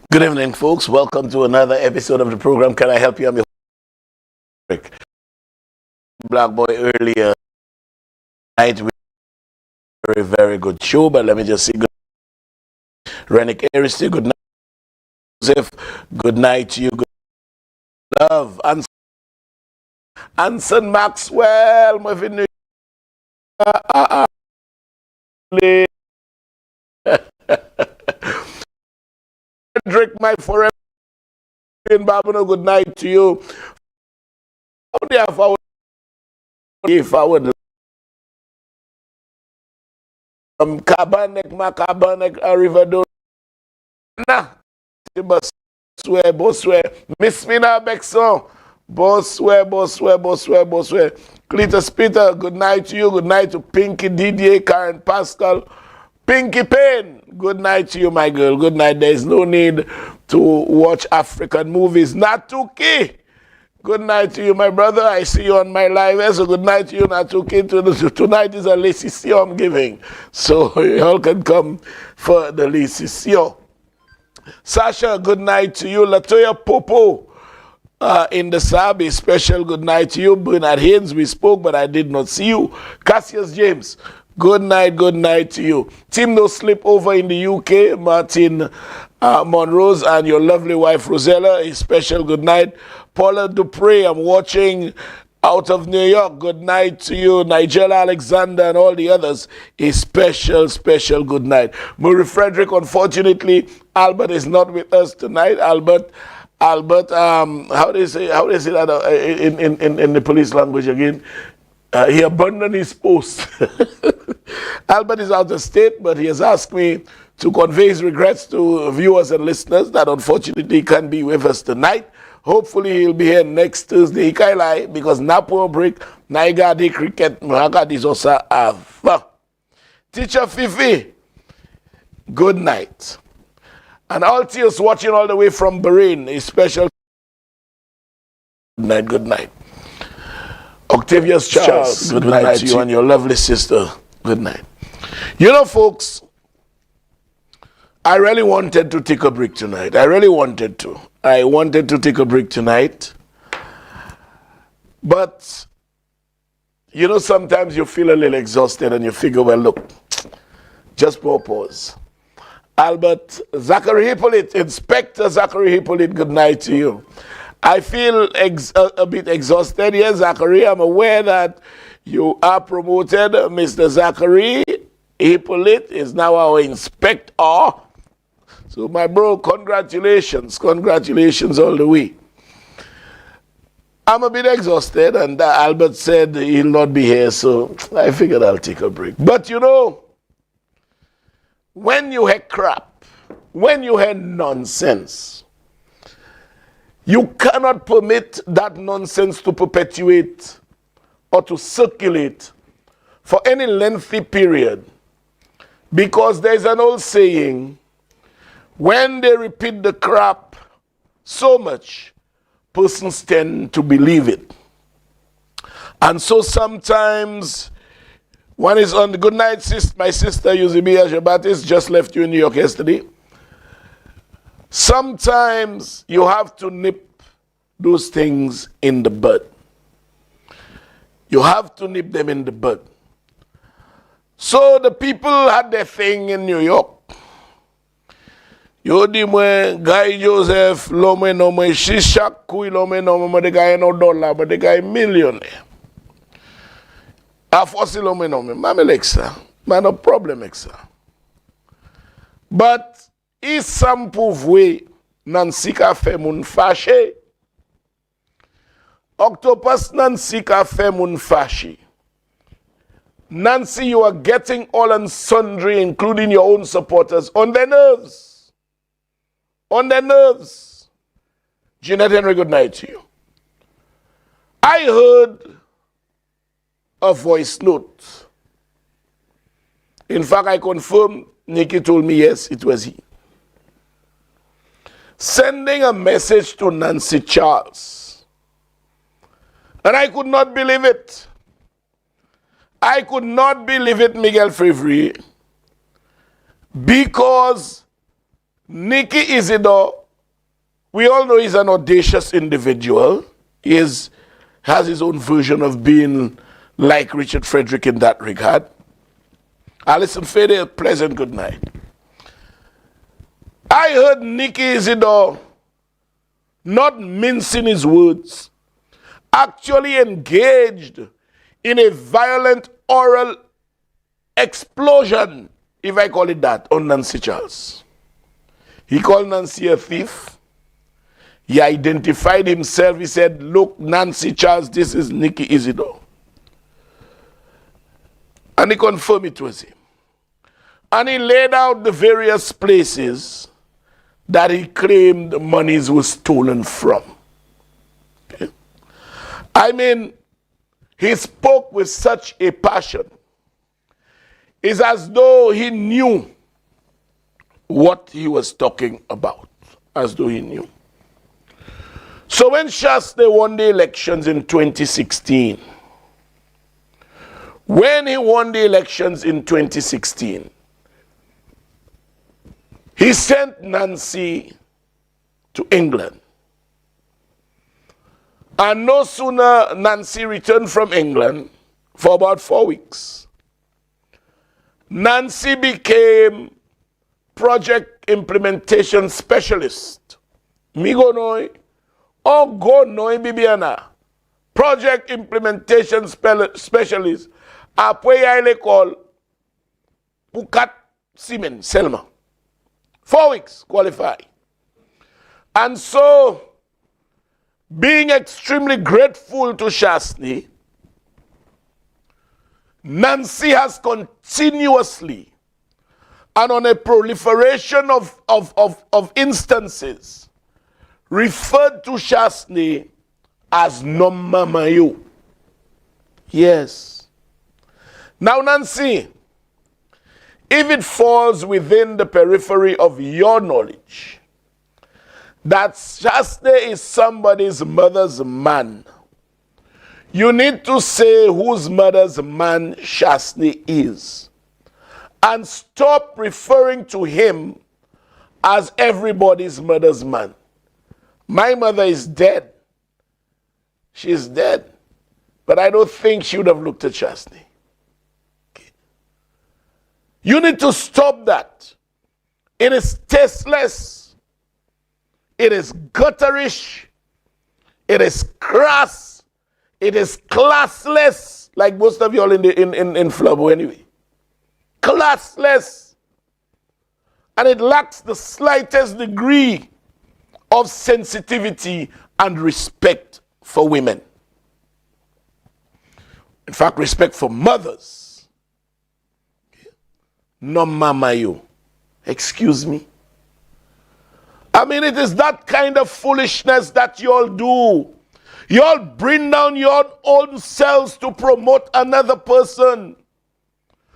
Good evening, folks. Welcome to another episode of the program. Can I help you? I'm your Frederick. Black boy earlier night. We had a very good show, but let me just say good Renick Aristy, good night. Joseph, good night to you. Good love. Anson Maxwell, my Frederick, my forever in Babylon, good night to you. If I would Cabanek, Macabanek, Riverdor, nah, Bosware, Miss Mina Bexon, Bosware, Cletus Peter, good night to you, good night to Pinky, Didier, Karen Pascal, Pinky Payne, good night to you, my girl, good night. There is no need to watch African movies, Natuki. Good night to you, my brother. I see you on my live. So good night to you, Natuki. Tonight is a Lesisio I'm giving. So you all can come for the Lesisio. Sasha, good night to you. Latoya Popo in the Sabi, special good night to you. Bernard Haynes, we spoke, but I did not see you. Cassius James, good night to you. Team No Sleep over in the UK, Martin Monrose and your lovely wife Rosella, a special good night. Paula Dupre, I'm watching out of New York. Good night to you. Nigel Alexander and all the others, a special good night. Murray Frederick, unfortunately, Albert is not with us tonight. Albert, how do they say that in the police language again? He abandoned his post. Albert is out of state, but he has asked me to convey his regrets to viewers and listeners that unfortunately he can't be with us tonight. Hopefully he'll be here next Thursday, because Napo break, Naiga de cricket, Mahaka is also ava. Teacher Fifi, good night. And all tears watching all the way from Bahrain, a special good night. Octavius Charles, good night to you and your lovely sister. Good night. You know, folks, I really wanted to take a break tonight. I wanted to take a break tonight. But, you know, sometimes you feel a little exhausted and you figure, well, look, just pause. Albert, Zachary Hippolyte, Inspector Zachary Hippolyte, good night to you. I feel a bit exhausted here, Zachary. I'm aware that you are promoted. Mr. Zachary Hippolyte is now our inspector. So, my bro, congratulations all the way. I'm a bit exhausted, and Albert said he'll not be here, so I figured I'll take a break. But you know, when you had crap, when you had nonsense, you cannot permit that nonsense to perpetuate or to circulate for any lengthy period, because there's an old saying, when they repeat the crap so much, persons tend to believe it. And so sometimes, one is on the good night, my sister Eusebia Jabatis just left you in New York yesterday. Sometimes you have to nip those things in the bud. You have to nip them in the bud. So the people had their thing in New York. Yo di mwen, Guy Joseph, lome no mwen, Shishak kui lome no mwen, the guy no dollar, but the guy millionaire. A fosi lome no mwen, mame leksa, man no problem eksa. But, isam pouvwe, nan sika fe moun fache. Octopus nan sika fe moun fache. Nancy, you are getting all and sundry, including your own supporters, on their nerves. On their nerves. Jeanette Henry, good night to you. I heard a voice note. In fact, I confirm, Nikki told me yes, it was he. Sending a message to Nancy Charles. And I could not believe it. I could not believe it, Miguel Frivry, because Nikki Isidore we all know he's an audacious individual. He has his own version of being like Richard Frederick in that regard. Alison Fede, pleasant good night. I heard Nicky Isidore, not mincing his words, actually engaged in a violent oral explosion, if I call it that, on Nancy Charles. He called Nancy a thief. He identified himself. He said, look, Nancy Charles, this is Nicky Isidore. And he confirmed it was him. And he laid out the various places that he claimed the monies were stolen from. Okay? I mean, he spoke with such a passion. It's as though he knew what he was talking about. As though he knew. So when Chastanet won the elections in 2016, he sent Nancy to England. And no sooner Nancy returned from England for about 4 weeks, Nancy became project implementation specialist. Migo noi, or go noi bibiana. Project implementation specialist. Apwe ya call Pukat Simen Selma. 4 weeks qualify. And so, being extremely grateful to Chastanet, Nancy has continuously and on a proliferation of instances referred to Chastanet as Nomamayo. Yes. Now, Nancy, if it falls within the periphery of your knowledge that Chastanet is somebody's mother's man, you need to say whose mother's man Chastanet is. And stop referring to him as everybody's mother's man. My mother is dead. She's dead. But I don't think she would have looked at Chastanet. Okay. You need to stop that. It is tasteless. It is gutterish. It is crass. It is classless. Like most of y'all in Flabo anyway. Classless. And it lacks the slightest degree of sensitivity and respect for women. In fact, respect for mothers. No mama you. Excuse me. I mean, it is that kind of foolishness that you all do. You all bring down your own selves to promote another person.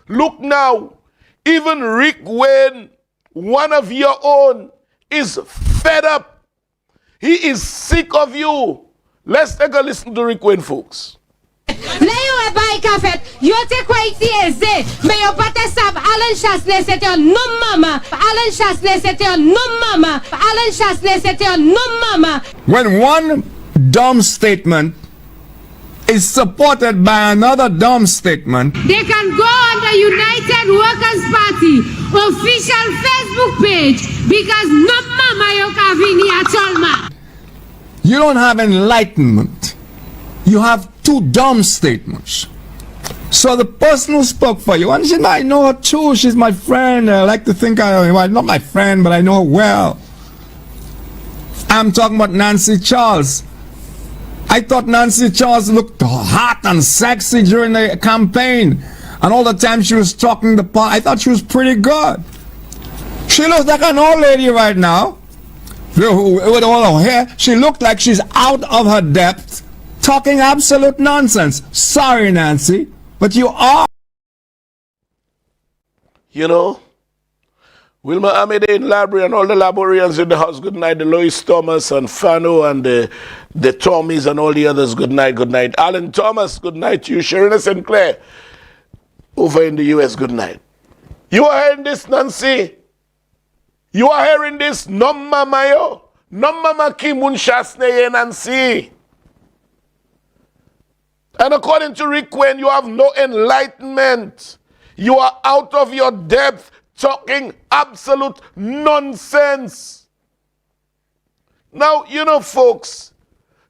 Look now, even Rick Wayne, one of your own, is fed up. He is sick of you. Let's take a listen to Rick Wayne, folks. Alan Chastanet c'était un non mama. Alan Chastanet c'était un non mama. Alan Chastanet c'était un non mama. When one dumb statement is supported by another dumb statement, They can go on the United Workers Party official Facebook page because no mama yo kavini atolma. you don't have enlightenment. You have two dumb statements. So the person who spoke for you, and she might know her too, she's my friend, I like to think well, not my friend, but I know her well. I'm talking about Nancy Charles. I thought Nancy Charles looked hot and sexy during the campaign. And all the time she was talking the part, I thought she was pretty good. She looks like an old lady right now. With all her hair, she looked like she's out of her depth, talking absolute nonsense. Sorry, Nancy, but you are. You know, Wilma Amede in library and all the librarians in the house, good night. The Lois Thomas and Fano and the Tommies and all the others, good night, good night. Alan Thomas, good night to you. Sharina Sinclair, over in the US, good night. You are hearing this, Nancy? You are hearing this, Nomma Mayo? Non mama ki moun Chastanet Nancy. And according to Rick Wayne, you have no enlightenment. You are out of your depth, talking absolute nonsense. Now, you know, folks,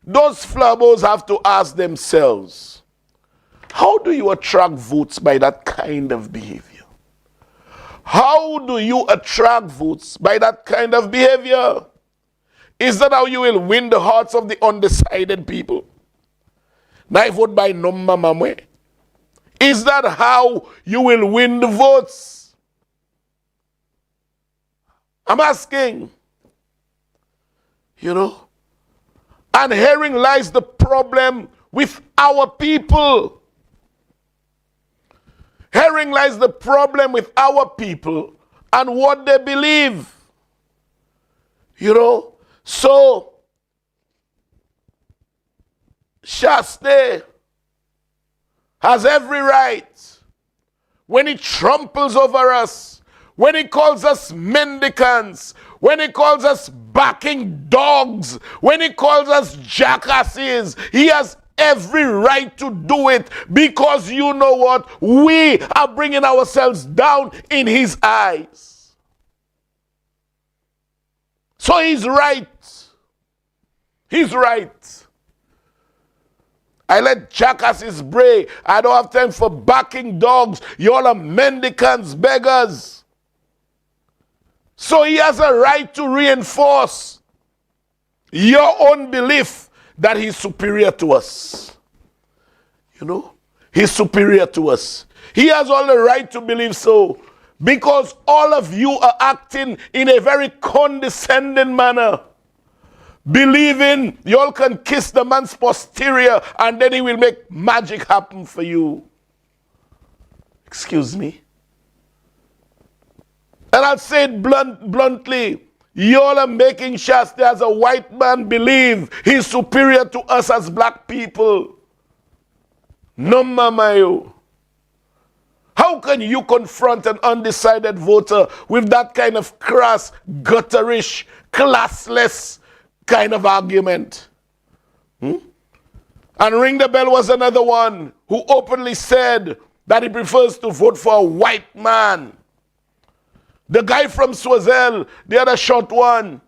those flabos have to ask themselves, how do you attract votes by that kind of behavior? How do you attract votes by that kind of behavior? Is that how you will win the hearts of the undecided people? Now vote by number, mamwe. Is that how you will win the votes? I'm asking. You know? And herein lies the problem with our people. Herein lies the problem with our people and what they believe. You know? So, Chastanet has every right when he tramples over us, when he calls us mendicants, when he calls us barking dogs, when he calls us jackasses. He has every right to do it because you know what? We are bringing ourselves down in his eyes. So he's right. He's right. I let jackasses bray. I don't have time for barking dogs. You all are mendicants, beggars. So he has a right to reinforce your own belief that he's superior to us. You know? He's superior to us. He has all the right to believe so because all of you are acting in a very condescending manner. Believing you all can kiss the man's posterior and then he will make magic happen for you. Excuse me. And I'll say it bluntly. You all are making Chastanet as a white man believe he's superior to us as black people. No, mama. How can you confront an undecided voter with that kind of crass, gutterish, classless kind of argument? And Ring the Bell was another one who openly said that he prefers to vote for a white man. The guy from Swazel, the other short one,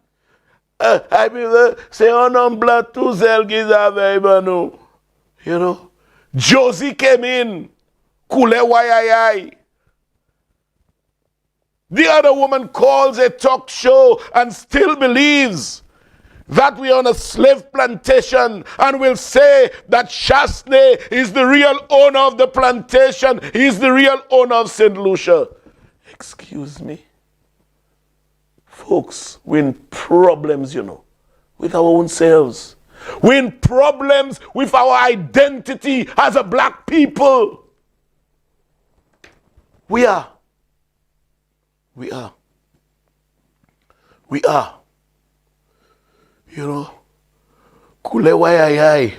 I mean, say on blood to zel gizavebanu. You know, Josie came in, kule wayayay. The other woman calls a talk show and still believes that we are on a slave plantation and will say that Chastanet is the real owner of the plantation. He's the real owner of St. Lucia. Excuse me. Folks, we're in problems, you know, with our own selves. We're in problems with our identity as a black people. We are. We are. We are. You know, kule wayayay,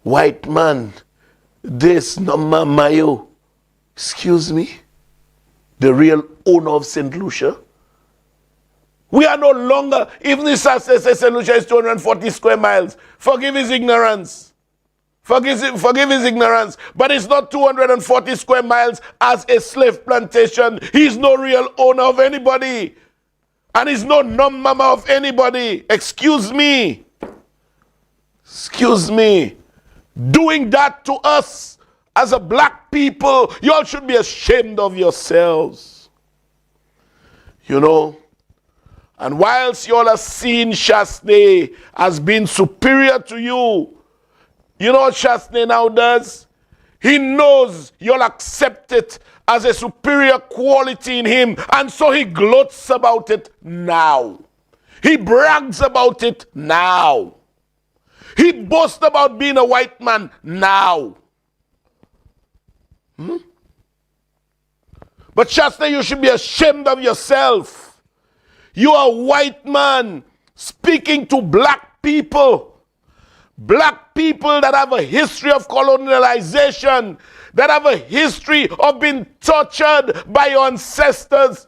white man, this nama mayo. Excuse me, the real owner of St. Lucia. We are no longer, even if St. Lucia is 240 square miles, forgive his ignorance. Forgive his ignorance. But it's not 240 square miles as a slave plantation. He's no real owner of anybody. And he's no mama of anybody. Excuse me. Excuse me. Doing that to us as a black people, you all should be ashamed of yourselves. You know? And whilst you all are seeing Chastanet as being superior to you, you know what Chastanet now does? He knows you'll accept it as a superior quality in him, and so he gloats about it now. He brags about it now. He boasts about being a white man now. But Chastanet, you should be ashamed of yourself. You are a white man speaking to black people. Black people that have a history of colonialization, that have a history of being tortured by your ancestors.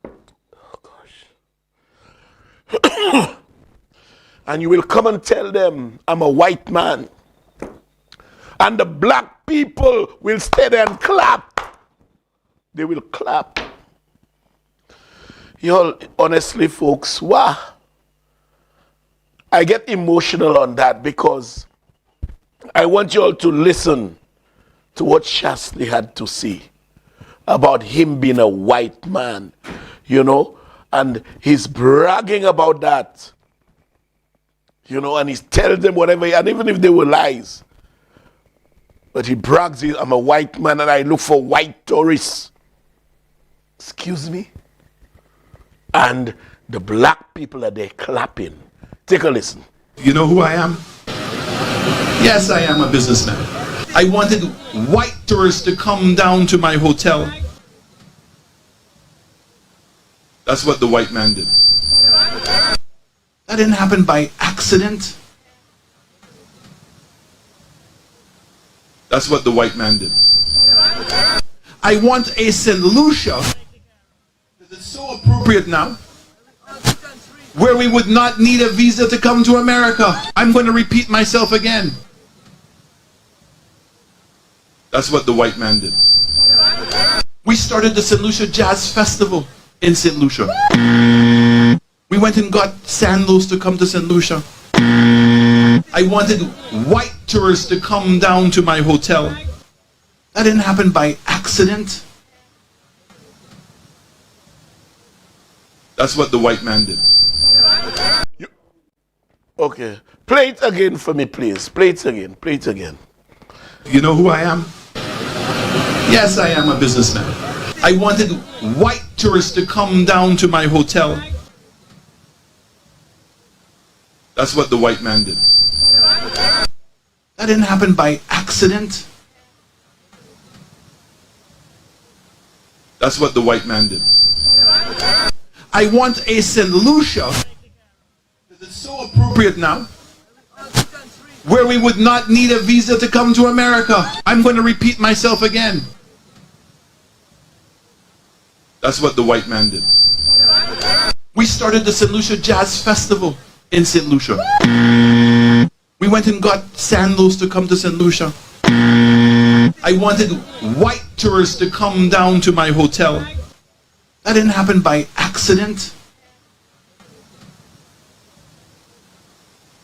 Oh gosh. And you will come and tell them, I'm a white man. And the black people will stay there and clap. They will clap. Y'all, honestly, folks, wow. I get emotional on that because I want you all to listen to what Chastanet had to say about him being a white man, you know, and he's bragging about that, you know, and he's telling them whatever, and even if they were lies, but he brags, I'm a white man and I look for white tourists. Excuse me? And the black people are there clapping. Take a listen. You know who I am? Yes, I am a businessman. I wanted white tourists to come down to my hotel. That's what the white man did. That didn't happen by accident. That's what the white man did. I want a St. Lucia. It's so appropriate now, where we would not need a visa to come to America. I'm going to repeat myself again. That's what the white man did. We started the St. Lucia Jazz Festival in St. Lucia. We went and got Sandals to come to St. Lucia. I wanted white tourists to come down to my hotel. That didn't happen by accident. That's what the white man did. Okay. Play it again for me, please. Play it again. Play it again. You know who I am? Yes, I am a businessman. I wanted white tourists to come down to my hotel. That's what the white man did. That didn't happen by accident. That's what the white man did. I want a St. Lucia. It's so appropriate now, where we would not need a visa to come to America. I'm going to repeat myself again. That's what the white man did. We started the St. Lucia Jazz Festival in St. Lucia. We went and got Sandals to come to St. Lucia. I wanted white tourists to come down to my hotel. That didn't happen by accident.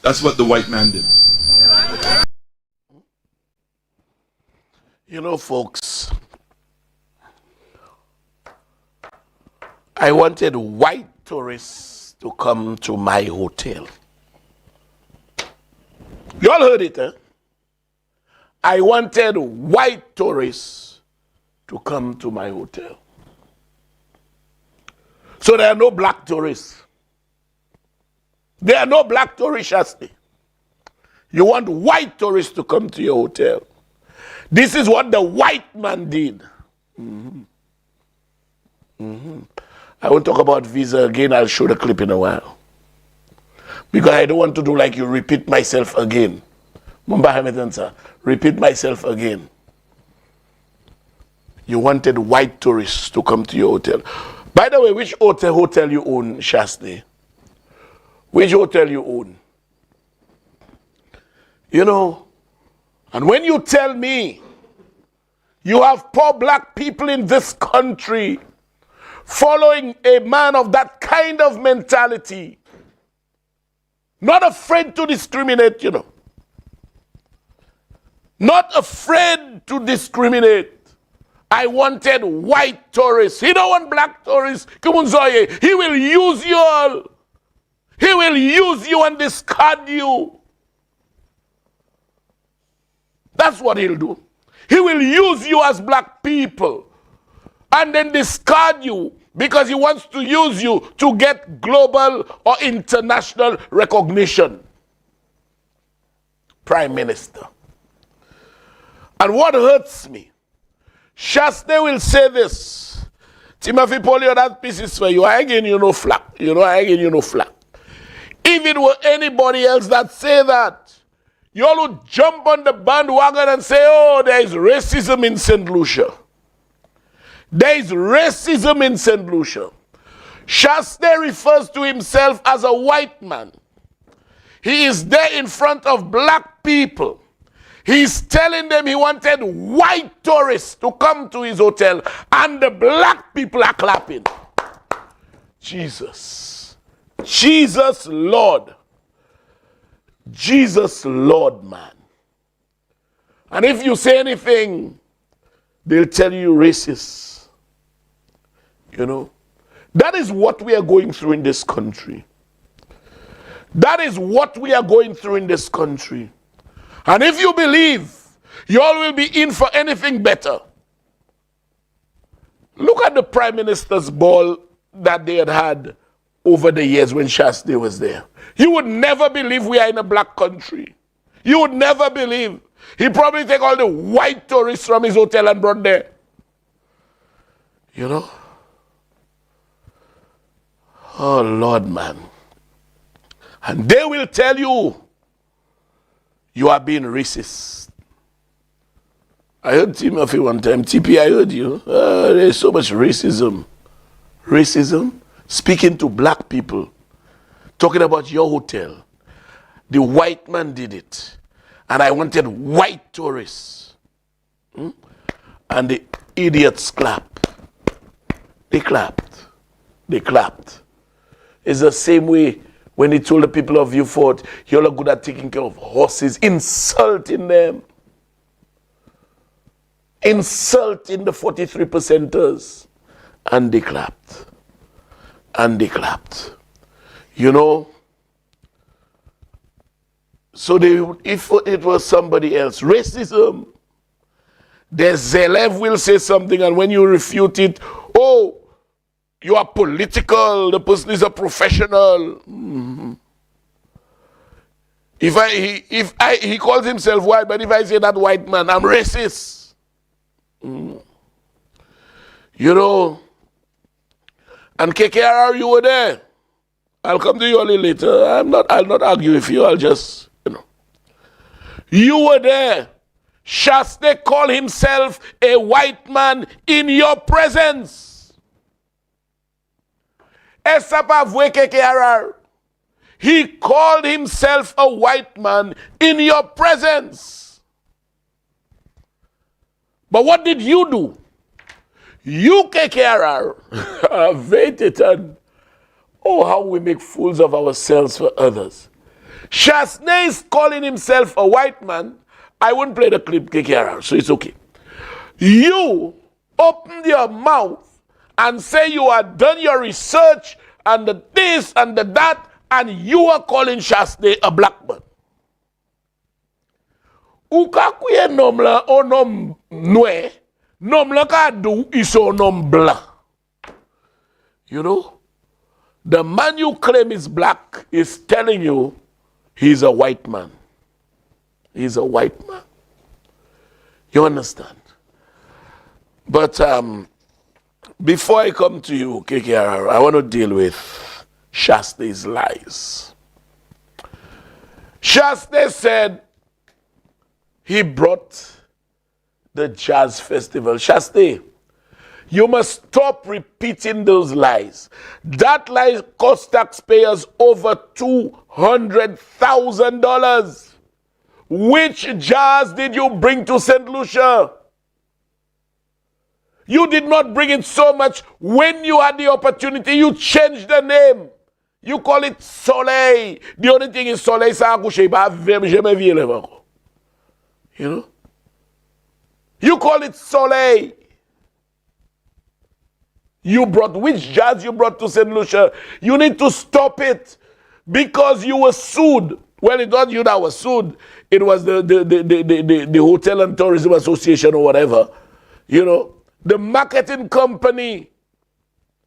That's what the white man did. You know, folks, I wanted white tourists to come to my hotel. You all heard it, eh? I wanted white tourists to come to my hotel. So there are no black tourists. There are no black tourists, Chastanet. You want white tourists to come to your hotel. This is what the white man did. I won't talk about visa again. I'll show the clip in a while. Because I don't want to do like you repeat myself again. Repeat myself again. You wanted white tourists to come to your hotel. By the way, which hotel you own, Chastanet? Which hotel you own? You know, and when you tell me you have poor black people in this country following a man of that kind of mentality, not afraid to discriminate, you know. Not afraid to discriminate. I wanted white tourists. He don't want black tourists. Come on, Zoye. He will use you all. He will use you and discard you. That's what he'll do. He will use you as black people and then discard you because he wants to use you to get global or international recognition. Prime Minister. And what hurts me, Chastanet will say this. Timothy Polio, that piece is for you. I ain't giving you no flack. You know, I ain't giving you no flack. If it were anybody else that say that, you all would jump on the bandwagon and say, oh, there is racism in St. Lucia. There is racism in St. Lucia. Chastanet refers to himself as a white man. He is there in front of black people. He's telling them he wanted white tourists to come to his hotel, and the black people are clapping. Jesus. Jesus, Lord. Jesus, Lord, man. And if you say anything, they'll tell you racist. You know? That is what we are going through in this country. That is what we are going through in this country. And if you believe you all will be in for anything better, look at the Prime Minister's ball that they had over the years when Chastanet was there. You would never believe we are in a black country. You would never believe. He probably take all the white tourists from his hotel and brought there. You know? Oh, Lord, man. And they will tell you, you are being racist. I heard Timothy one time. TP, I heard you. There's so much racism. Racism? Speaking to black people. Talking about your hotel. The white man did it. And I wanted white tourists. And the idiots clapped. They clapped. They clapped. It's the same way when he told the people of Beaufort, you're good at taking care of horses, insulting them. Insulting the 43%ers. And they clapped. And they clapped. You know? So if it was somebody else, racism, the Zelev will say something, and when you refute it, oh, you are political, the person is a professional. He calls himself white, but if I say that white man, I'm racist. You know, and KKRR, you were there. I'll come to you a little later. I'll not argue with you, I'll just, You were there. Chastanet called himself a white man in your presence. He called himself a white man in your presence. But what did you do? You, KKRR, waited and, oh, how we make fools of ourselves for others. Chastanet is calling himself a white man. I wouldn't play the clip, KKRR, so it's okay. You opened your mouth and say you had done your research and the this and the that, and you are calling Chastanet a black man. Ukakuye nomla o nom noe, nomla ka du iso nom blanc. You know? The man you claim is black is telling you he's a white man. He's a white man. You understand? But before I come to you, KKR, I want to deal with Chastanet's lies. Chastanet said he brought the jazz festival. Chastanet, you must stop repeating those lies. That lie cost taxpayers over $200,000. Which jazz did you bring to St. Lucia? You did not bring it so much. When you had the opportunity, you changed the name. You call it Soleil. The only thing is Soleil, ça a couché. You know? You call it Soleil. You brought, which jazz you brought to St. Lucia? You need to stop it because you were sued. Well, it was you that was sued. It was the Hotel and Tourism Association or whatever. You know, the marketing company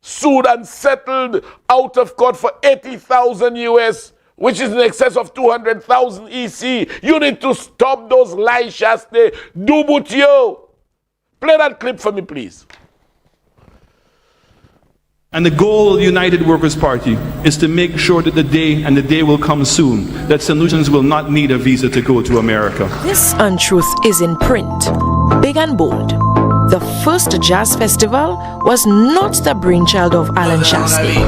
sued and settled out of court for $80,000 US, which is in excess of 200,000 EC. You need to stop those lies, Chastanet. Dubutio. Play that clip for me, please. And the goal of the United Workers' Party is to make sure that the day will come soon, that St. Lucians will not need a visa to go to America. This untruth is in print, big and bold. The first jazz festival was not the brainchild of Alan Chastanet.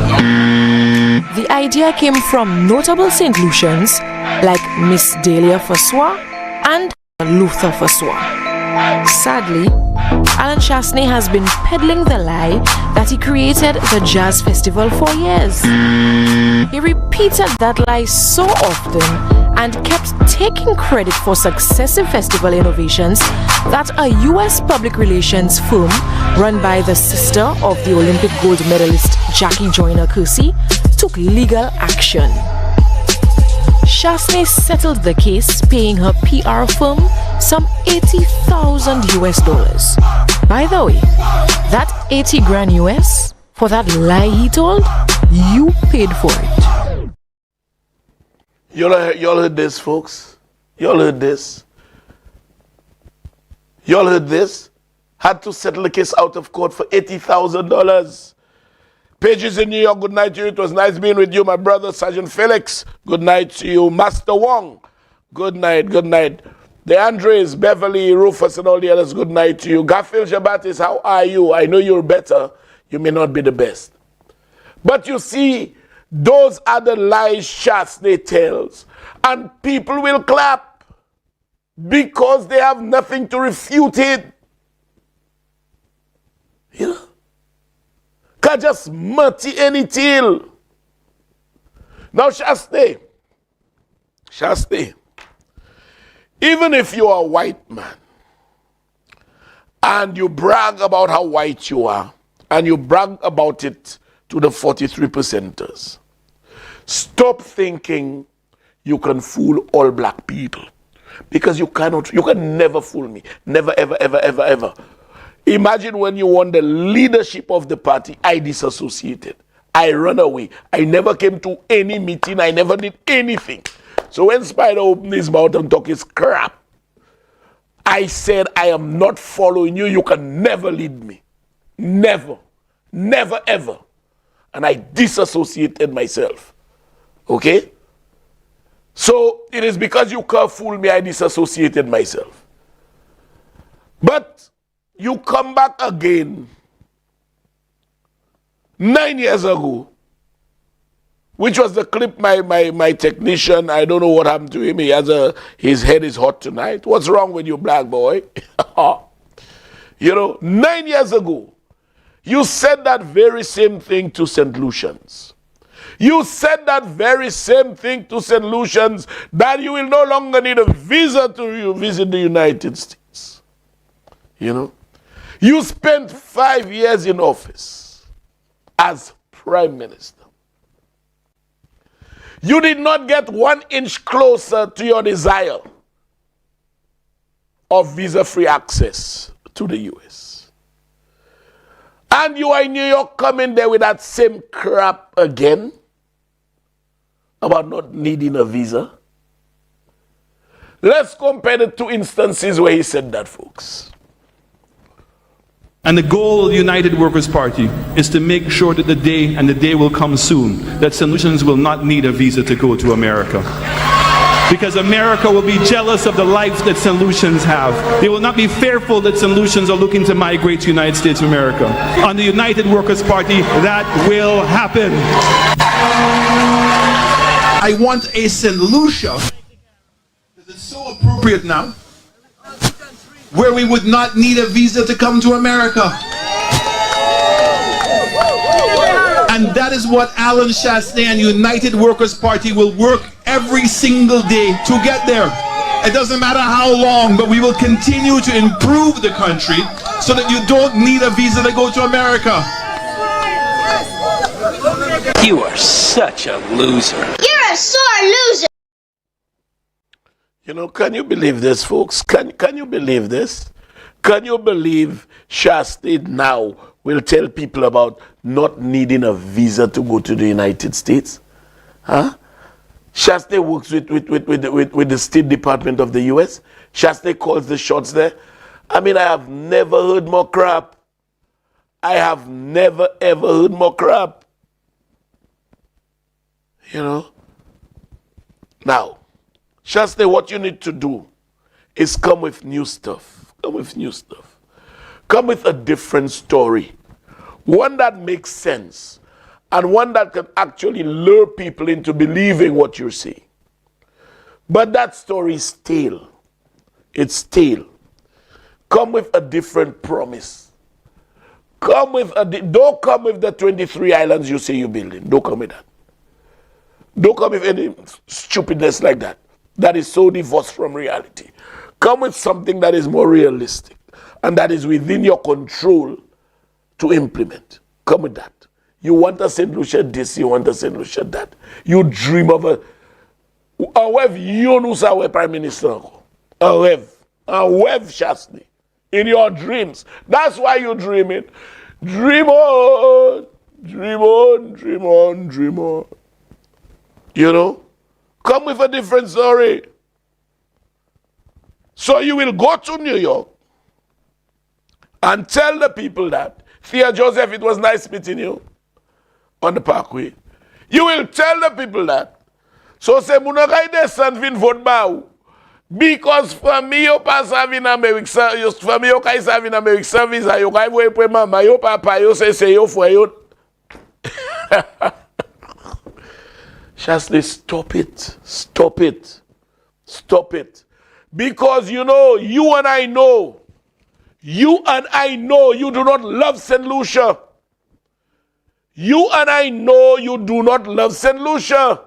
The idea came from notable St. Lucians like Miss Delia Faswa and Luther Faswa. Sadly, Alan Chastanet has been peddling the lie that he created the Jazz Festival for years. He repeated that lie so often and kept taking credit for successive festival innovations that a US public relations firm run by the sister of the Olympic gold medalist Jackie Joyner-Kersee took legal action. Chastanet settled the case, paying her PR firm some $80,000 US. By the way, that 80 grand US for that lie he told, you paid for it. Y'all heard this, folks? Y'all heard this? Y'all heard this? Had to settle the case out of court for $80,000. Pages in New York, good night to you. It was nice being with you, my brother, Sergeant Felix. Good night to you. Master Wong, good night, good night. The Andres, Beverly, Rufus, and all the others, good night to you. Garfield Jabatis, how are you? I know you're better. You may not be the best. But you see, those are the lies Chastanet tells. And people will clap because they have nothing to refute it. You know? Can't just mutty any tail. Now, Chastanet, even if you're a white man and you brag about how white you are and you brag about it to the 43 percenters, stop thinking you can fool all black people, because you can never fool me. Never, ever, ever, ever, ever. Imagine when you won the leadership of the party, I disassociated. I ran away. I never came to any meeting. I never did anything. So when Spider opened his mouth and talk his crap, I said, I am not following you. You can never lead me. Never. Never, ever. And I disassociated myself. Okay? So it is because you can't fool me, I disassociated myself. But you come back again 9 years ago, which was the clip my technician, I don't know what happened to him, his head is hot tonight. What's wrong with you, black boy? You know, 9 years ago, you said that very same thing to St. Lucians. You said that very same thing to St. Lucians, that you will no longer need a visa to visit the United States. You know? You spent 5 years in office as Prime Minister. You did not get 1 inch closer to your desire of visa-free access to the US. And you are in New York coming there with that same crap again about not needing a visa. Let's compare the two instances where he said that, folks. And the goal of the United Workers' Party is to make sure that the day will come soon, that St. Lucians will not need a visa to go to America. Because America will be jealous of the life that St. Lucians have. They will not be fearful that St. Lucians are looking to migrate to the United States of America. On the United Workers' Party, that will happen. I want a St. Lucia, because it's so appropriate now, where we would not need a visa to come to America. And that is what Alan Chastanet and United Workers' Party will work every single day to get there. It doesn't matter how long, but we will continue to improve the country so that you don't need a visa to go to America. You are such a loser. You're a sore loser. You know, can you believe this, folks? Can you believe this? Can you believe Chastanet now will tell people about not needing a visa to go to the United States? Huh? Chastanet works with the State Department of the US. Chastanet calls the shots there. I mean, I have never heard more crap. I have never, ever heard more crap. You know? Now, Chastanet, what you need to do is come with new stuff. Come with new stuff. Come with a different story. One that makes sense. and one that can actually lure people into believing what you're saying. But that story is stale. It's stale. Come with a different promise. Don't come with the 23 islands you say you're building. Don't come with that. Don't come with any stupidness like that. That is so divorced from reality. Come with something that is more realistic and that is within your control to implement. Come with that. You want a St. Lucia this, you want a St. Lucia that. You dream of a Yunus, our Prime Minister. A Rev Chastanet. In your dreams. That's why you're dreaming. Dream on, dream on, dream on, dream on. You know? Come with a different story. So you will go to New York and tell the people that, Thea Joseph, it was nice meeting you on the parkway. You will tell the people that. So say, Munakai descend vin vote ba. Because for me, you pass having American service, for me, you guys having American service, and you guys will pay mama, you papa, you say you for you. Chastanet, stop it. Stop it. Stop it. Because you know, you and I know you do not love St. Lucia. You and I know you do not love St. Lucia.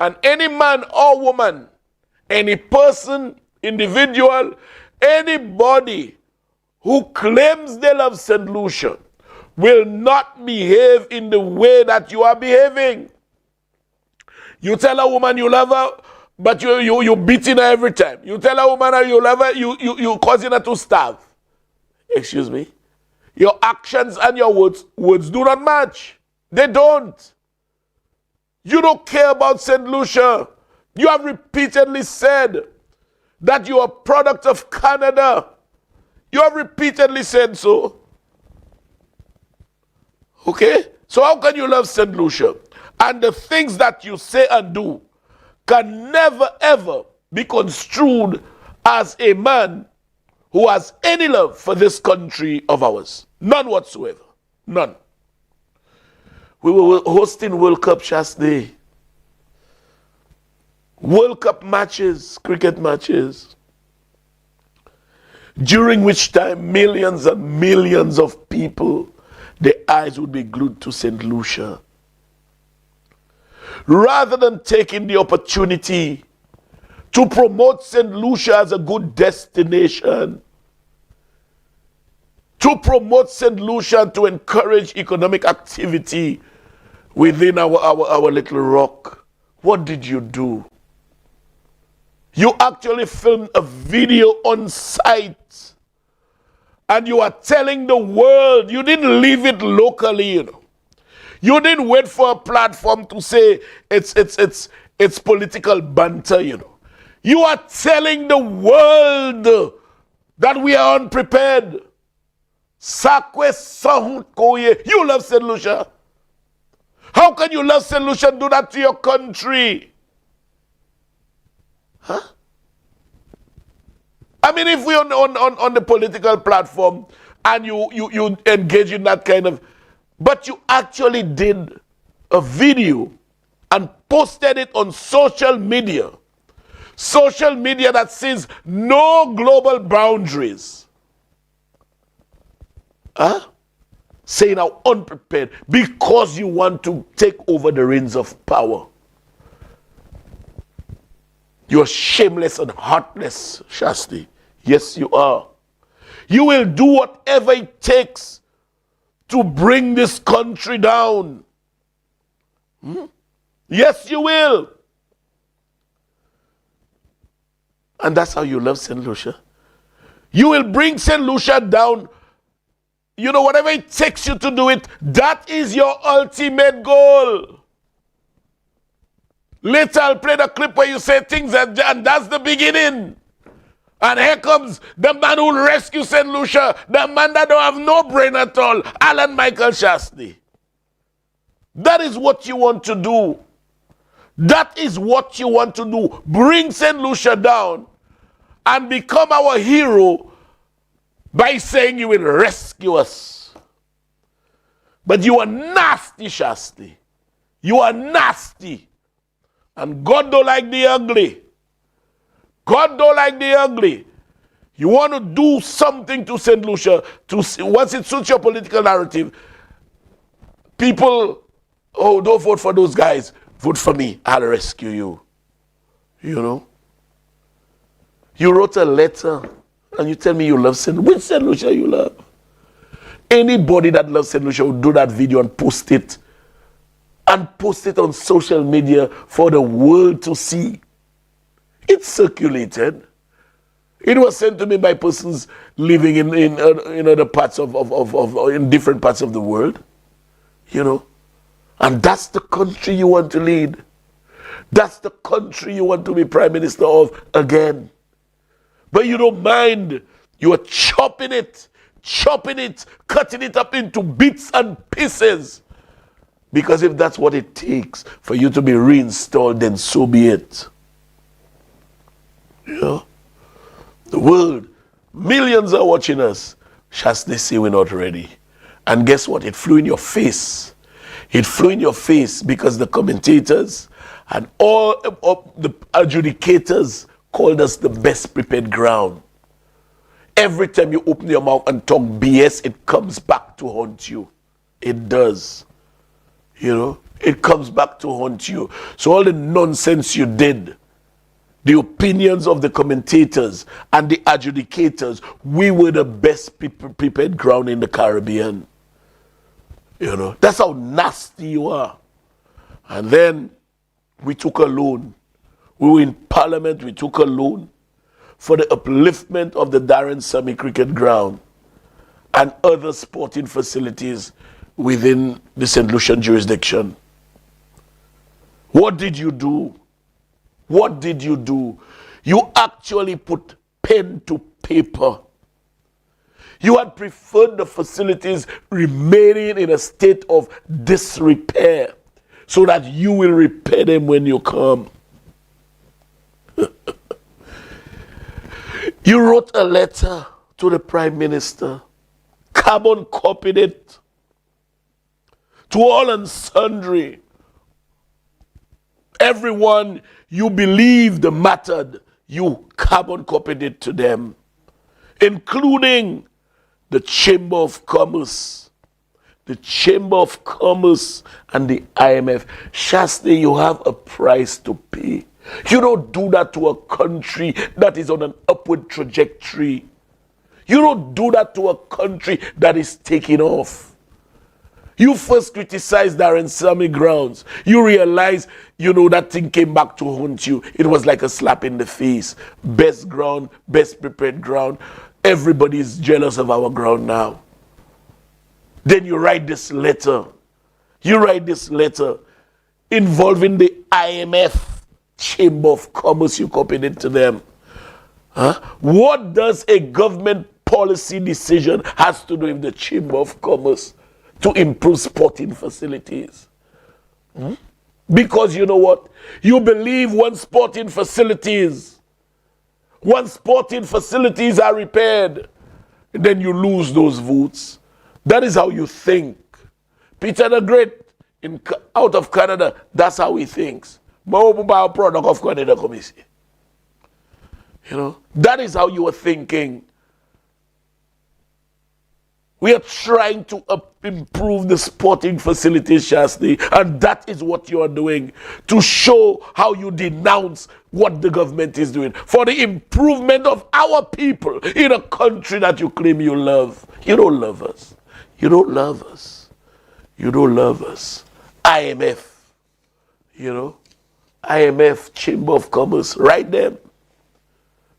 And any man or woman, any person, individual, anybody who claims they love St. Lucia will not behave in the way that you are behaving. You tell a woman you love her, but you beating her every time. You tell a woman you love her, you causing her to starve. Excuse me? Your actions and your words do not match. They don't. You don't care about St. Lucia. You have repeatedly said that you are a product of Canada. You have repeatedly said so. Okay? So how can you love St. Lucia? And the things that you say and do can never ever be construed as a man who has any love for this country of ours. None whatsoever. None. We were hosting World Cup Chastanet. World Cup matches, cricket matches, during which time millions and millions of people, their eyes would be glued to St. Lucia. Rather than taking the opportunity to promote St. Lucia as a good destination, to promote St. Lucia, to encourage economic activity within our little rock, what did you do? You actually filmed a video on site and you are telling the world, you didn't leave it locally, you know. You didn't wait for a platform to say it's political banter, you know. You are telling the world that we are unprepared. Sakwe Sahut Koye. You love St. Lucia. How can you love St. Lucia and do that to your country? Huh? I mean, if we're on the political platform and you engage in that kind of, but you actually did a video and posted it on social media that says no global boundaries. Huh? Saying how unprepared because you want to take over the reins of power. You are shameless and heartless, Chastanet. Yes, you are. You will do whatever it takes to bring this country down. Yes, you will. And that's how you love St. Lucia. You will bring St. Lucia down. You know, whatever it takes you to do it, that is your ultimate goal. Later I'll play the clip where you say things and that's the beginning. And here comes the man who will rescue St. Lucia, the man that don't have no brain at all, Alan Michael Chastanet. That is what you want to do. That is what you want to do. Bring St. Lucia down and become our hero by saying you will rescue us. But you are nasty, Shasti. You are nasty. And God don't like the ugly. God don't like the ugly. You want to do something to St. Lucia, once it suits your political narrative, people, oh, don't vote for those guys. Vote for me. I'll rescue you. You know? You wrote a letter and you tell me you love St. Which St. Lucia you love? Anybody that loves St. Lucia will do that video and post it. And post it on social media for the world to see. It's circulated. It was sent to me by persons living in other parts in different parts of the world. You know? And that's the country you want to lead. That's the country you want to be prime minister of again. But you don't mind. You are chopping it, cutting it up into bits and pieces. Because if that's what it takes for you to be reinstalled, then so be it. You know? The world, millions are watching us. Chastanet say we're not ready. And guess what? It flew in your face. It flew in your face because the commentators and all of the adjudicators called us the best prepared ground. Every time you open your mouth and talk BS, it comes back to haunt you. It does. You know, it comes back to haunt you. So all the nonsense you did, the opinions of the commentators and the adjudicators, we were the best prepared ground in the Caribbean. You know, that's how nasty you are. And then we took a loan. We were in Parliament, we took a loan for the upliftment of the Darren Sammy Cricket Ground and other sporting facilities within the St. Lucian jurisdiction. What did you do? What did you do? You actually put pen to paper. You had preferred the facilities remaining in a state of disrepair so that you will repair them when you come. You wrote a letter to the Prime Minister, carbon copied it to all and sundry. Everyone you believed mattered, you carbon copied it to them, including the Chamber of Commerce. The Chamber of Commerce and the IMF. Chastanet, you have a price to pay. You don't do that to a country that is on an upward trajectory. You don't do that to a country that is taking off. You first criticized Darren Sammy grounds. You realize, you know, that thing came back to haunt you. It was like a slap in the face. Best ground, best prepared ground. Everybody is jealous of our ground now. Then you write this letter. You write this letter involving the IMF, Chamber of Commerce. You copied it to them. Huh? What does a government policy decision has to do with the Chamber of Commerce to improve sporting facilities? Because you know what? You believe once sporting facilities are repaired, then you lose those votes. That is how you think. Peter the Great, out of Canada, that's how he thinks. Product of Canada, you know, that is how you are thinking. We are trying to improve the sporting facilities, Chastanet, and that is what you are doing, to show how you denounce what the government is doing for the improvement of our people in a country that you claim you love. You don't love us. You don't love us. You don't love us. IMF, you know, IMF, Chamber of Commerce, write them.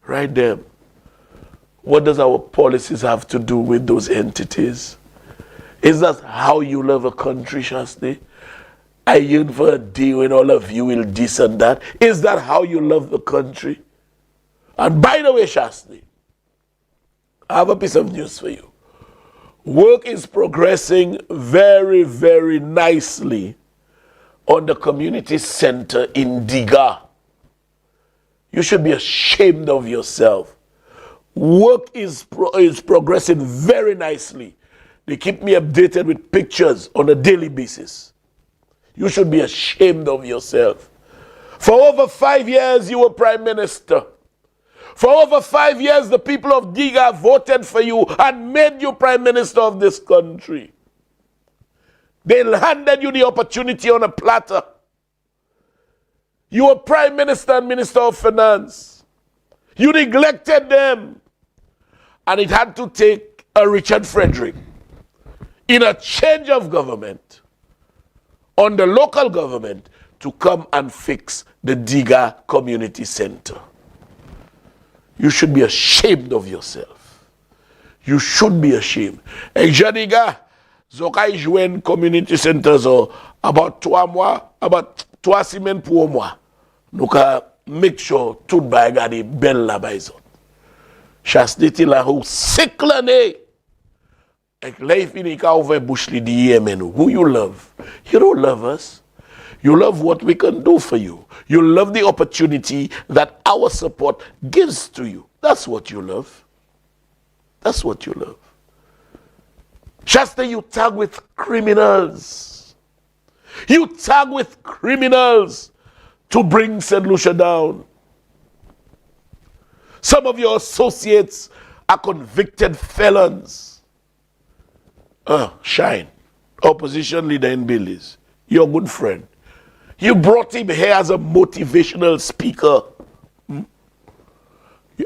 Write them. What does our policies have to do with those entities? Is that how you love a country, Chastanet? I yearn for a day when all of you will this and that. Is that how you love the country? And by the way, Chastanet, I have a piece of news for you. Work is progressing very, very nicely on the community center in Diga. You should be ashamed of yourself. Work is progressing very nicely. They keep me updated with pictures on a daily basis. You should be ashamed of yourself. For over 5 years, you were prime minister. For over 5 years, the people of Diga voted for you and made you prime minister of this country. They handed you the opportunity on a platter. You were prime minister and minister of finance. You neglected them. And it had to take a Richard Frederick in a change of government on the local government to come and fix the Diga Community Center. You should be ashamed of yourself. You should be ashamed. Exjadiga, Zokai jouen community centers about 3 mois, about 3 semaines pour moi. Nous ka make sure tout bay gade belle la bayzon. Chastanet la ou siklane. Ek life in ka ouve bouche li di yemen. Who you love? You don't love us. You love what we can do for you. You love the opportunity that our support gives to you. That's what you love. That's what you love. Shasta, you tag with criminals. You tag with criminals to bring St. Lucia down. Some of your associates are convicted felons. Shine, opposition leader in Belize, your good friend. You brought him here as a motivational speaker.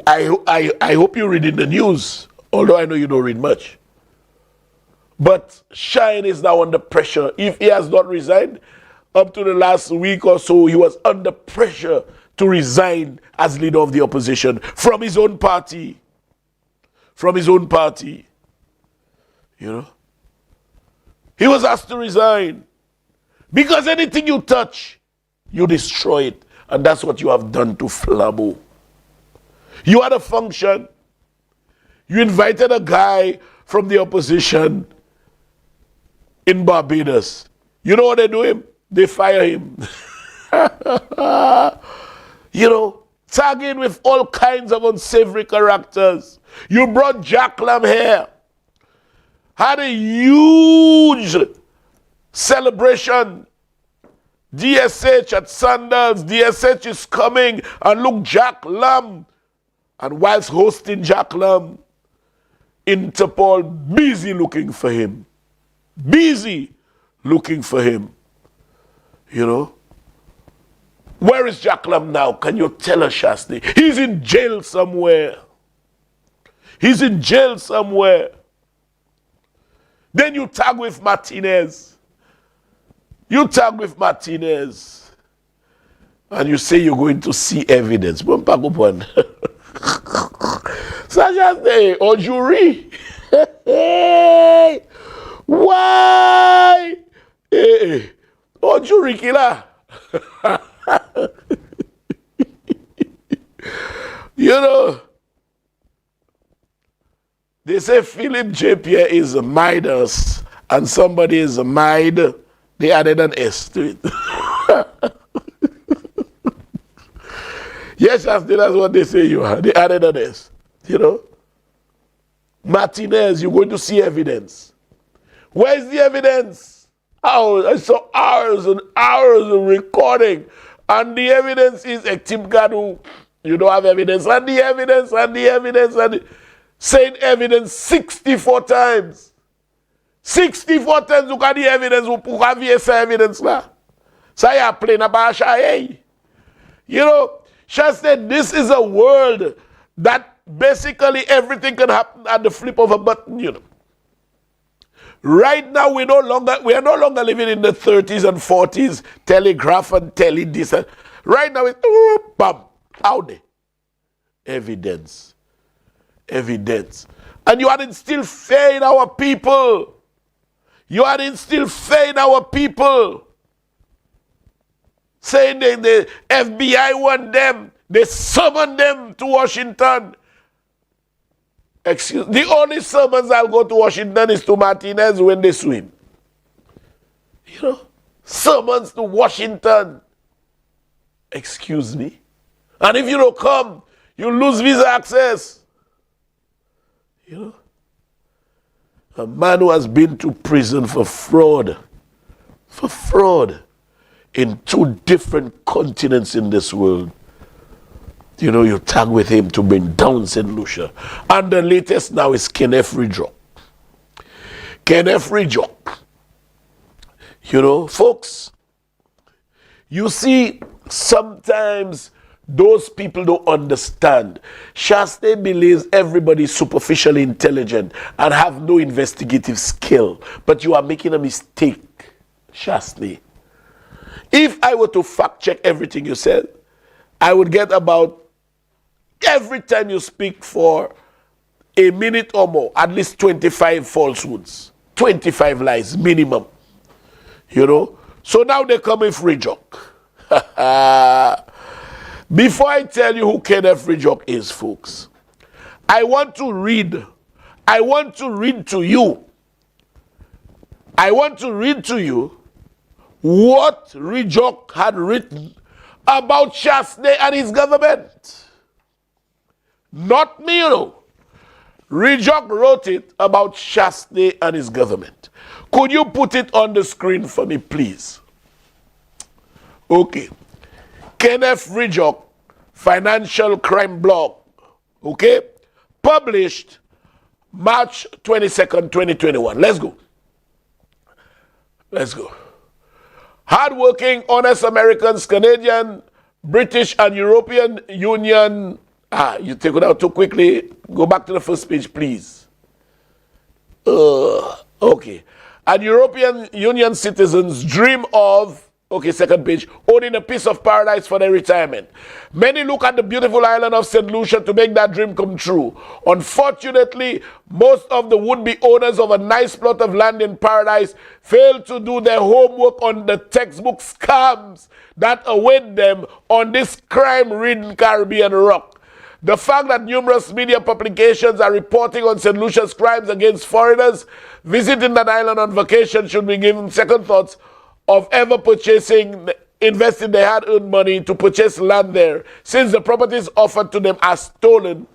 I hope you read in the news, although I know you don't read much. But Shine is now under pressure. If he has not resigned, up to the last week or so, he was under pressure to resign as leader of the opposition from his own party. From his own party. You know? He was asked to resign. Because anything you touch, you destroy it. And that's what you have done to Flabo. You had a function. You invited a guy from the opposition in Barbados. You know what they do him? They fire him. You know, tagging with all kinds of unsavory characters. You brought Jack Lamb here. Had a huge celebration. DSH at Sandals. DSH is coming. And look, Jack Lamb. And whilst hosting Jack Lamb, Interpol busy looking for him. Busy looking for him. You know? Where is Jack Lamb now? Can you tell us, Chastanet? He's in jail somewhere. He's in jail somewhere. Then you tag with Martinez. You tag with Martinez. And you say you're going to see evidence. So Chastanet, or jury. Why? Oh, jury killer. You know, they say Philip J. Pierre is a Midas and somebody is a Mide. They added an S to it. Yes, that's what they say you are. They added an S. You know? Martinez, you're going to see evidence. Where's the evidence? Oh, I saw hours and hours of recording. And the evidence is a Tim Gadu. You don't have evidence. And the evidence, and the evidence, and the... Saying evidence 64 times. 64 times you got the evidence. You have the evidence now. So you are playing about Shaye. You know, Shah said this is a world that basically everything can happen at the flip of a button, you know. Right now, we are no longer living in the 30s and 40s, telegraph and tele this. Right now, it's bam, out there. Evidence. Evidence. And you are instilled fear in our people. You are instilled fear in our people. Saying the FBI want them. They summon them to Washington. Excuse, the only summons I'll go to Washington is to Martinez when they swim. You know, summons to Washington. Excuse me. And if you don't come, you lose visa access. You know. A man who has been to prison for fraud in 2 different continents in this world. You know, you tag with him to bring down St. Lucia. And the latest now is Kenneth Rijock. Kenneth Rijock. You know, folks, you see, sometimes those people don't understand. Chastanet believes everybody is superficially intelligent and have no investigative skill. But you are making a mistake, Chastanet. If I were to fact check everything you said, I would get about, every time you speak for a minute or more, at least 25 falsehoods, 25 lies minimum. You know? So now they come with Rijock. Before I tell you who Kenneth Rijock is, folks, I want to read to you what Rijock had written about Chastanet and his government. Not me, you know. Rijock wrote it about Chastanet and his government. Could you put it on the screen for me, please? Okay. Kenneth Rijock, Financial Crime Blog. Okay? Published March 22nd, 2021. Let's go. Let's go. Hardworking, honest Americans, Canadian, British, and European Union. You take it out too quickly. Go back to the first page, please. Okay. And European Union citizens dream of, okay, second page, owning a piece of paradise for their retirement. Many look at the beautiful island of St. Lucia to make that dream come true. Unfortunately, most of the would-be owners of a nice plot of land in paradise fail to do their homework on the textbook scams that await them on this crime-ridden Caribbean rock. The fact that numerous media publications are reporting on St. Lucia's crimes against foreigners visiting that island on vacation should be given second thoughts of ever investing their hard-earned money to purchase land there, since the properties offered to them are stolen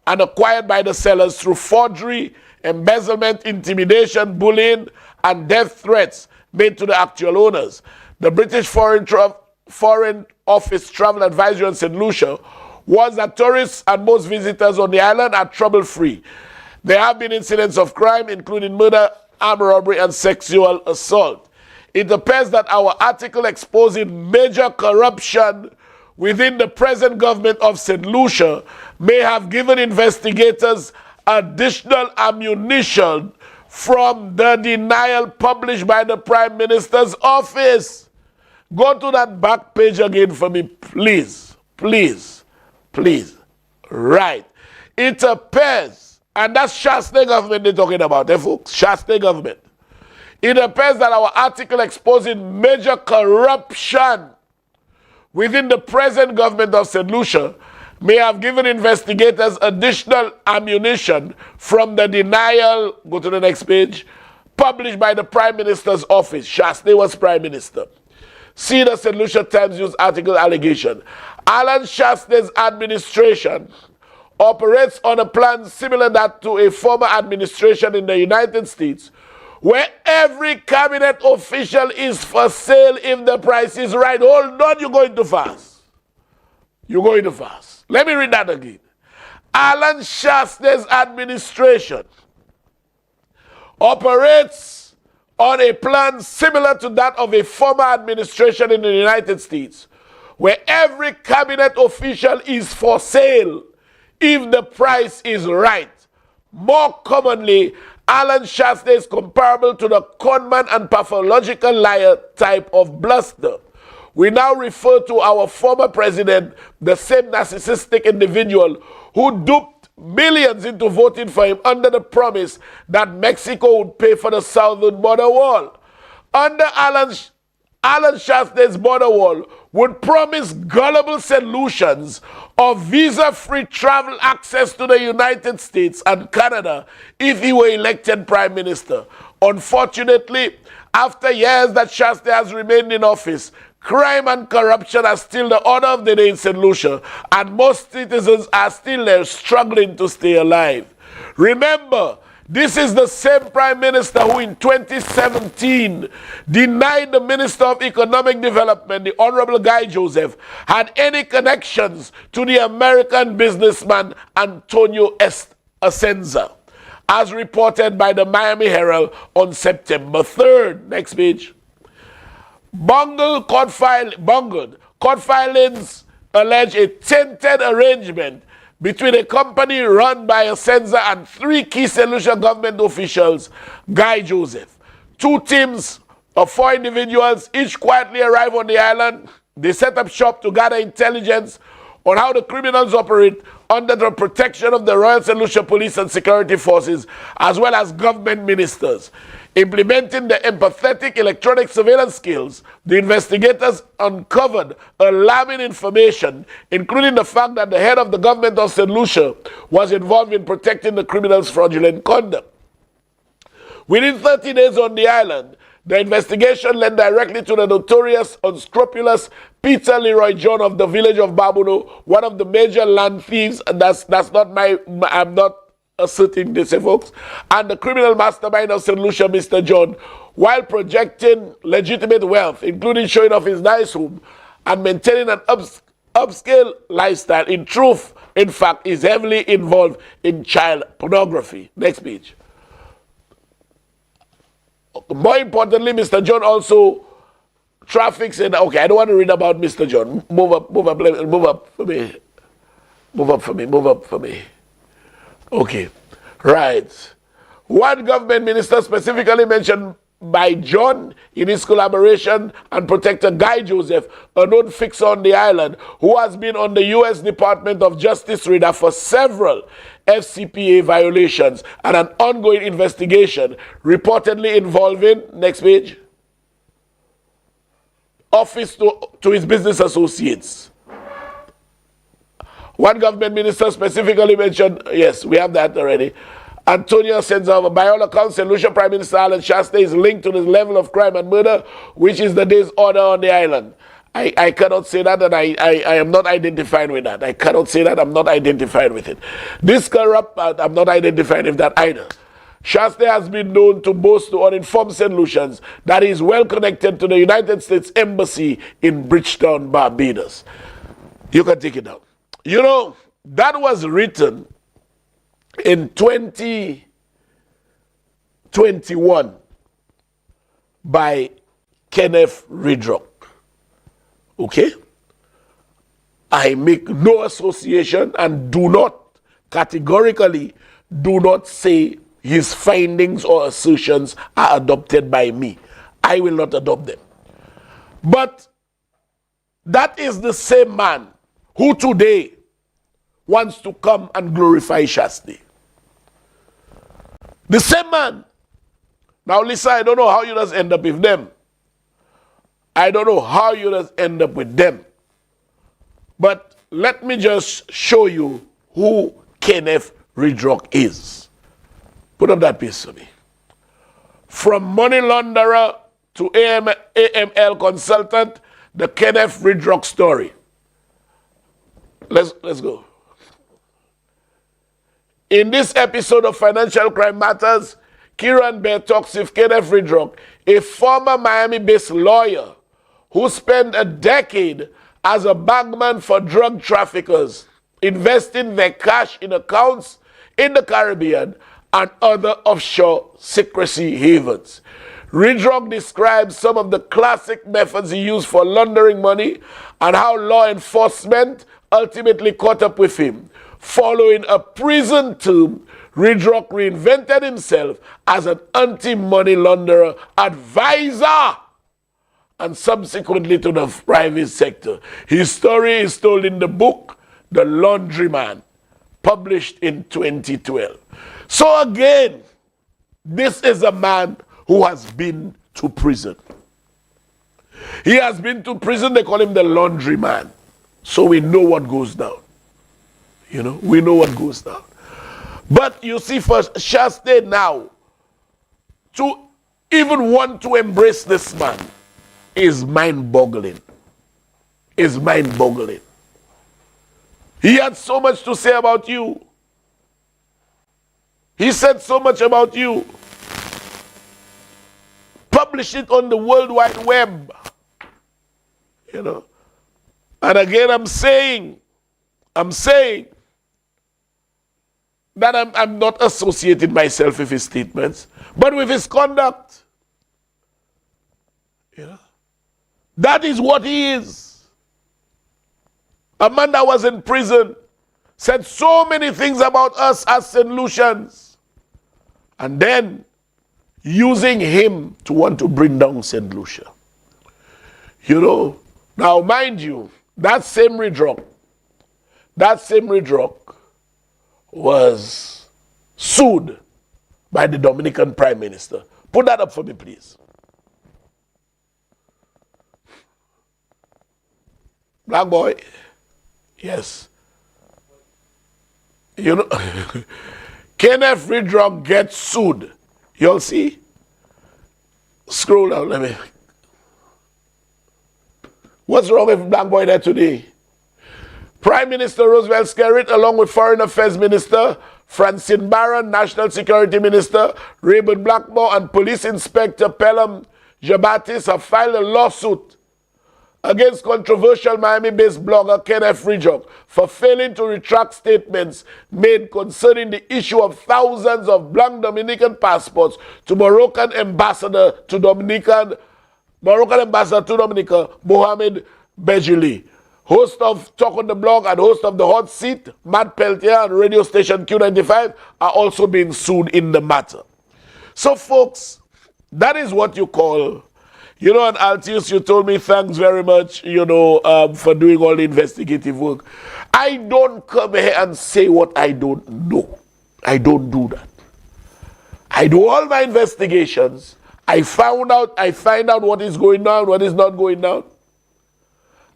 and acquired by the sellers through forgery, embezzlement, intimidation, bullying, and death threats made to the actual owners. The British Foreign Office Travel Advisory on St. Lucia was that tourists and most visitors on the island are trouble-free. There have been incidents of crime, including murder, armed robbery, and sexual assault. It appears that our article exposing major corruption within the present government of St. Lucia may have given investigators additional ammunition from the denial published by the Prime Minister's office. Go to that back page again for me, please. Please. Please. Right. It appears, and that's Chastanet government they're talking about, folks. Chastanet government. It appears that our article exposing major corruption within the present government of St. Lucia may have given investigators additional ammunition from the denial, go to the next page, published by the Prime Minister's office. Chastanet was Prime Minister. See the St. Lucia Times News article allegation. Alan Chastanet's administration operates on a plan similar to a former administration in the United States, where every cabinet official is for sale if the price is right. Hold on, you're going too fast. You're going too fast. Let me read that again. Alan Chastanet's administration operates on a plan similar to that of a former administration in the United States, where every cabinet official is for sale if the price is right. More commonly, Alan Chastanet is comparable to the conman and pathological liar type of bluster. We now refer to our former president, the same narcissistic individual who duped millions into voting for him under the promise that Mexico would pay for the southern border wall. Under Alan Chastanet's border wall would promise gullible St. Lucians of visa-free travel access to the United States and Canada if he were elected Prime Minister. Unfortunately, after years that Chastanet has remained in office, crime and corruption are still the order of the day in St. Lucia, and most citizens are still there struggling to stay alive. Remember, This is the same Prime Minister who in 2017 denied the Minister of Economic Development, the Honorable Guy Joseph, had any connections to the American businessman Antonio Asenza, as reported by the Miami Herald on September 3rd. Next page. Bungled court filings allege a tainted arrangement between a company run by Asenza and 3 key St. Lucia government officials, Guy Joseph. 2 teams of 4 individuals each quietly arrive on the island. They set up shop to gather intelligence on how the criminals operate under the protection of the Royal St. Lucia Police and Security Forces, as well as government ministers. Implementing the empathetic electronic surveillance skills, the investigators uncovered alarming information, including the fact that the head of the government of St. Lucia was involved in protecting the criminals' fraudulent conduct. Within 30 days on the island, the investigation led directly to the notorious, unscrupulous Peter Leroy John of the village of Babuno, one of the major land thieves, and that's not I'm not asserting this, folks, and the criminal mastermind of St. Lucia, Mr. John, while projecting legitimate wealth, including showing off his nice home and maintaining an upscale lifestyle. In truth, in fact, is heavily involved in child pornography. Next page. More importantly, Mr. John also traffics in. Okay, I don't want to read about Mr. John. Move up for me. Move up for me. Okay, right. One government minister specifically mentioned by John in his collaboration and protector Guy Joseph, a known fixer on the island, who has been on the U.S. Department of Justice radar for several FCPA violations and an ongoing investigation reportedly involving, next page, office to his business associates. One government minister specifically mentioned, yes, we have that already, Antonio Asenza. By all accounts, St. Lucia Prime Minister Alan Chastanet is linked to the level of crime and murder, which is the day's order on the island. I cannot say that, and I am not identified with that. I cannot say that, I'm not identified with it. This corrupt, I'm not identified with that either. Chastanet has been known to boast to uninformed St. Lucians that he is well connected to the United States Embassy in Bridgetown, Barbados. You can take it down. You know, that was written in 2021 by Kenneth Rijock. Okay? I make no association and categorically do not say his findings or assertions are adopted by me. I will not adopt them. But that is the same man who today wants to come and glorify Chastanet. The same man. Now, Lisa, I don't know how you just end up with them. I don't know how you just end up with them. But let me just show you who Kenneth Rijock is. Put up that piece for me. From money launderer to AML consultant, the Kenneth Rijock story. Let's go. In this episode of Financial Crime Matters, Kieran Bear talks with Kenneth Rijock, a former Miami-based lawyer who spent a decade as a bagman for drug traffickers, investing their cash in accounts in the Caribbean and other offshore secrecy havens. Rijock describes some of the classic methods he used for laundering money and how law enforcement ultimately caught up with him. Following a prison term, Rijock reinvented himself as an anti-money launderer advisor and subsequently to the private sector. His story is told in the book, The Laundryman, published in 2012. So again, this is a man who has been to prison. He has been to prison, they call him the laundryman. So we know what goes down. You know, we know what goes down. But you see, for Chastanet now, to even want to embrace this man is mind-boggling. Is mind-boggling. He had so much to say about you. He said so much about you. Publish it on the World Wide Web. You know. And again, I'm saying that I'm not associating myself with his statements, but with his conduct. You know? That is what he is. A man that was in prison said so many things about us as St. Lucians, and then using him to want to bring down St. Lucia. You know, now mind you, that same Rijock was sued by the Dominican Prime Minister. Put that up for me, please. Black boy, yes. You know, Kenneth Rijock gets sued. You'll see. Scroll down, let me. What's wrong with Black boy there today? Prime Minister Roosevelt Skerritt, along with Foreign Affairs Minister Francine Barron, National Security Minister Raymond Blackmore, and Police Inspector Pelham Jabatis have filed a lawsuit against controversial Miami-based blogger Kenneth Rijock for failing to retract statements made concerning the issue of thousands of blank Dominican passports to Moroccan ambassador to Dominica, Mohamed Bejili. Host of Talk on the Blog and host of The Hot Seat, Matt Peltier, and radio station Q95 are also being sued in the matter. So folks, that is what you call, you know, and Altius, you told me thanks very much, you know, for doing all the investigative work. I don't come here and say what I don't know. I don't do that. I do all my investigations. I find out what is going on, what is not going on.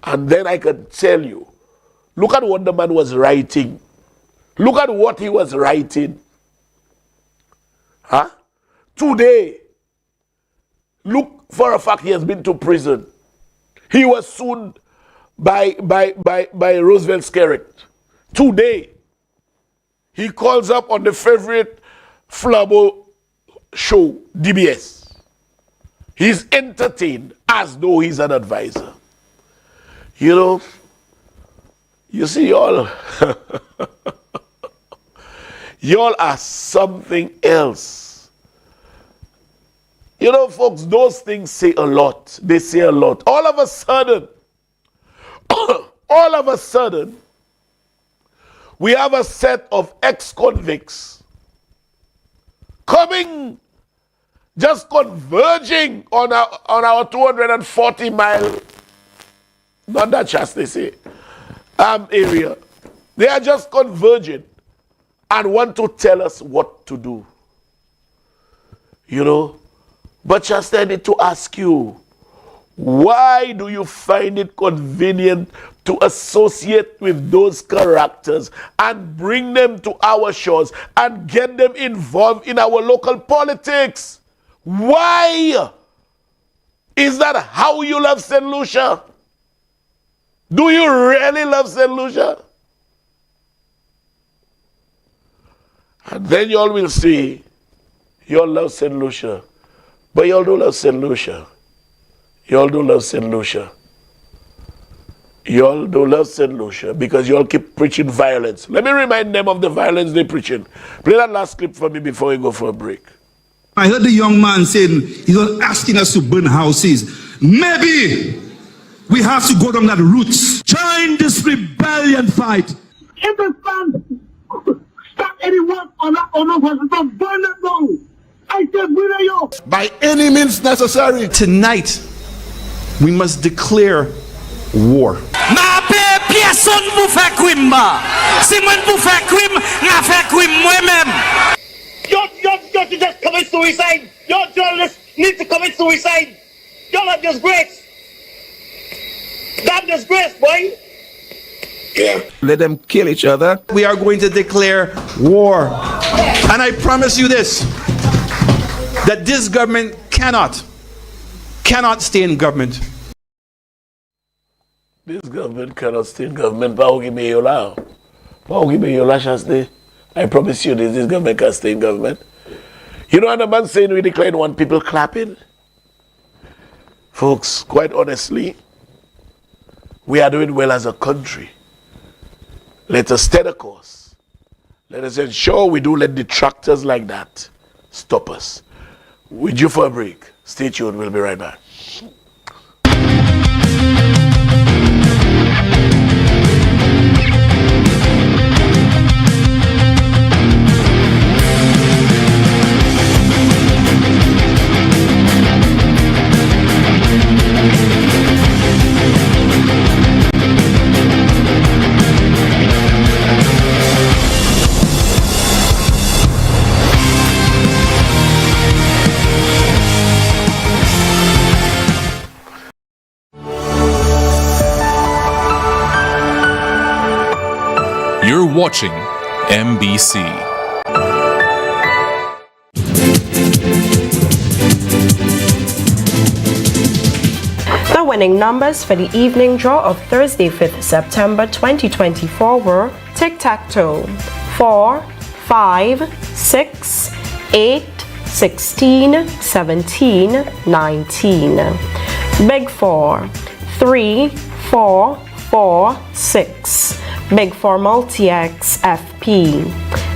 And then I can tell you, look at what the man was writing. Look at what he was writing. Huh? Today, look for a fact he has been to prison. He was sued by Roosevelt Skerritt. Today, he calls up on the favorite Flabo show, DBS. He's entertained as though he's an advisor. You know, you see, y'all, y'all are something else. You know, folks, those things say a lot. They say a lot. All of a sudden, we have a set of ex-convicts coming, just converging on our 240-mile, not that Chastanet area. They are just converging and want to tell us what to do. You know? But Chastanet, I need to ask you, why do you find it convenient to associate with those characters and bring them to our shores and get them involved in our local politics? Why? Is that how you love St. Lucia? Do you really love St. Lucia? And then y'all will see, y'all love St. Lucia. But y'all don't love St. Lucia. Y'all don't love St. Lucia. Y'all don't love St. Lucia because y'all keep preaching violence. Let me remind them of the violence they're preaching. Play that last clip for me before we go for a break. I heard the young man saying he's not asking us to burn houses. Maybe we have to go down that route. Join this rebellion fight. If the sun stop anyone on that hospital, burn it down. I said, where you? By any means necessary. Tonight, we must declare war. Y'all just commit suicide. Y'all journalists need to commit suicide. Y'all are disgrace. Damn disgrace, boy. Yeah. Let them kill each other. We are going to declare war. And I promise you this, that this government cannot stay in government. This government cannot stay in government. I promise you this government can stay in government. You know what the man saying we decline one people clapping? Folks, quite honestly, we are doing well as a country. Let us stay the course. Let us ensure we do let detractors like that stop us. We're due for a break. Stay tuned, we'll be right back. You're watching MBC. The winning numbers for the evening draw of Thursday, 5th September 2024 were tic-tac-toe: 4, 5, 6, 8, 16, 17, 19. Big 4, 3, 4, 4, 6. Big 4 multi-X FP.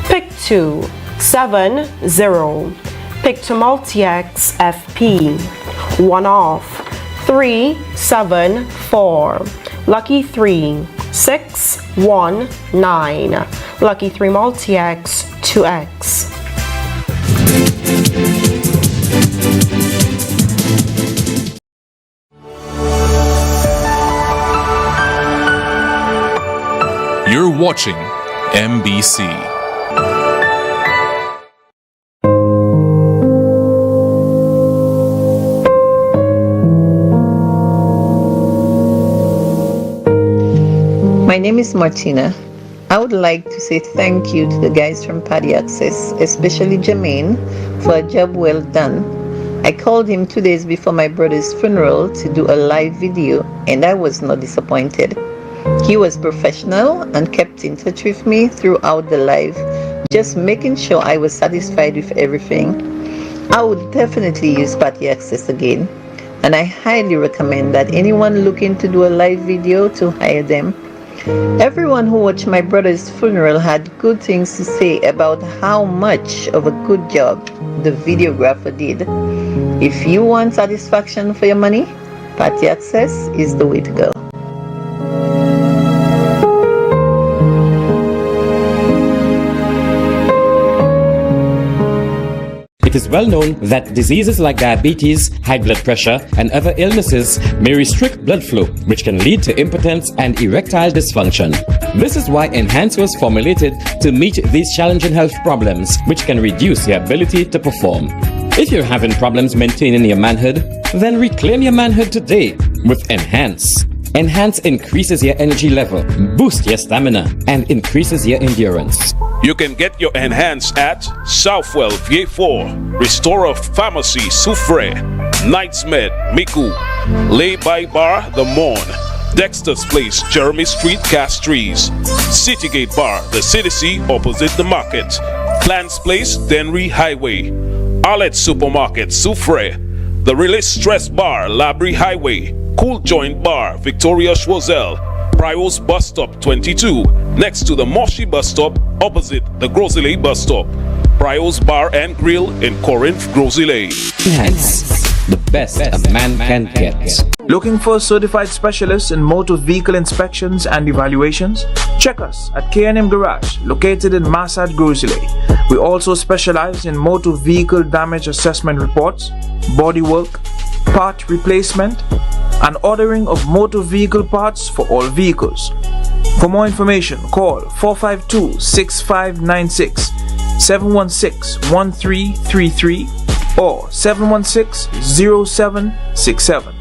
Pick 2, 7, 0. Pick 2 multi-X FP. 1 off. 3, 7, 4. Lucky 3, 6, 1, 9. Lucky 3 multi-X 2X. You're watching MBC. My name is Martina. I would like to say thank you to the guys from Paddy Access, especially Jermaine, for a job well done. I called him 2 days before my brother's funeral to do a live video, and I was not disappointed. He was professional and kept in touch with me throughout the live, just making sure I was satisfied with everything. I would definitely use Paddy Access again, and I highly recommend that anyone looking to do a live video to hire them. Everyone who watched my brother's funeral had good things to say about how much of a good job the videographer did. If you want satisfaction for your money, Paddy Access is the way to go. It is well known that diseases like diabetes, high blood pressure, and other illnesses may restrict blood flow, which can lead to impotence and erectile dysfunction. This is why Enhance was formulated to meet these challenging health problems, which can reduce your ability to perform. If you're having problems maintaining your manhood, then reclaim your manhood today with Enhance. Enhance increases your energy level, boosts your stamina, and increases your endurance. You can get your Enhance at Southwell V4, Restorer Pharmacy Soufre, Knights Med Miku, Lay by Bar The Morn, Dexter's Place Jeremy Street Castries, Citygate Bar The City opposite the market, Clans Place Denry Highway, Arlette Supermarket Soufre, The Release Stress Bar Labrie Highway, Cool Joint Bar Victoria Schwazel, Prios Bus Stop 22, next to the Moshi Bus Stop, opposite the Grosile Bus Stop. Prios Bar and Grill in Corinth, Grosile. Enhance, the best a man can get. Looking for certified specialists in motor vehicle inspections and evaluations? Check us at K&M Garage, located in Masad, Grosile. We also specialize in motor vehicle damage assessment reports, bodywork, part replacement, and ordering of motor vehicle parts for all vehicles. For more information, call 452-6596, 716-1333, or 716-0767.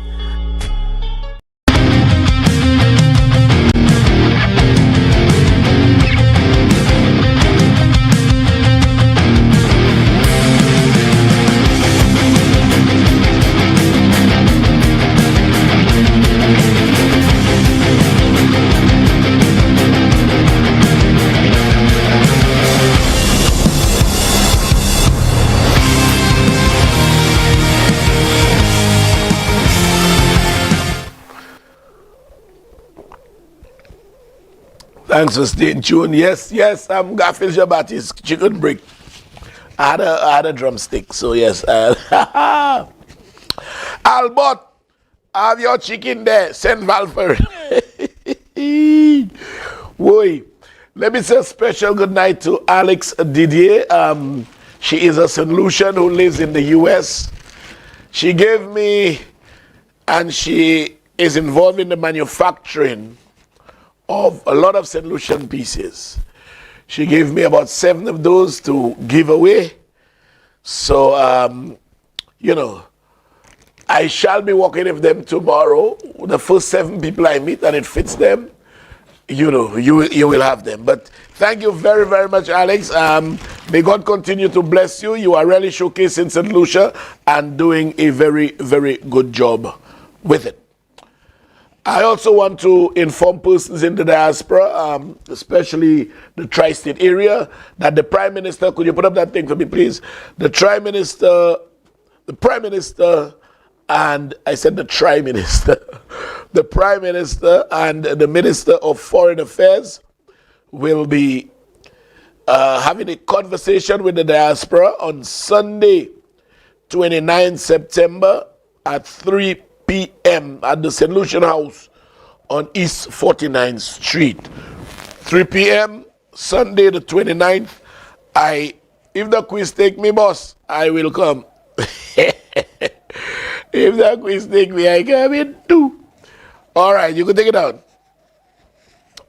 Thanks for staying tuned. Yes, I'm Garfield Jabati's chicken break. I had a drumstick, so yes. Albert, have your chicken there. Send Val for it. Boy, let me say a special good night to Alex Didier. She is a St. Lucian who lives in the U.S. She gave me, and she is involved in the manufacturing of a lot of St. Lucian pieces. She gave me about 7 of those to give away. So, I shall be working with them tomorrow. The first 7 people I meet and it fits them, you will have them. But thank you very, very much, Alex. May God continue to bless you. You are really showcasing St. Lucia and doing a very, very good job with it. I also want to inform persons in the diaspora, especially the tri-state area, that the Prime Minister, could you put up that thing for me, please? The Prime Minister, and I said the Prime Minister, the Prime Minister and the Minister of Foreign Affairs will be having a conversation with the diaspora on Sunday, 29 September at 3 p.m. at the St. Lucian House on East 49th Street. 3 p.m. Sunday the 29th. If the quiz take me, boss, I will come. If the quiz take me, I come in too. All right, you can take it down.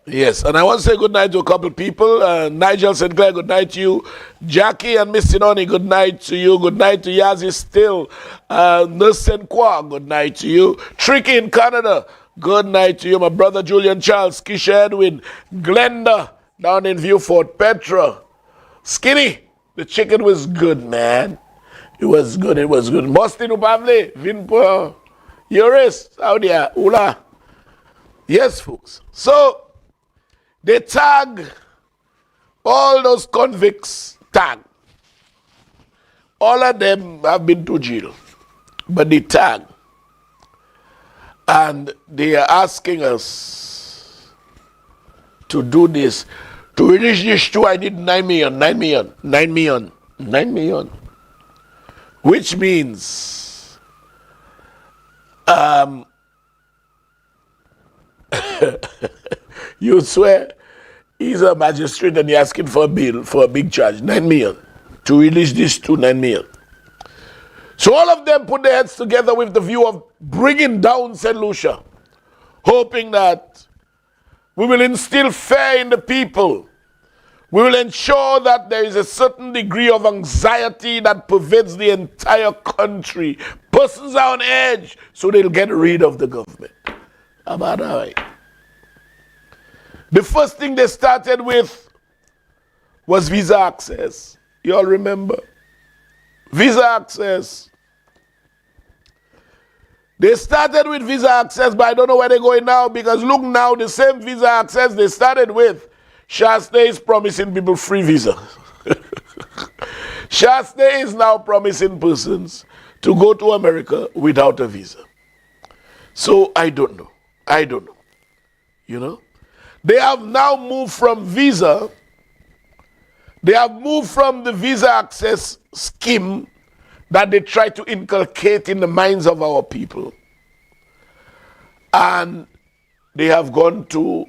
Yes, and I want to say good night to a couple of people. Nigel Sinclair, good night to you. Jackie and Miss Sinoni, good night to you. Good night to Yazzie Still. Nurse Senqua, good night to you. Tricky in Canada, good night to you. My brother Julian Charles, Kisha Edwin, Glenda down in Viewfort, Petra. Skinny, the chicken was good, man. It was good. Mostin Upavle, Vinpo, Yoris, Saudia, Ula. Yes, folks. So, they tag all those convicts, all of them have been to jail, but they tag. And they are asking us to do this. To release this too, I need 9 million. Which means, you swear he's a magistrate and he's asking for a bill for a big charge, 9 million. To release this to 9 million. So all of them put their heads together with the view of bringing down St. Lucia, hoping that we will instill fear in the people. We will ensure that there is a certain degree of anxiety that pervades the entire country. Persons are on edge, so they'll get rid of the government. How about that? The first thing they started with was visa access. You all remember? Visa access. They started with visa access, but I don't know where they're going now, because look now, the same visa access they started with, Chastanet is promising people free visa. Chastanet is now promising persons to go to America without a visa. So I don't know. You know? They have now moved from visa. They have moved from the visa access scheme that they try to inculcate in the minds of our people. And they have gone to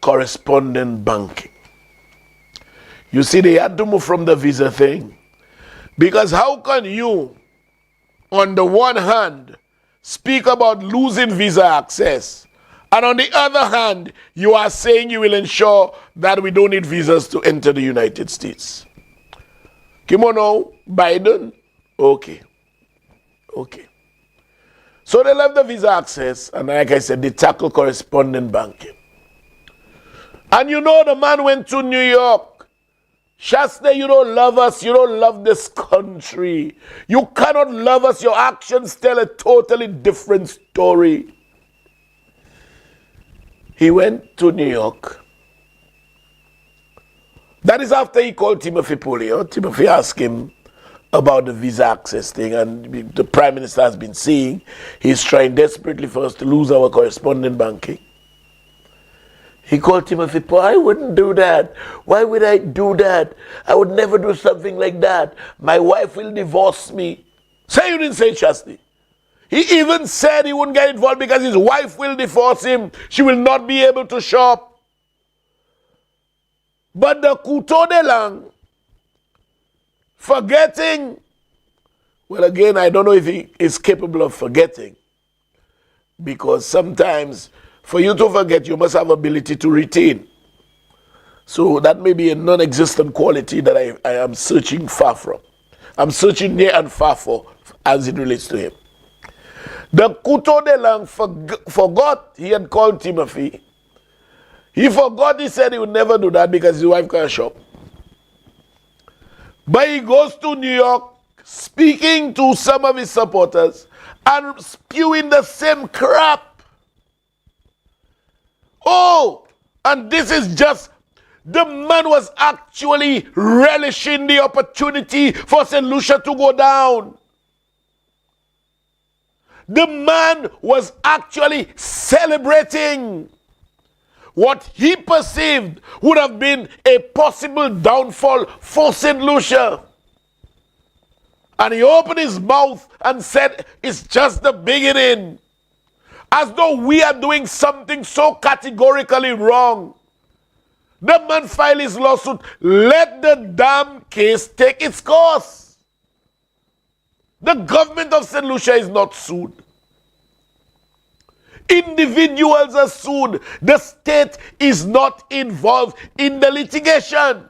correspondent banking. You see, they had to move from the visa thing. Because how can you, on the one hand, speak about losing visa access, and on the other hand, you are saying you will ensure that we don't need visas to enter the United States? Kimono, Biden, okay. So they left the visa access, and like I said, they tackle correspondent banking. And you know the man went to New York. Chastanet, you don't love us, you don't love this country. You cannot love us, your actions tell a totally different story. He went to New York. That is after he called Timothy Polio. Timothy asked him about the visa access thing, and the Prime Minister has been saying he's trying desperately for us to lose our correspondent banking. He called Timothy, Paul, I wouldn't do that. Why would I do that? I would never do something like that. My wife will divorce me. Say you didn't say Chastanet. He even said he wouldn't get involved because his wife will divorce him. She will not be able to shop. But the couteau de langue, forgetting, well, again, I don't know if he is capable of forgetting. Because sometimes, for you to forget, you must have ability to retain. So that may be a non-existent quality that I am searching far from. I'm searching near and far for as it relates to him. The couteau de langue forgot he had called Timothy. He forgot he said he would never do that because his wife can't shop. But he goes to New York speaking to some of his supporters and spewing the same crap. Oh, and this is just, the man was actually relishing the opportunity for St. Lucia to go down. The man was actually celebrating what he perceived would have been a possible downfall for St. Lucia. And he opened his mouth and said, it's just the beginning. As though we are doing something so categorically wrong. The man filed his lawsuit. Let the damn case take its course. The government of St. Lucia is not sued. Individuals are sued. The state is not involved in the litigation.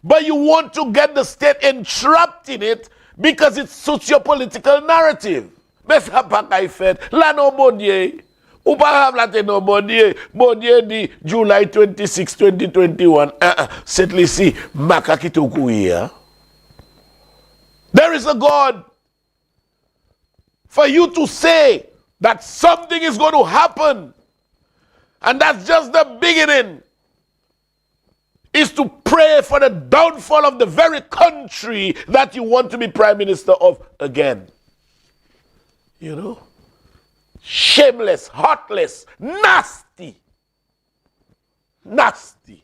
But you want to get the state entrapped in it because it suits your political narrative. Mesa pakay fet, la no bodye. Ou pa have la te no bodye. Bodye di July 26, 2021. Set li si, makakito kuya. There is a God. For you to say that something is going to happen, and that's just the beginning, is to pray for the downfall of the very country that you want to be prime minister of again. You know? Shameless, heartless, nasty. Nasty.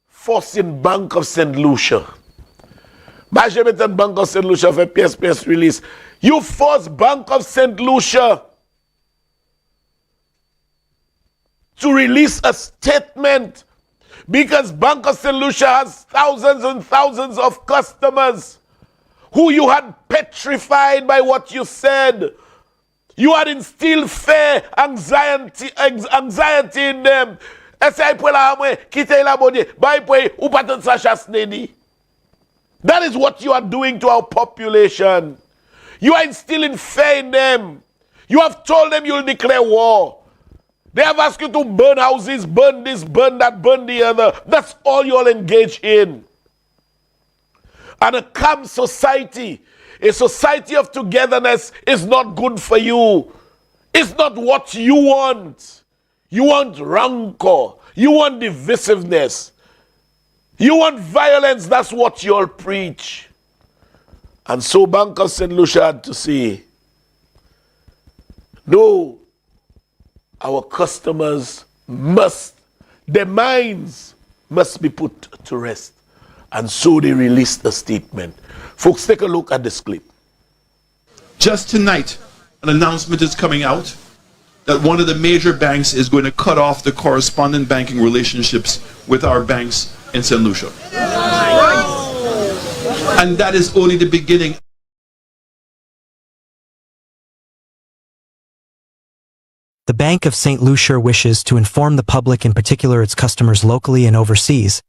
Forcing Bank of St. Lucia. Ba je meten Bank of St. Lucia fait pièce release. You force Bank of St. Lucia to release a statement because Bank of St. Lucia has thousands and thousands of customers who you had petrified by what you said. You had instilled fear, anxiety in them. That is what you are doing to our population. You are instilling fear in them. You have told them you'll declare war. They have asked you to burn houses, burn this, burn that, burn the other. That's all you'll engage in. And a calm society, a society of togetherness, is not good for you. It's not what you want. You want rancor. You want divisiveness. You want violence. That's what you'll preach. And so Bank of St. Lucia had to say, no, our customers must, their minds must be put to rest. And so they released a statement. Folks, take a look at this clip. Just tonight, an announcement is coming out that one of the major banks is going to cut off the correspondent banking relationships with our banks in St. Lucia. And that is only the beginning. The Bank of St. Lucia wishes to inform the public, in particular its customers locally and overseas,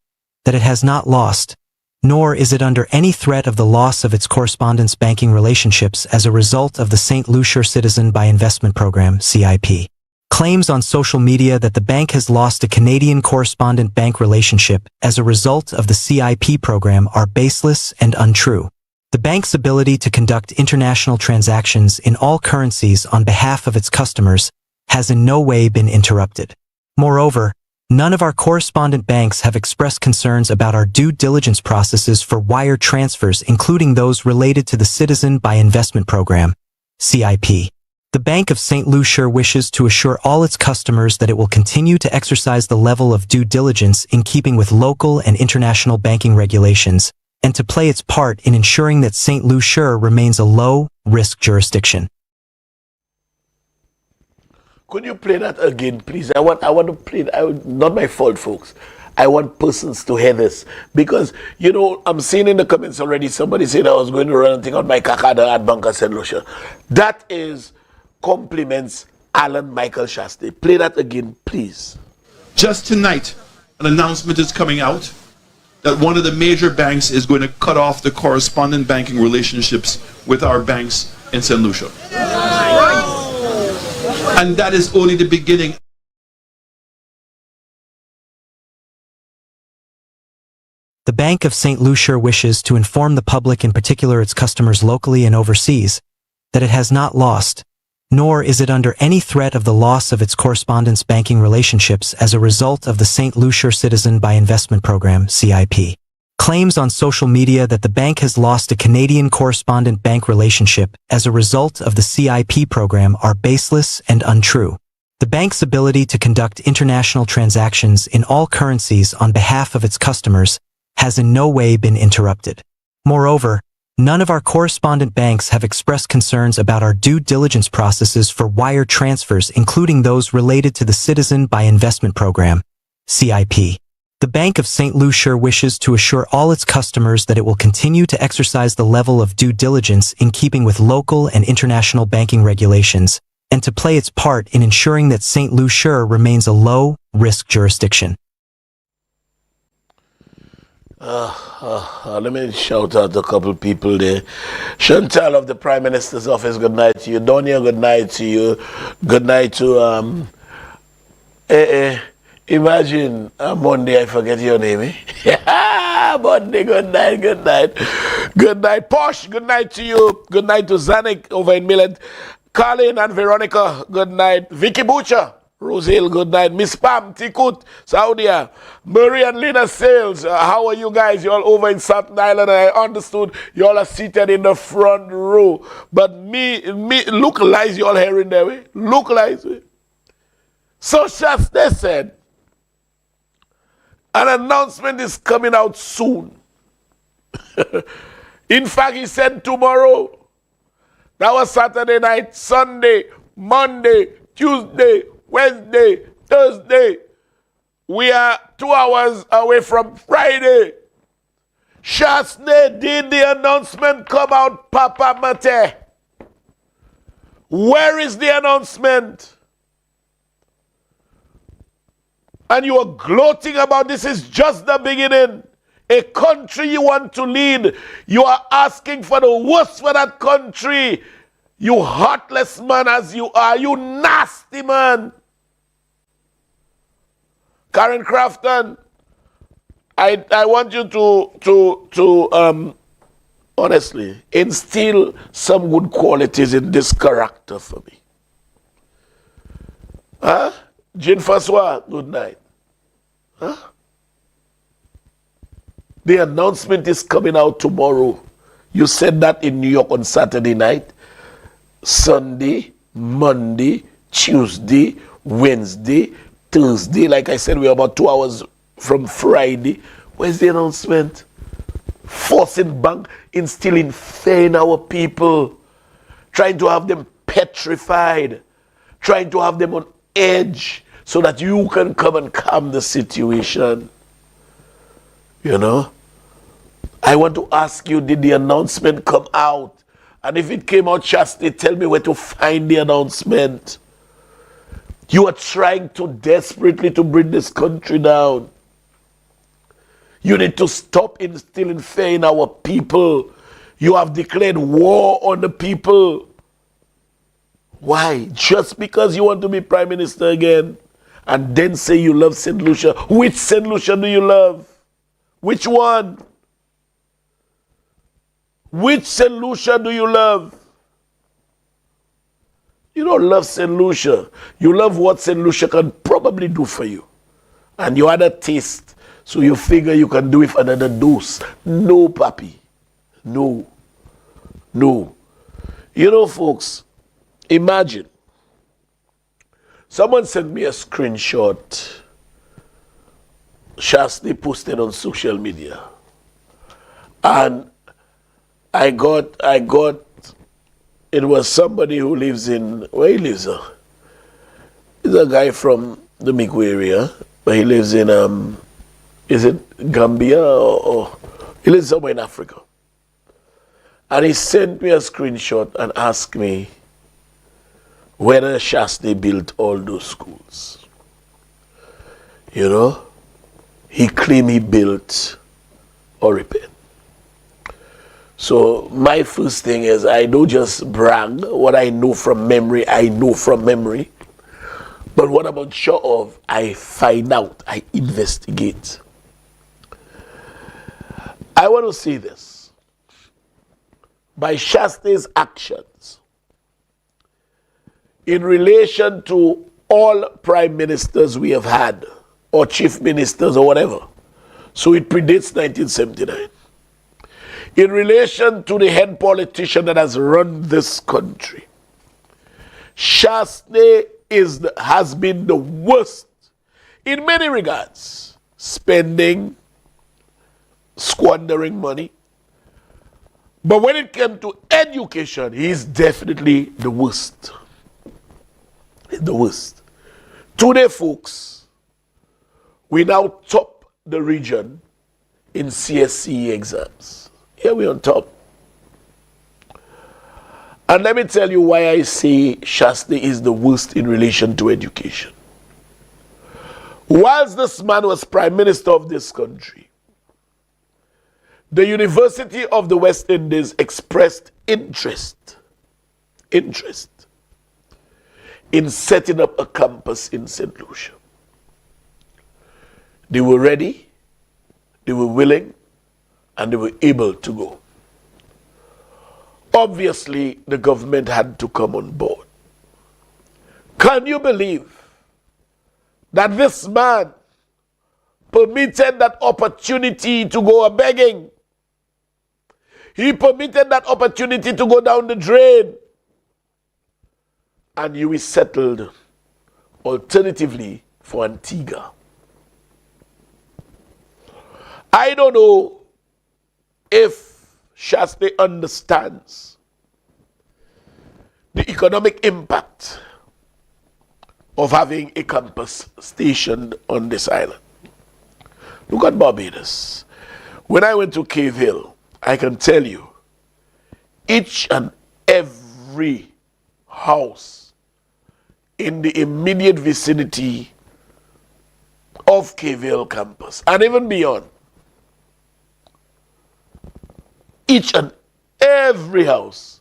that it has not lost, nor is it under any threat of the loss of its correspondence banking relationships as a result of the St. Lucia Citizen by Investment Program, CIP. Claims on social media that the bank has lost a Canadian correspondent bank relationship as a result of the CIP program are baseless and untrue. The bank's ability to conduct international transactions in all currencies on behalf of its customers has in no way been interrupted. Moreover, none of our correspondent banks have expressed concerns about our due diligence processes for wire transfers, including those related to the Citizen by Investment Program, CIP. The Bank of St. Lucia wishes to assure all its customers that it will continue to exercise the level of due diligence in keeping with local and international banking regulations, and to play its part in ensuring that St. Lucia remains a low-risk jurisdiction. Could you play that again, please? I want to play it. Not my fault, folks. I want persons to hear this. Because, you know, I'm seeing in the comments already, somebody said I was going to run and take out my kakada at Bank of St. Lucia. That is compliments Alan Michael Chastanet. Play that again, please. Just tonight, an announcement is coming out that one of the major banks is going to cut off the correspondent banking relationships with our banks in St. Lucia. And that is only the beginning. The Bank of St. Lucia wishes to inform the public, in particular its customers locally and overseas, that it has not lost, nor is it under any threat of the loss of its correspondence banking relationships as a result of the St. Lucia Citizen by Investment Program, CIP. Claims on social media that the bank has lost a Canadian correspondent bank relationship as a result of the CIP program are baseless and untrue. The bank's ability to conduct international transactions in all currencies on behalf of its customers has in no way been interrupted. Moreover, none of our correspondent banks have expressed concerns about our due diligence processes for wire transfers, including those related to the Citizen by Investment Program, CIP. The Bank of St. Lucia wishes to assure all its customers that it will continue to exercise the level of due diligence in keeping with local and international banking regulations, and to play its part in ensuring that St. Lucia remains a low-risk jurisdiction. Let me shout out a couple people there. Chantal of the Prime Minister's office, good night to you. Donia, good night to you. Good night to imagine Monday I forget your name, eh? Monday, good night, good night. Good night, Posh, good night to you. Good night to Zanik over in Millet. Colin and Veronica, good night. Vicky Butcher, Rosale, good night. Miss Pam, Tikut, Saudia. Murray and Lena Sales, how are you guys? You're all over in Staten Island. I understood you all are seated in the front row. But me, look lies you all hearing there, way. Look lies. So Chastanet said, an announcement is coming out soon. In fact, he said tomorrow. That was Saturday night, Sunday, Monday, Tuesday, Wednesday, Thursday. We are 2 hours away from Friday. Chastanet did the announcement come out, Papa Mate. Where is the announcement? And you are gloating about this is just the beginning. A country you want to lead, you are asking for the worst for that country. You heartless man as you are, you nasty man. Karen Crafton, I want you to honestly instill some good qualities in this character for me. Huh? Jean Francois, good night. Huh? The announcement is coming out tomorrow. You said that in New York on Saturday night. Sunday, Monday, Tuesday, Wednesday, Thursday. Like I said, we're about 2 hours from Friday. Where's the announcement? Forcing bank, instilling fear in our people. Trying to have them petrified. Trying to have them on edge so that you can come and calm the situation. You know, I want to ask you, did the announcement come out? And if it came out, Chastanet, tell me where to find the announcement. You are trying to desperately to bring this country down. You need to stop instilling fear in our people. You have declared war on the people. Why? Just because you want to be Prime Minister again and then say you love St. Lucia. Which St. Lucia do you love? Which one? Which St. Lucia do you love? You don't love St. Lucia. You love what St. Lucia can probably do for you. And you had a taste, so you figure you can do it for another dose. No, papi. No. No. You know, folks, Imagine. Someone sent me a screenshot. Chastanet posted on social media. And I got, it was somebody who lives in, where he lives? He's a guy from the Miku area, but he lives in, is it Gambia or he lives somewhere in Africa. And he sent me a screenshot and asked me whether Chastanet built all those schools. You know, he claimed he built or repaired. So my first thing is I don't just brag. What I know from memory, I know from memory. But what I'm unsure of, I find out, I investigate. I want to say this. By Chastanet's actions, in relation to all prime ministers we have had, or chief ministers or whatever, so it predates 1979, in relation to the head politician that has run this country, Chastanet has been the worst in many regards. Spending, squandering money. But when it came to education, he's definitely the worst. The worst. Today, folks, we now top the region in CSE exams. Here we're on top. And let me tell you why I say Chastanet is the worst in relation to education. Whilst this man was Prime Minister of this country, the University of the West Indies expressed interest in setting up a campus in St. Lucia. They were ready, they were willing, and they were able to go. Obviously, the government had to come on board. Can you believe that this man permitted that opportunity to go a-begging? He permitted that opportunity to go down the drain. And you is settled alternatively for Antigua. I don't know if Chastanet understands the economic impact of having a campus stationed on this island. Look at Barbados. When I went to Cave Hill, I can tell you, each and every house in the immediate vicinity of Cave Hill campus, and even beyond, each and every house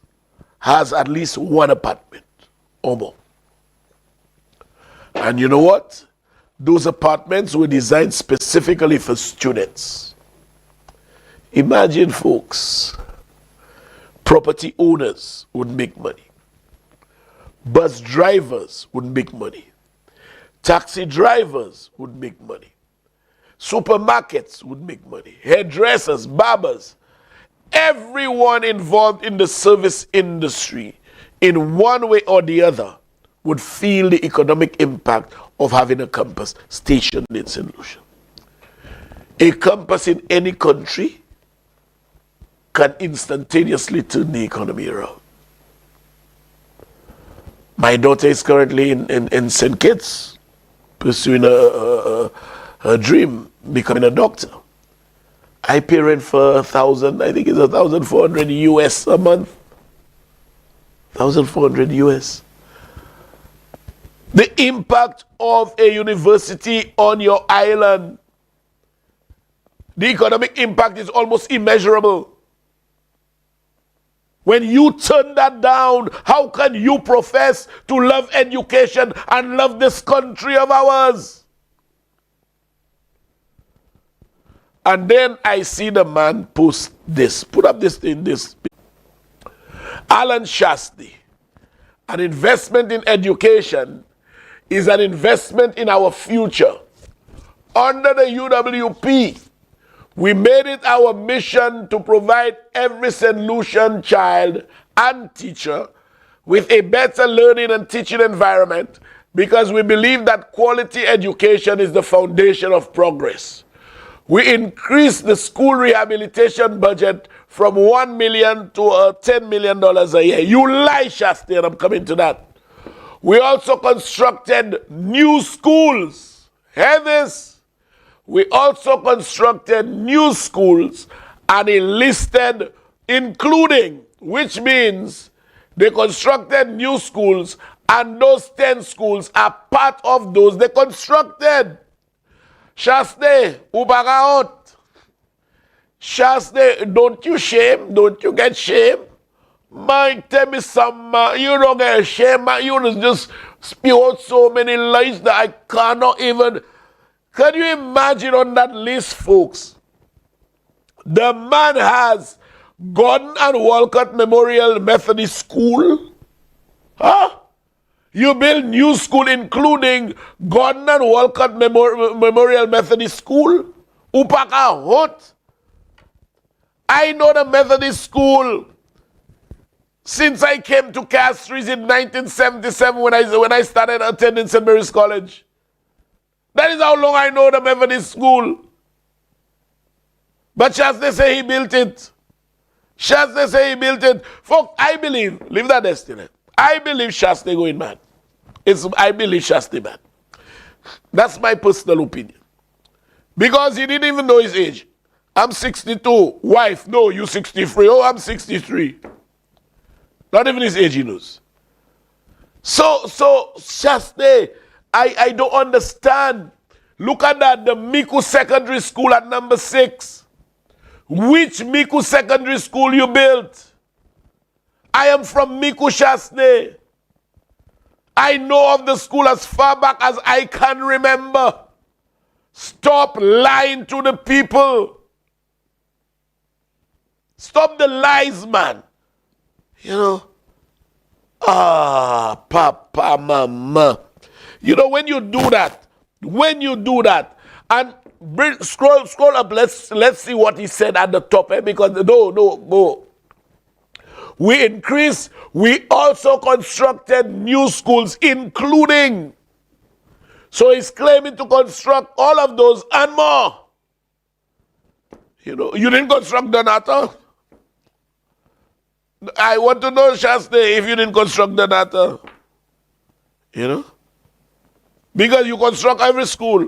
has at least one apartment or more. And you know what? Those apartments were designed specifically for students. Imagine, folks, property owners would make money. Bus drivers would make money. Taxi drivers would make money. Supermarkets would make money. Hairdressers, barbers, everyone involved in the service industry in one way or the other would feel the economic impact of having a campus stationed in St. Lucia. A campus in any country can instantaneously turn the economy around. My daughter is currently in St. Kitts, pursuing her dream, becoming a doctor. I pay rent for 1,000, I think it's 1,400 US a month. 1,400 US. The impact of a university on your island, the economic impact is almost immeasurable. When you turn that down, how can you profess to love education and love this country of ours? And then I see the man post this, put up this in this. Alan Chastanet, an investment in education is an investment in our future. Under the UWP, we made it our mission to provide every St. Lucian child and teacher with a better learning and teaching environment because we believe that quality education is the foundation of progress. We increased the school rehabilitation budget from $1 million to $10 million a year. You lie, Chastanet, I'm coming to that. We also constructed new schools. Hear this? We also constructed new schools and enlisted, including, which means they constructed new schools, and those 10 schools are part of those they constructed. Chastanet, Ubagaot. Chastanet, don't you shame? Don't you get shame? Man, tell me some, you don't get shame, man. You just spew out so many lies that I cannot even. Can you imagine on that list, folks? The man has Gordon and Walcott Memorial Methodist School. Huh? You build new school including Gordon and Walcott Memorial Methodist School. Upaka Hot. I know the Methodist School since I came to Castries in 1977 when I started attending St. Mary's College. That is how long I know the Methodist School. But Chastanet say he built it. Chastanet say he built it. Folks, I believe, leave that destiny. I believe Chastanet going mad. I believe Chastanet mad. That's my personal opinion. Because he didn't even know his age. I'm 62. Wife, no, you 63. Oh, I'm 63. Not even his age he knows. So Chastanet, I don't understand. Look at that, the Miku Secondary School at number 6. Which Miku Secondary School you built? I am from Miku, Chastanet. I know of the school as far back as I can remember. Stop lying to the people. Stop the lies, man. You know, papa, mama. You know, when you do that, and scroll up, let's see what he said at the top, because no. We also constructed new schools, including. So he's claiming to construct all of those and more. You know, you didn't construct Donata. I want to know, Chastanet, if you didn't construct Donata. You know? Because you construct every school.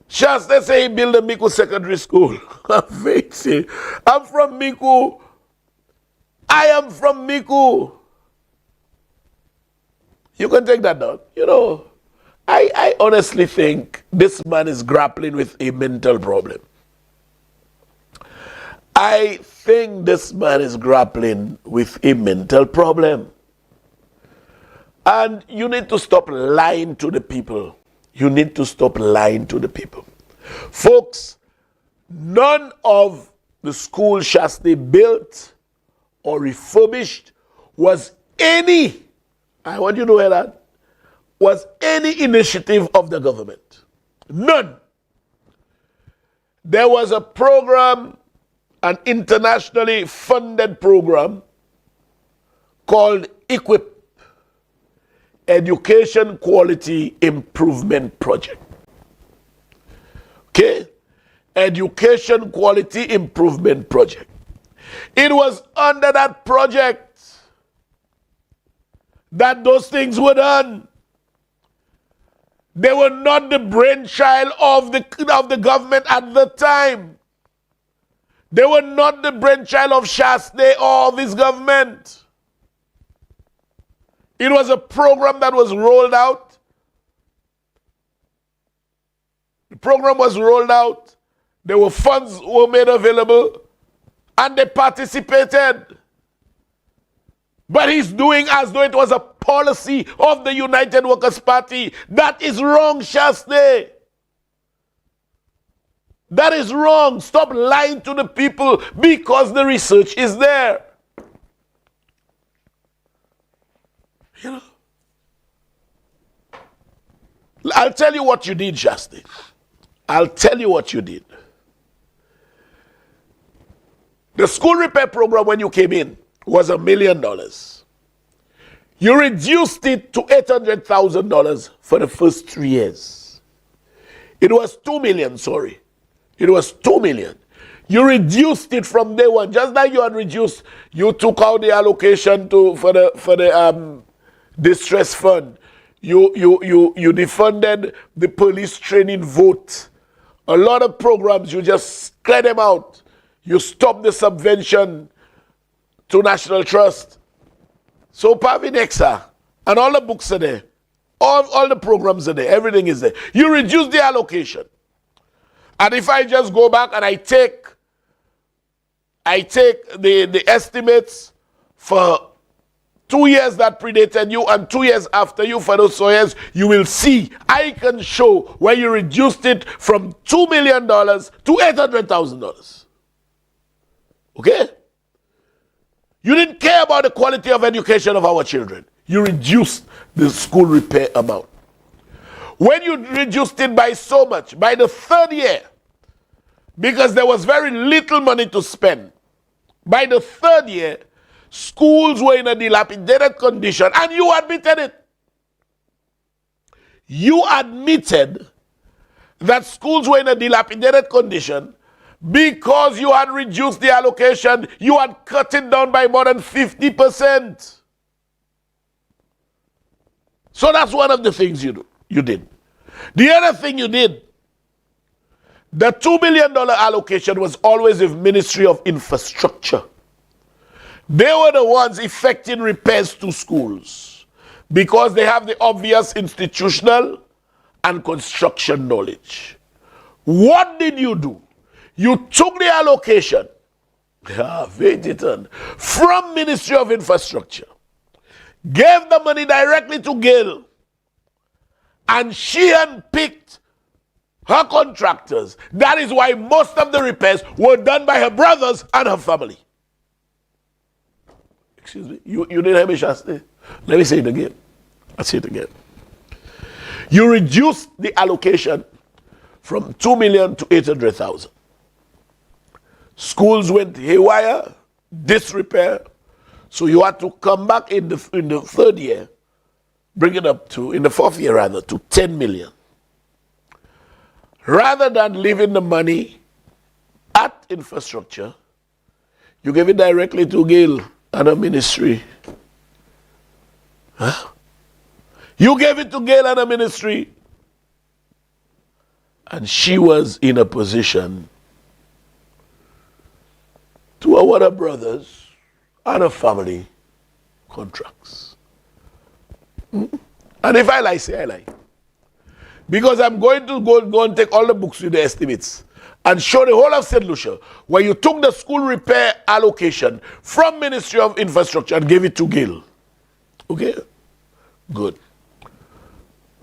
Chastanet say he built a Miku Secondary School. I'm from Miku. I am from Miku. You can take that down. You know, I honestly think this man is grappling with a mental problem. I think this man is grappling with a mental problem. And you need to stop lying to the people. You need to stop lying to the people. Folks, none of the school Chastanet built or refurbished was any, I want you to hear that, was any initiative of the government. None. There was a program, an internationally funded program called EQUIP, Education Quality Improvement Project. Okay? Education Quality Improvement Project. It was under that project that those things were done. They were not the brainchild of the government at the time. They were not the brainchild of Chastanet or of his government. It was a program that was rolled out. The program was rolled out. There were funds were made available. And they participated. But he's doing as though it was a policy of the United Workers' Party. That is wrong, Chastanet. That is wrong. Stop lying to the people because the research is there. You know? I'll tell you what you did, Chastanet. I'll tell you what you did. The school repair program when you came in was $1 million. You reduced it to $800,000 for the first 3 years. It was 2 million, sorry. It was 2 million. You reduced it from day one, just like you had reduced. You took out the allocation for the distress fund. You defunded the police training vote. A lot of programs, you just clear them out. You stop the subvention to National Trust. So Pavinexa and all the books are there. All the programs are there. Everything is there. You reduce the allocation. And if I just go back and I take the estimates for 2 years that predated you and 2 years after you for those 2 years, you will see I can show where you reduced it from $2 million to $800,000. Okay? You didn't care about the quality of education of our children. You reduced the school repair amount. When you reduced it by so much, by the 3rd year, because there was very little money to spend, by the 3rd year, schools were in a dilapidated condition, and you admitted it. You admitted that schools were in a dilapidated condition because you had reduced the allocation, you had cut it down by more than 50%. So that's one of the things you did. The other thing you did, the $2 billion allocation was always the Ministry of Infrastructure. They were the ones effecting repairs to schools because they have the obvious institutional and construction knowledge. What did you do? You took the allocation from Ministry of Infrastructure, gave the money directly to Gail, and she handpicked her contractors. That is why most of the repairs were done by her brothers and her family. Excuse me, you didn't hear me, Chastanet? Let me say it again. I'll say it again. You reduced the allocation from 2 million to 800,000. Schools went haywire, disrepair, so you had to come back in the 3rd year, bring it up to, in the 4th year rather, to 10 million. Rather than leaving the money at infrastructure, you gave it directly to Gail and her ministry. Huh? You gave it to Gail and her ministry, and she was in a position to award her brothers and her family contracts. And if I lie, say I lie. Because I'm going to go and take all the books with the estimates and show the whole of St. Lucia where you took the school repair allocation from Ministry of Infrastructure and gave it to Gail. Okay? Good.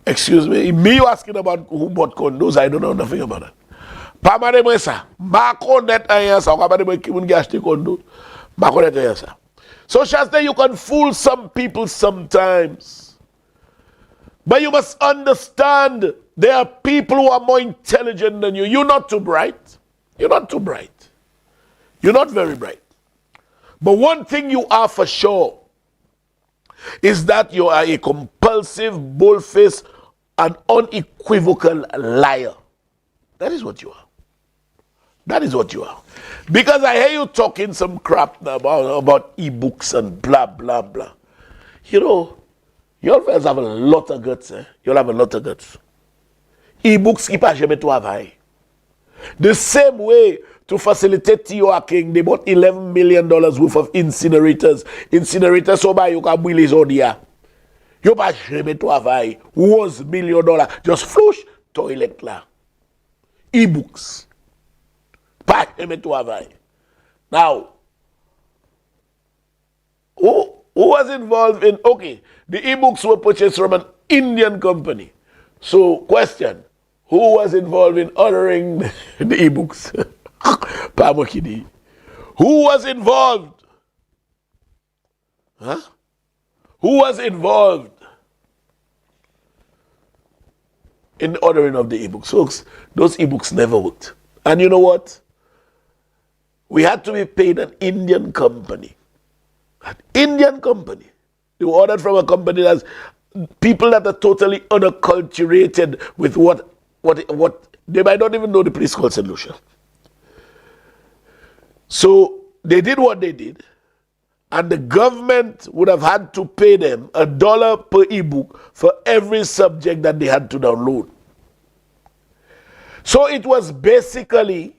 Excuse me, me you asking about who bought condos, I don't know nothing about that. Pamade mwesa, bako net ayansa, wakabade mwe kimun gashti kondo, bako net ayansa. So Chastanet, you can fool some people sometimes. But you must understand there are people who are more intelligent than you. You're not too bright. You're not too bright. You're not very bright. But one thing you are for sure is that you are a compulsive, bold-faced, and unequivocal liar. That is what you are. That is what you are. Because I hear you talking some crap now about e-books and blah, blah, blah. You know, you always have a lot of guts. You'll have a lot of guts. E-books keep a jamais to have. The same way to facilitate T.O. King, they bought $11 million worth of incinerators. Incinerators so by you can build his own here. You pas jamais to have $1 million. Just flush toilet la. E-books. Pas jamais to have. Now, who was involved in, okay, the e-books were purchased from an Indian company. So, question, who was involved in ordering the e-books? Pamokidi. Who was involved? Huh? Who was involved in the ordering of the e-books? Folks, those e-books never worked. And you know what? We had to be paid an Indian company. An Indian company They were ordered from a company that's people that are totally unacculturated with what they might not even know the place called St. Lucia. So they did what they did, and the government would have had to pay them $1 per ebook for every subject that they had to download. So it was basically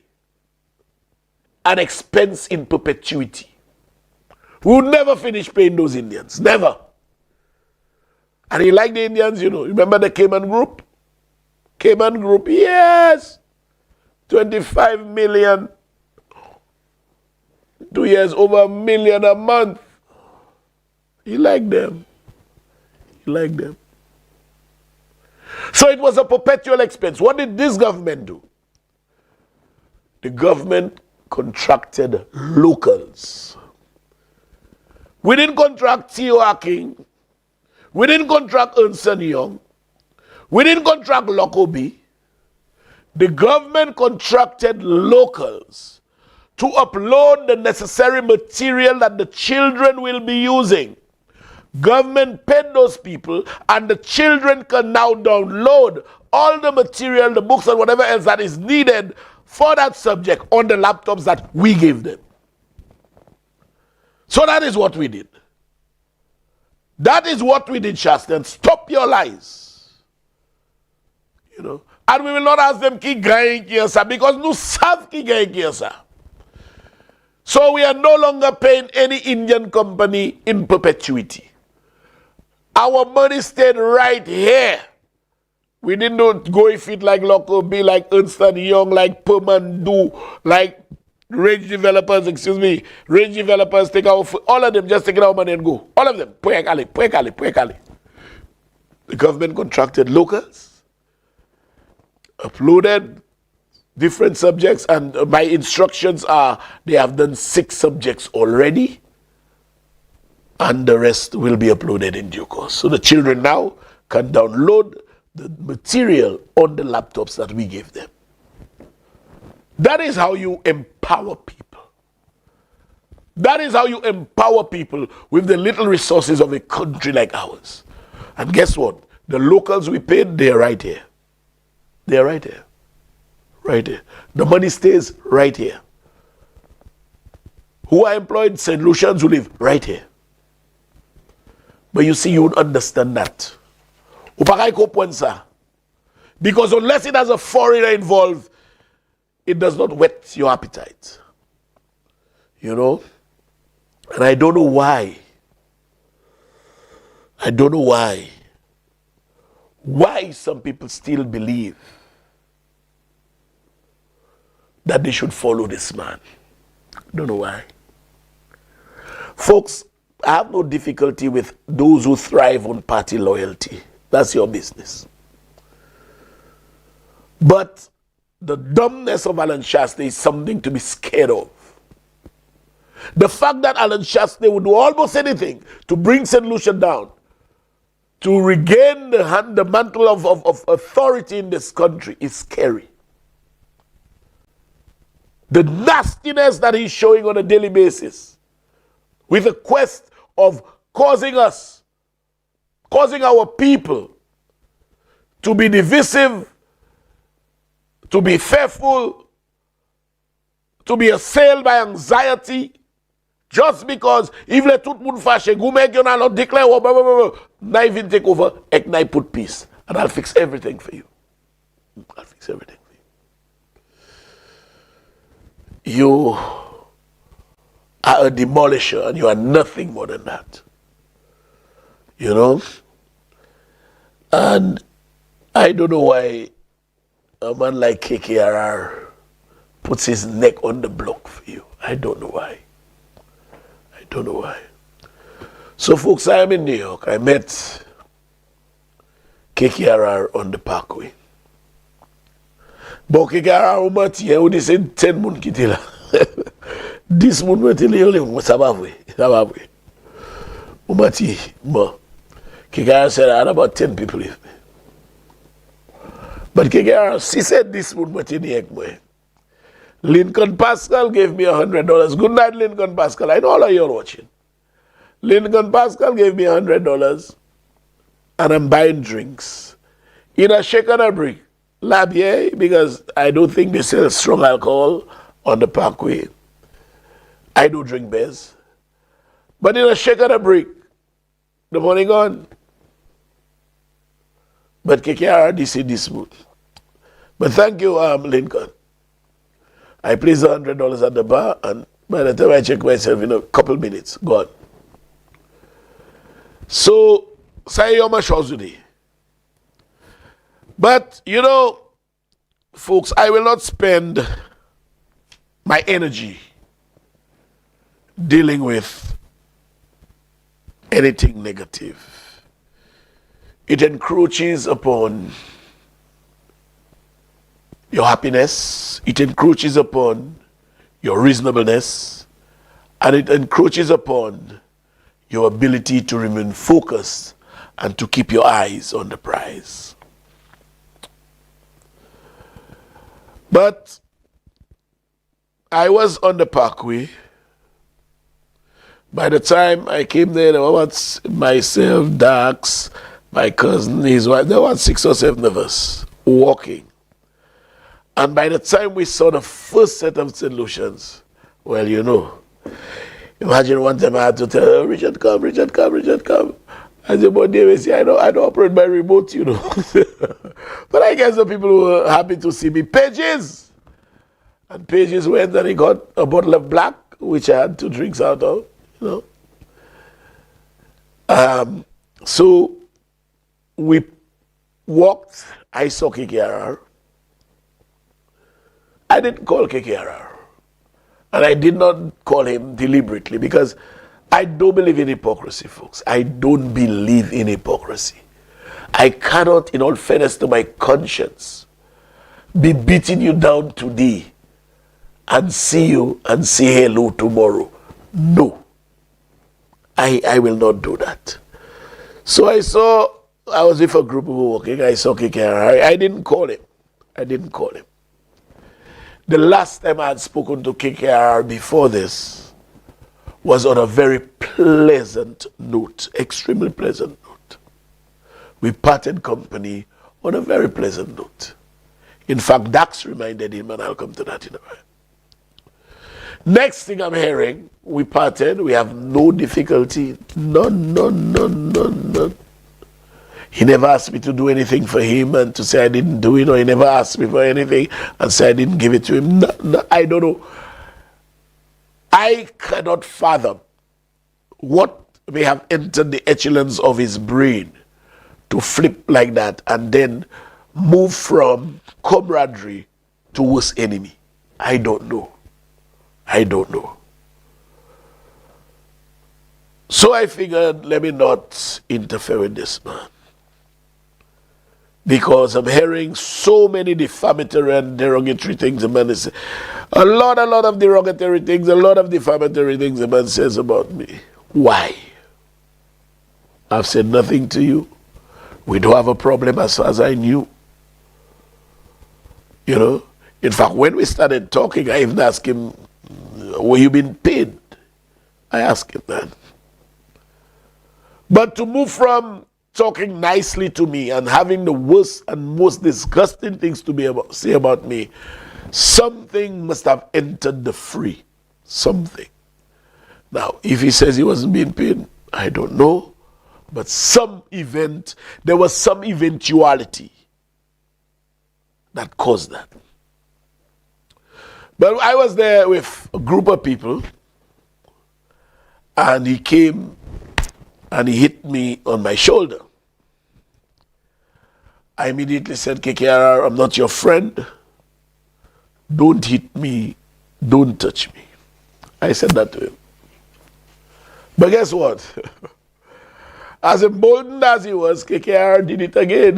an expense in perpetuity. We would never finish paying those Indians, never. And he liked the Indians, you know. Remember the Cayman Group? Cayman Group, yes. 25 million. 2 years, over $1 million a month. He liked them. He liked them. So it was a perpetual expense. What did this government do? The government contracted locals. We didn't contract Theo Aking. We didn't contract Ernst & Young. We didn't contract Lockerbie. The government contracted locals to upload the necessary material that the children will be using. Government paid those people, and the children can now download all the material, the books and whatever else that is needed for that subject on the laptops that we gave them. So that is what we did. That is what we did, Chastanet. Stop your lies. You know. And we will not ask them ki gain kiasa because nous savent ki gain kiasa. So we are no longer paying any Indian company in perpetuity. Our money stayed right here. We didn't go if it like Lockerbie, like Ernst & Young, like Permandu, like range developers, range developers take our, all of them just take our money and go. All of them. The government contracted locals, uploaded different subjects, and my instructions are they have done 6 subjects already, and the rest will be uploaded in due course. So the children now can download the material on the laptops that we gave them. That is how you empower people. That is how you empower people with the little resources of a country like ours. And guess what? The locals we paid, they're right here. They're right here. Right here. The money stays right here. Who are employed? St. Lucians who live right here. But you see, you would understand that. Because unless it has a foreigner involved, it does not whet your appetite. You know? And I don't know why. I don't know why. Why some people still believe that they should follow this man. I don't know why. Folks, I have no difficulty with those who thrive on party loyalty. That's your business. But the dumbness of Alan Chastanet is something to be scared of. The fact that Alan Chastanet would do almost anything to bring St. Lucia down, to regain the mantle of authority in this country is scary. The nastiness that he's showing on a daily basis with the quest of causing our people to be divisive, to be fearful, to be assailed by anxiety, just because if le tout moun fâché, gou mek yon alon declare blah, blah, blah, blah. Na even take over, ek na put peace, and I'll fix everything for you. I'll fix everything for you. You are a demolisher, and you are nothing more than that. You know? And I don't know why a man like KKRR puts his neck on the block for you. I don't know why. I don't know why. So folks, I am in New York. I met KKRR on the Parkway. But KKRR ou mati, ou di se 10 moun ki te la. 10 moun mati le yo le moun, sa ba vwe. Ou mati, bon. KKRR said I had about 10 people with me. But KKRR, she said this moun mati ni ek mwe. Lincoln Pascal gave me $100. Good night, Lincoln Pascal. I know all of you are watching. Lincoln Pascal gave me $100 and I'm buying drinks in a shake and a brick. Labier, because I don't think they sell strong alcohol on the parkway. I do drink beers. But in a shake and a brick, the money gone. But KKR, this is this smooth. But thank you, Lincoln. I placed $100 at the bar, and by the time I check myself, in a couple minutes, gone. So, say you're my today. But, you know, folks, I will not spend my energy dealing with anything negative. It encroaches upon your happiness, it encroaches upon your reasonableness, and it encroaches upon your ability to remain focused and to keep your eyes on the prize. But I was on the parkway. By the time I came there was myself, Dax, my cousin, his wife, there were 6 or 7 of us walking. And by the time we saw the first set of solutions, well, you know, imagine one time I had to tell Richard, come. I said, but David, see, I don't operate by remote, you know. But I guess the people were happy to see me. Pages! And Pages went and he got a bottle of black, which I had 2 drinks out of, you know. So we walked, I saw KKRR. I didn't call KKRR. And I did not call him deliberately because I don't believe in hypocrisy, folks. I don't believe in hypocrisy. I cannot, in all fairness to my conscience, be beating you down today and see you and say hello tomorrow. No. I will not do that. So I was with a group who were walking. I saw KKR. I didn't call him. The last time I had spoken to KKR before this was on a very pleasant note, extremely pleasant note. We parted company on a very pleasant note. In fact, Dax reminded him, and I'll come to that in a while. Next thing I'm hearing, we parted, we have no difficulty, none. He never asked me to do anything for him and to say I didn't do it, or he never asked me for anything and say I didn't give it to him. No, I don't know. I cannot fathom what may have entered the echelons of his brain to flip like that and then move from camaraderie to worst enemy. I don't know. So I figured, let me not interfere with this man. Because I'm hearing so many defamatory and derogatory things the man is. A lot of derogatory things, a lot of defamatory things the man says about me. Why? I've said nothing to you. We don't have a problem as far as I knew. You know? In fact, when we started talking, I even asked him, were you being paid? I asked him that. But to move from talking nicely to me and having the worst and most disgusting things to say about me, something must have entered the fray. Something. Now, if he says he wasn't being paid, I don't know. But there was some eventuality that caused that. But I was there with a group of people, and he came and he hit me on my shoulder. I immediately said, KKR, I'm not your friend. Don't hit me. Don't touch me. I said that to him. But guess what? As emboldened as he was, KKR did it again.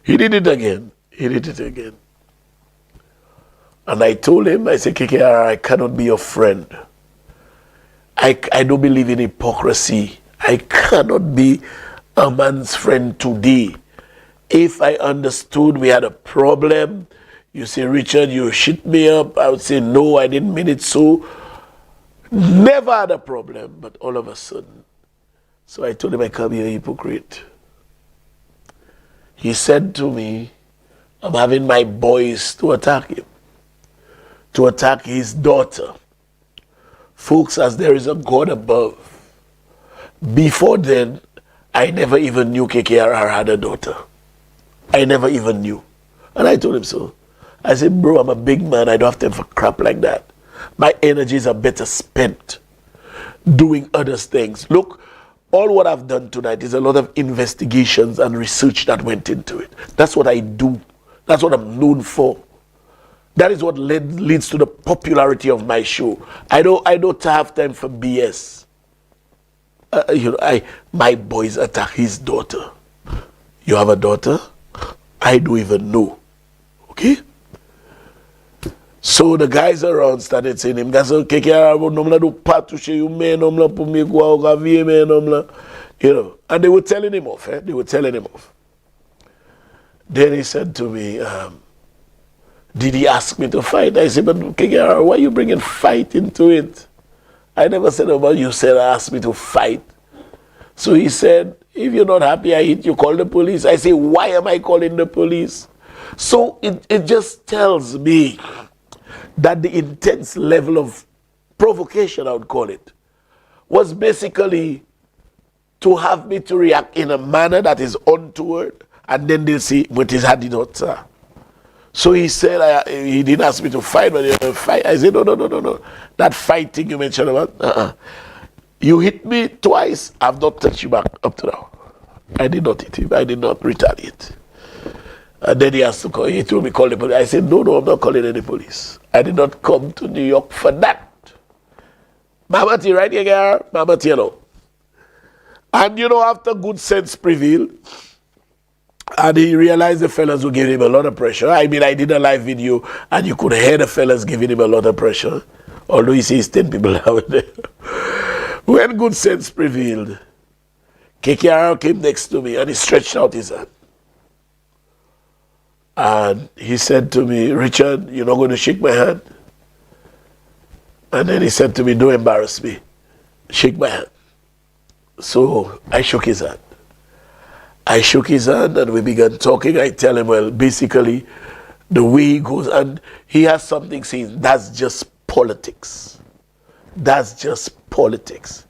He did it again. And I told him, I said, KKR, I cannot be your friend. I don't believe in hypocrisy. I cannot be a man's friend today. If I understood we had a problem, you say, Richard, you shit me up. I would say, no, I didn't mean it so. Never had a problem, but all of a sudden. So I told him, I can't be a hypocrite. He said to me, I'm having my boys to attack him, to attack his daughter. Folks, as there is a God above, before then, I never even knew KKRR had a daughter. I never even knew. And I told him so. I said, bro, I'm a big man. I don't have time for crap like that. My energies are better spent doing other things. Look, all what I've done tonight is a lot of investigations and research that went into it. That's what I do. That's what I'm known for. That is what leads to the popularity of my show. I don't have time for BS. My boys attack his daughter. You have a daughter? I don't even know. Okay? So the guys around started saying him, guys, you know, and they were telling him off, They were telling him off. Then he said to me, did he ask me to fight? I said, but KKR, why are you bringing fight into it? I never said about you said ask me to fight. So he said, if you're not happy I hit you, call the police. I say, why am I calling the police? So it just tells me that the intense level of provocation, I would call it, was basically to have me to react in a manner that is untoward, and then they'll see what is had not. So he said, he didn't ask me to fight, but he fight. I said, no. That fighting you mentioned about, You hit me twice, I've not touched you back up to now. I did not hit him, I did not retaliate. And then he has to call, he told me call the police. I said, no, I'm not calling any police. I did not come to New York for that. Mamati, right here, girl? Mamati, you know. And you know, after good sense prevailed, and he realized the fellas were giving him a lot of pressure. I mean, I did a live video, and you could hear the fellas giving him a lot of pressure. Although he says 10 people out there. When good sense prevailed, KKR came next to me, and he stretched out his hand. And he said to me, Richard, you're not going to shake my hand? And then he said to me, don't embarrass me. Shake my hand. So I shook his hand. I shook his hand and we began talking. I tell him, well, basically, the way he goes, and he has something saying, that's just politics. That's just politics.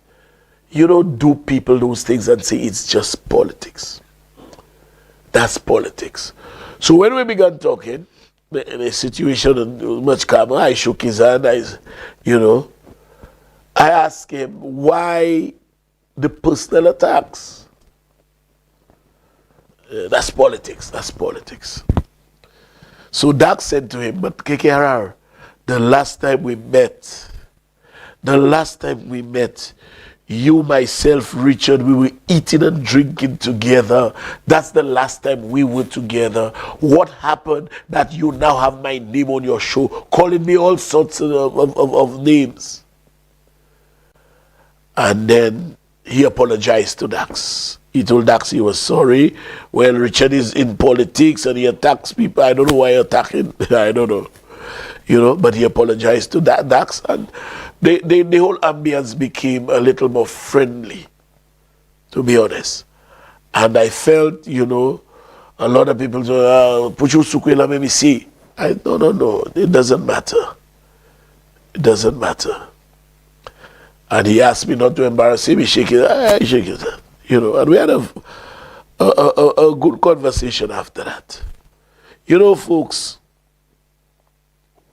You don't do people those things and say it's just politics. That's politics. So when we began talking, the situation was much calmer. I shook his hand. I asked him why the personal attacks. That's politics. That's politics. So Doc said to him, but KKRR, the last time we met, you, myself, Richard, we were eating and drinking together. That's the last time we were together. What happened that you now have my name on your show, calling me all sorts of names? And then he apologized to Dax. He told Dax he was sorry. Well, Richard is in politics and he attacks people. I don't know why he attacking. I don't know. But he apologized to Dax, and the whole ambience became a little more friendly, to be honest. And I felt, a lot of people say, Puchu Sukwela, let me see. No, it doesn't matter. It doesn't matter. And he asked me not to embarrass him. He shake his hand, and we had a good conversation after that. Folks,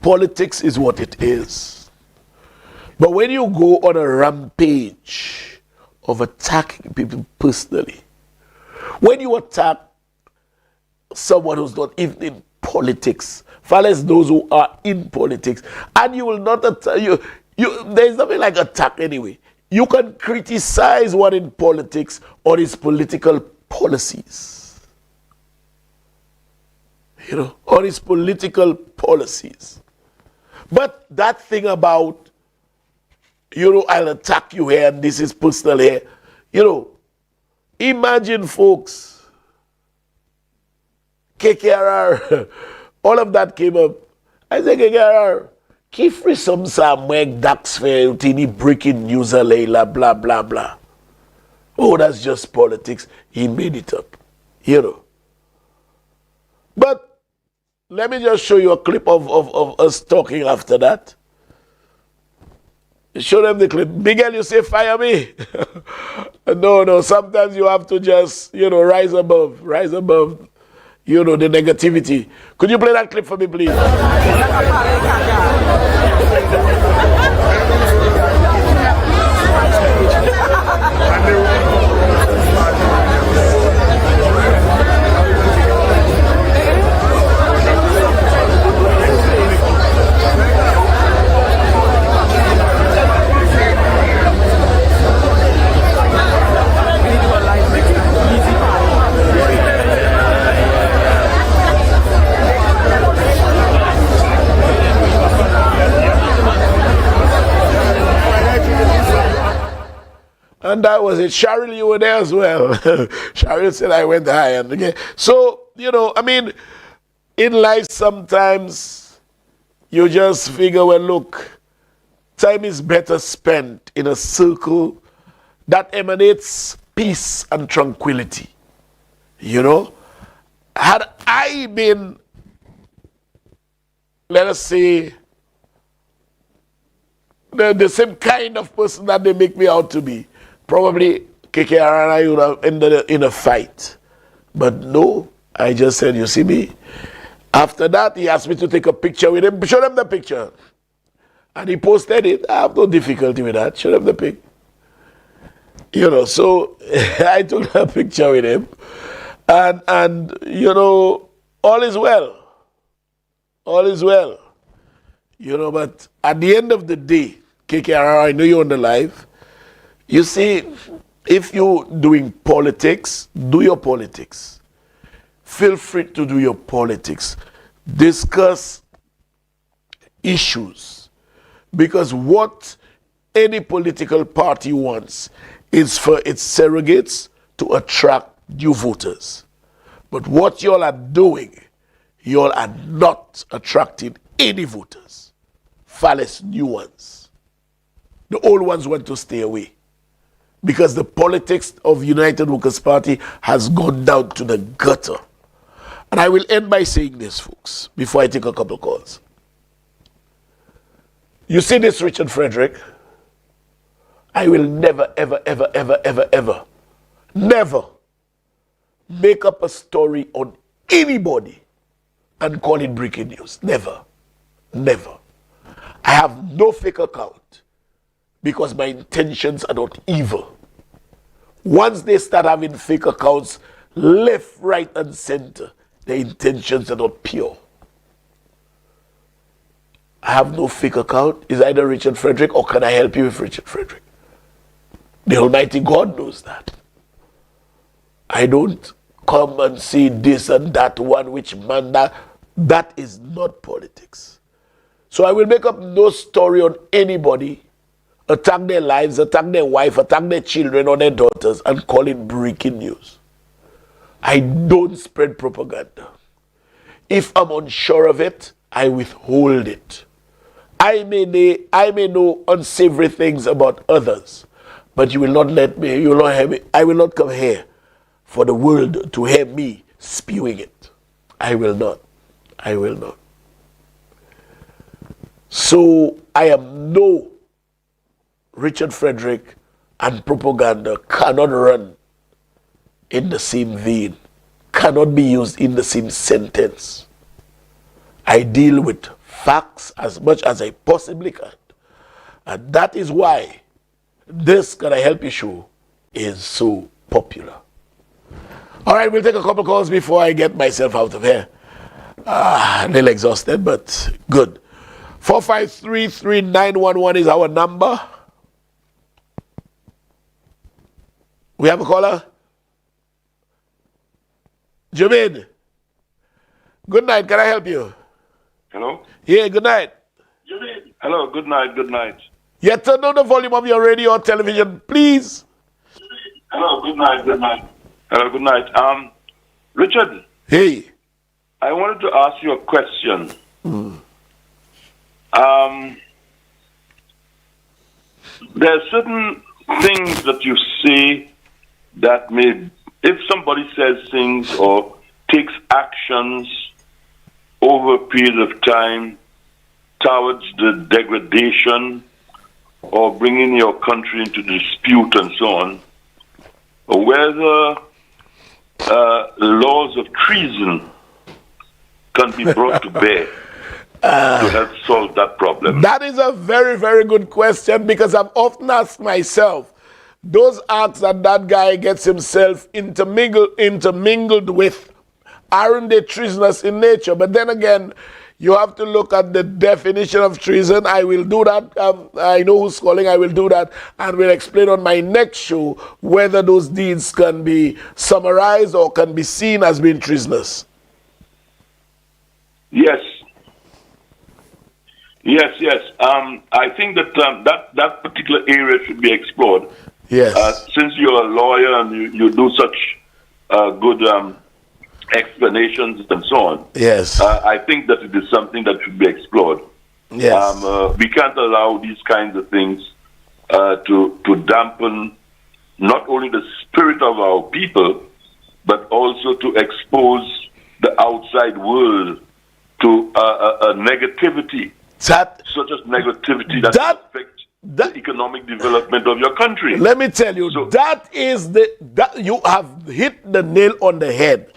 politics is what it is. But when you go on a rampage of attacking people personally, when you attack someone who's not even in politics, far less those who are in politics, and you will not attack, there's nothing like attack anyway. You can criticize one in politics or his political policies. Or his political policies. But that thing about, I'll attack you here and this is personal here. Imagine, folks, KKRR, all of that came up. I said, KKRR, Kifri some mwek dax fe utini breaking news layla blah blah blah. Oh, that's just politics. He made it up. You know. But let me just show you a clip of us talking after that. Show them the clip. Miguel, you say fire me. No, sometimes you have to just, rise above, the negativity. Could you play that clip for me, please? And that was it. Cheryl, you were there as well. Cheryl said I went high. And okay. So, in life sometimes you just figure, well, look, time is better spent in a circle that emanates peace and tranquility. Had I been, let us say, the same kind of person that they make me out to be, probably KKR and I would have ended in a fight. But no, I just said, you see me? After that, he asked me to take a picture with him. Show them the picture. And he posted it. I have no difficulty with that. Show them the pic. So I took a picture with him. And all is well. All is well. But at the end of the day, KKR, I know you're on the live. You see, if you're doing politics, do your politics. Feel free to do your politics. Discuss issues. Because what any political party wants is for its surrogates to attract new voters. But what y'all are doing, y'all are not attracting any voters. Fallacious new ones. The old ones want to stay away. Because the politics of United Workers' Party has gone down to the gutter. And I will end by saying this, folks, before I take a couple calls. You see this, Richard Frederick? I will never, ever, ever, ever, ever, ever, never make up a story on anybody and call it breaking news. Never. Never. I have no fake account because my intentions are not evil. Once they start having fake accounts, left, right, and center, their intentions are not pure. I have no fake account. Is either Richard Frederick or can I help you with Richard Frederick? The Almighty God knows that. I don't come and see this and that one, which man that is not politics. So I will make up no story on anybody, attack their lives, attack their wife, attack their children or their daughters, and call it breaking news. I don't spread propaganda. If I'm unsure of it, I withhold it. I may know unsavory things about others, but you will not let me, you will not hear me. I will not come here for the world to hear me spewing it. I will not. I will not. So I am no Richard Frederick, and propaganda cannot run in the same vein, cannot be used in the same sentence. I deal with facts as much as I possibly can. And that is why this Can I Help You show is so popular. All right, we'll take a couple calls before I get myself out of here. A little exhausted, but good. 4533911 is our number. We have a caller? Jermaine. Good night. Can I help you? Hello? Yeah, good night. Hello, good night, good night. Yeah, turn down the volume of your radio or television, please. Hello, good night, good night. Hello, good night. Richard. Hey. I wanted to ask you a question. There are certain things that you say that may, if somebody says things or takes actions over a period of time towards the degradation or bringing your country into dispute and so on, whether laws of treason can be brought to bear to help solve that problem. That is a very, very good question, because I've often asked myself, those acts that guy gets himself intermingled with, aren't they treasonous in nature? But then again, you have to look at the definition of treason. I will do that. I know who's calling. I will do that. And we'll explain on my next show whether those deeds can be summarized or can be seen as being treasonous. Yes. I think that that particular area should be explored. Yes. Since you're a lawyer and you do such good explanations and so on. Yes. I think that it is something that should be explored. Yes. We can't allow these kinds of things to dampen not only the spirit of our people, but also to expose the outside world to a negativity, such as negativity that affects the economic development of your country. Let me tell you, you have hit the nail on the head.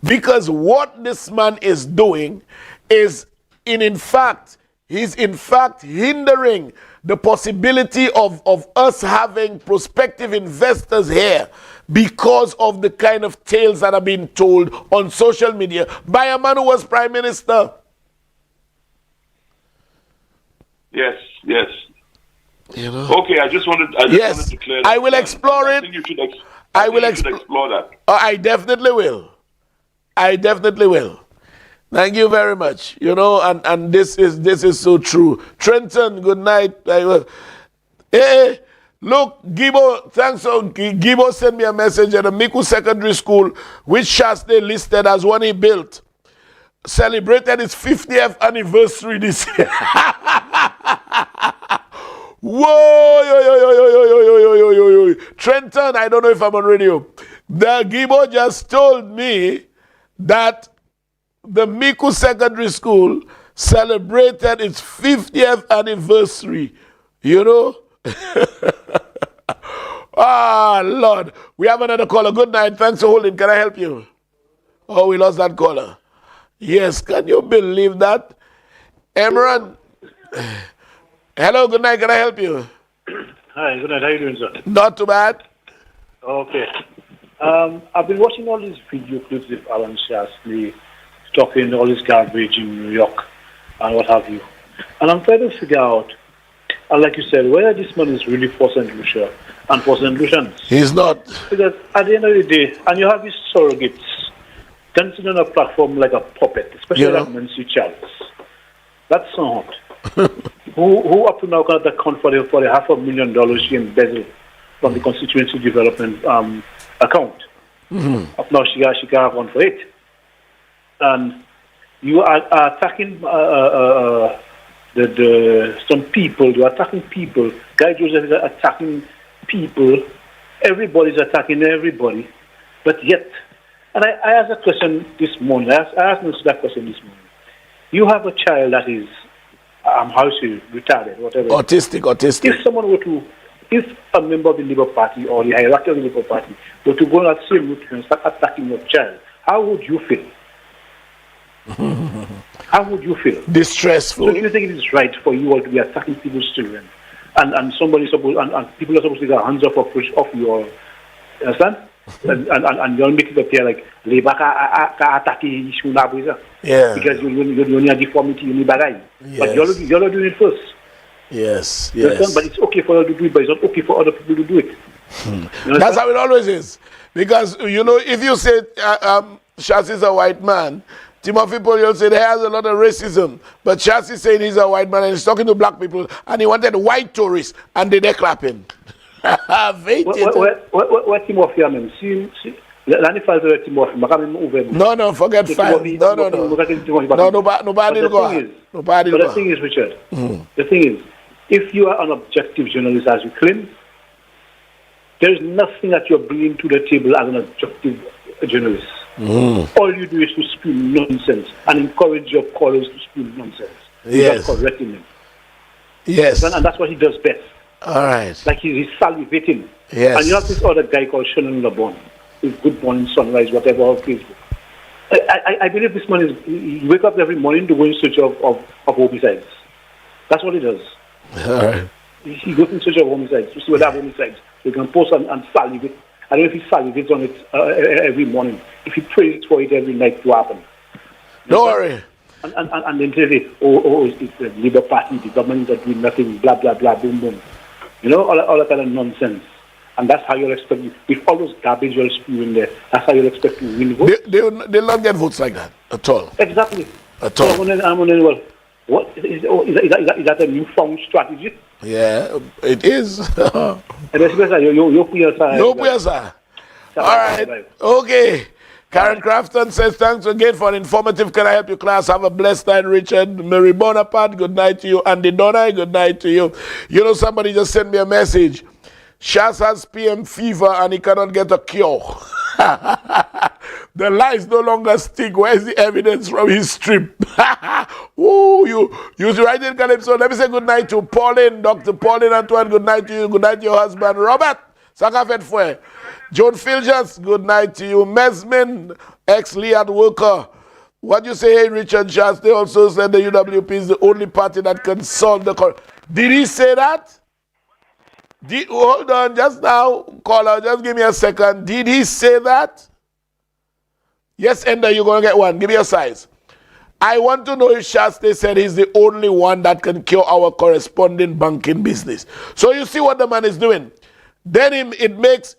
Because what this man is doing is, he's in fact hindering the possibility of us having prospective investors here because of the kind of tales that are being told on social media by a man who was prime minister. Yes. You know? Okay, I just wanted to clear that. I will explore it. I think you should explore that. I definitely will. Thank you very much. You know, and this is so true. Trenton, good night. Hey, look, Gibo, thanks. Gibo sent me a message at the Miku Secondary School, which Chastanet listed as one he built, celebrated its 50th anniversary this year. Whoa, yo. Trenton, I don't know if I'm on radio. The Gibo just told me that the Miku Secondary School celebrated its 50th anniversary. You know? Lord. We have another caller. Good night. Thanks for holding. Can I help you? Oh, we lost that caller. Yes, can you believe that? Emran. Hello, good night. Can I help you? Hi, good night. How are you doing, sir? Not too bad. Okay. I've been watching all these video clips of Alan Chastanet talking all this garbage in New York and what have you. And I'm trying to figure out, like you said, whether this man is really for St. Lucia and for St. Lucians. He's not. Because at the end of the day, and you have these surrogates dancing on a platform like a puppet, especially like Nancy Charles. That's not. who up to now can account for the $500,000 she embezzled from the constituency development account. Mm-hmm. Up now she can have one for it. And you are attacking some people. You are attacking people. Guy Joseph is attacking people. Everybody's attacking everybody. But yet, and I asked a question this morning. I asked Nancy that question this morning. You have a child that is, how should you, retarded, whatever. Autistic. If a member of the Labour Party or the hierarchy of the Labour Party were to go on that same route and start attacking your child, how would you feel? How would you feel? Distressful. So do you think it is right for you all to be attacking people's children? And somebody supposed and people are supposed to get hands off you, understand? And you'll make it appear like Labour attacking Ishuna. Yeah. Because you only have deformity, you need bagay. But you're not doing it first. Yes. But it's okay for you to do it, but it's not okay for other people to do it. That's how it always is. Because, you know, if you say Shas is a white man, Timothy Paul said he has a lot of racism. But Shas is saying he's a white man and he's talking to black people and he wanted white tourists and they're clapping. What Timothy, I mean, see, No, forget fans. No. Nobody will go on. Nobody will go on. But the thing is, Richard, the thing is, if you are an objective journalist, as you claim, there is nothing that you're bringing to the table as an objective journalist. All you do is to spew nonsense and encourage your callers to spew nonsense. Yes. Without correcting them. Yes. And that's what he does best. All right. Like he's salivating. Yes. And you have this other guy called Shannon LeBon, with Good Morning Sunrise, whatever, on Facebook. I believe this man he wake up every morning to go in search of homicides. That's what he does. All right. He goes in search of homicides to see whether homicides. He can post and salivate. I don't know if he salivates on it every morning. If he prays for it every night to happen. Don't worry. And then say, it's the Labour Party, the government that doing nothing, blah, blah, blah, boom, boom. You know, all that kind of nonsense. And that's how you'll expect, with all those garbage you're spewing there, that's how you'll expect to win votes. They'll not get votes like that at all. Exactly. At all. So I'm wondering, well, what, is that a newfound strategy? Yeah, it is. And especially, you put your side. All right. Okay. Karen Crafton says, thanks again for an informative Can I Help You class. Have a blessed night, Richard. Mary Bonaparte, good night to you. Andy Donai, good night to you. You know, somebody just sent me a message. Shas has PM fever and he cannot get a cure. The lies no longer stick. Where's the evidence from his trip? Ooh, you right in Calypso. Let me say good night to Pauline, Dr. Pauline Antoine. Good night to you. Good night to your husband, Robert. Sakafet Fue. Joan Filjas, good night to you. Mesmin, ex-Liat worker. What you say, hey, Richard Shas? They also said the UWP is the only party that can solve the... Did he say that? Hold on, just now, caller, just give me a second. Did he say that? Yes, Ender, you're going to get one. Give me your size. I want to know if Chastanet said he's the only one that can cure our corresponding banking business. So you see what the man is doing. Then it makes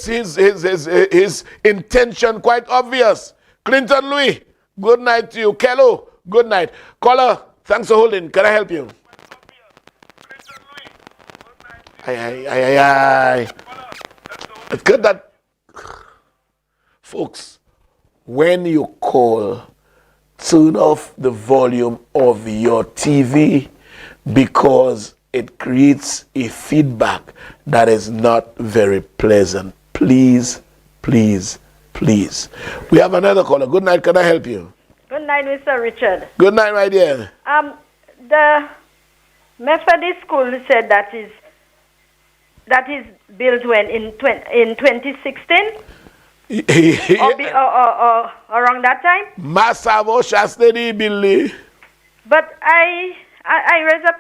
his intention quite obvious. Clinton Louis, good night to you. Kello, good night. Caller, thanks for holding. Can I help you? It's good that, folks, when you call, turn off the volume of your TV because it creates a feedback that is not very pleasant. Please, please, please. We have another caller. Good night. Can I help you? Good night, Mr. Richard. Good night, my dear. The Methodist school said that is built when in 2016 or around that time. Masavo Chastanet Billy. But I raise up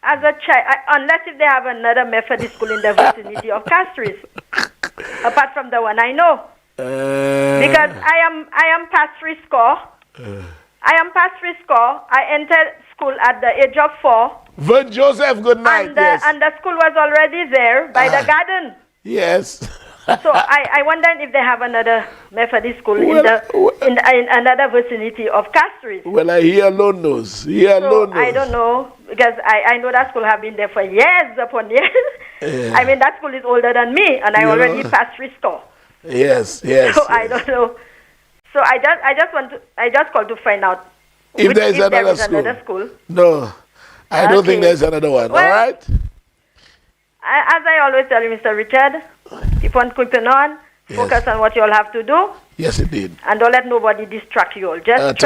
as a child, unless if they have another Methodist school in the vicinity of Castries, apart from the one I know. Because I am past score. I am past score. I entered school at the age of 4. Vern Joseph, good night. And the school was already there by the garden. Yes. So I wonder if they have another Methodist school in another vicinity of Castries. Well, he alone knows. I don't know, because I know that school have been there for years upon years. Yeah. I mean, that school is older than me, and I already passed score. Yes. So I don't know. So I just called to find out if there is another school. No, I don't think there's another one. Well, all right. As I always tell you, Mr. Richard, keep on keeping on. Yes. Focus on what you all have to do. Yes, indeed. And don't let nobody distract you all. Just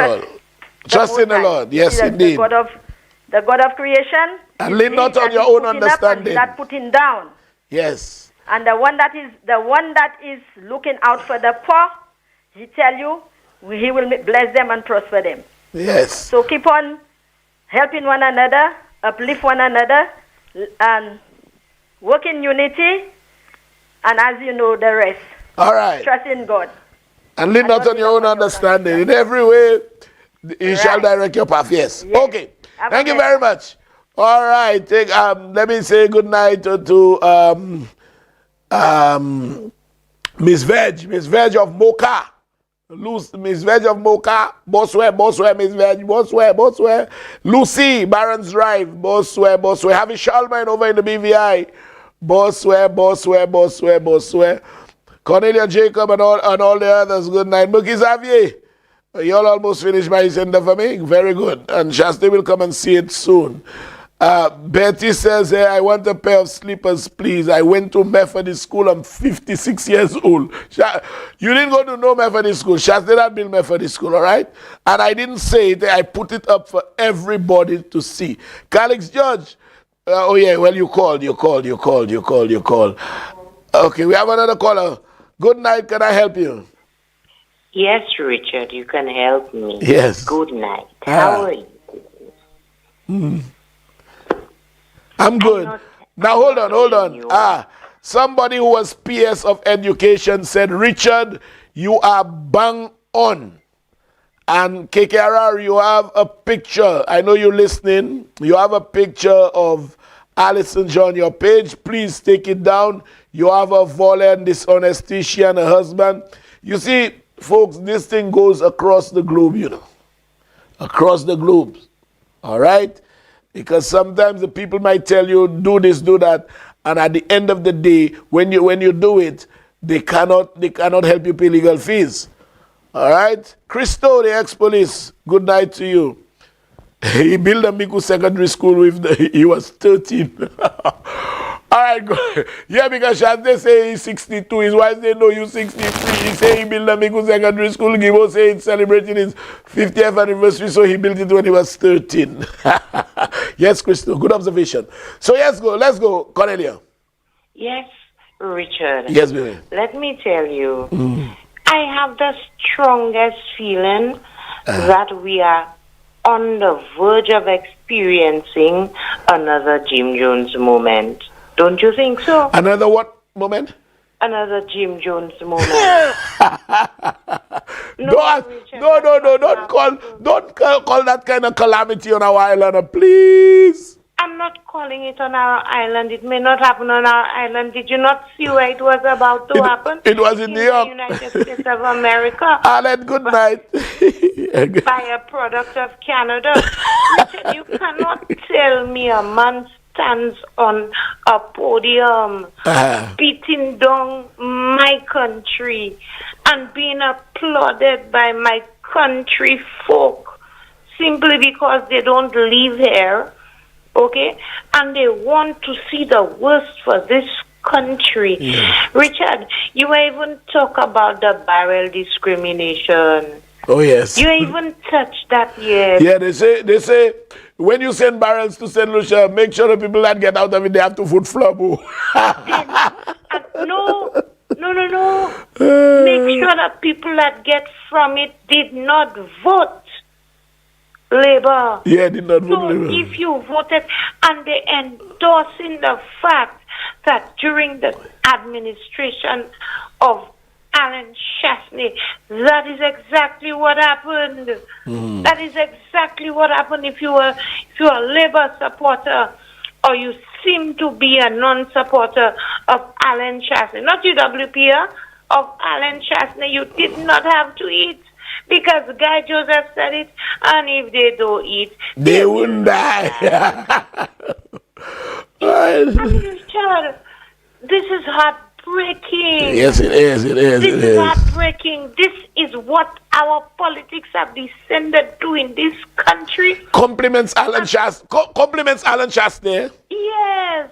trust in the Lord. Yes, indeed. The God of creation. And lean not on your own understanding. Not putting down. Yes. And the one that is looking out for the poor, he tell you, he will bless them and prosper them. Yes. So keep on helping one another, uplift one another, and work in unity, and as you know, the rest. All right. Trust in God. And lean not on your own understanding. In every way, He shall direct your path. Yes. Okay. Thank you very much. All right. Let me say good night to Miss Veg of Mocha. Miss Veg of Mocha, Boswell, Miss Veg, Boswell. Lucy, Barron's Drive, Boswell. Havi Shalman over in the BVI, Boswell. Cornelia Jacob and all the others, good night. Mookie Xavier, y'all almost finished my sender for me. Very good. And Chastanet will come and see it soon. Betty says, hey, I want a pair of slippers, please. I went to Methodist school. I'm 56 years old. You didn't go to no Methodist school. Chastanet had been Methodist school, all right? And I didn't say it. I put it up for everybody to see. Calix Judge. Oh, yeah, well, you called. Okay, we have another caller. Good night. Can I help you? Yes, Richard, you can help me. Yes. Good night. How are you? I'm good. Now, hold on. Somebody who was PS of Education said, Richard, you are bang on. And KKRR, you have a picture. I know you're listening. You have a picture of Alison John, your page. Please take it down. You have a violent dishonesty, she and her husband. You see, folks, this thing goes across the globe, you know. Across the globe. All right? Because sometimes the people might tell you, do this, do that. And at the end of the day, when you do it, they cannot help you pay legal fees. All right? Christo, the ex-police, good night to you. He built a Miku secondary school he was 13. All right, go. Yeah, because they say he's 62. His wife say, no, you're 63. He say he built a Miku secondary school. Gibo say it's celebrating his 50th anniversary, so he built it when he was 13. Yes, Christo, good observation. So let's go, Cornelia. Yes, Richard. Yes, baby. Let me tell you, I have the strongest feeling that we are on the verge of experiencing another Jim Jones moment. Don't you think so? Another what moment? Another Jim Jones moment. Don't call that kind of calamity on our island, please. I'm not calling it on our island. It may not happen on our island. Did you not see where it was about to happen? It was in New York. The United States of America. Alan, good night. By a product of Canada. Richard, you cannot tell me a man stands on a podium beating down my country and being applauded by my country folk simply because they don't live here. Okay, and they want to see the worst for this country. Yeah. Richard, you even talk about the barrel discrimination. Oh yes. You even touched that yet? Yeah, they say when you send barrels to St. Lucia, make sure the people that get out of it they have to vote flabo. No. Make sure that people that get from it did not vote Labour. Yeah, did not vote so Labour. If you voted and they endorsing the fact that during the administration of Alan Chastanet, that is exactly what happened. That is exactly what happened. If you're a Labour supporter or you seem to be a non-supporter of Alan Chastanet, not UWP, of Alan Chastanet, you did not have to eat. Because Guy Joseph said it, and if they don't eat, they wouldn't die. Richard, this is heartbreaking. Yes, it is. This is heartbreaking. This is what our politics have descended to in this country. Compliments Alan Chastanet. Yes.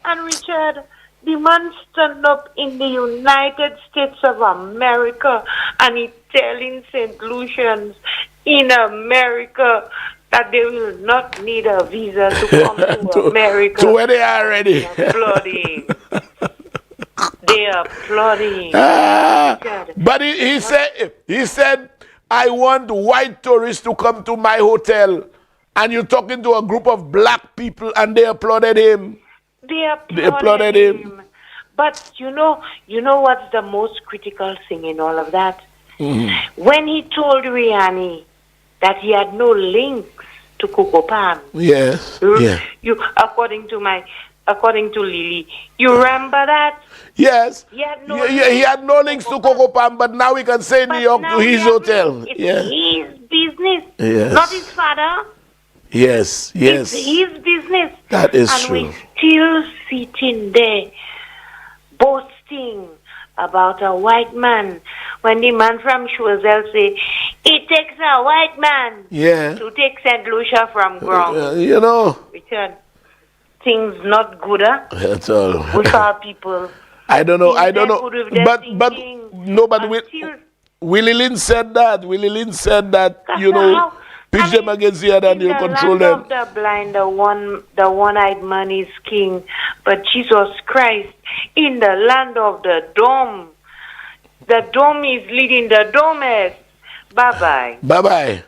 And Richard, the man stand up in the United States of America and he telling St. Lucians in America that they will not need a visa to come to America. To where they are already. They are applauding. But he said, I want white tourists to come to my hotel. And you're talking to a group of black people and they applauded him. They applauded him. But you know what's the most critical thing in all of that? When he told Rihanna that he had no links to Coco Palm. Yes. You according to Lily, you remember that? Yes. He had no links to Coco Palm, but now we can say New York to his hotel. It's his business, yes. Not his father. Yes. It's his business. That is and true. And we're still sitting there boasting about a white man. When the man from Choiseul say, it takes a white man to take St. Lucia from ground. You know. Richard, things not good, huh? That's all. With our people. I don't know. But Willie Lynn said that. Willie Lynn said that, you know, pitch them against the other and you control them. The blind, the one-eyed man is king. But Jesus Christ, in the land of the dome is leading the domes. Bye-bye. Bye-bye.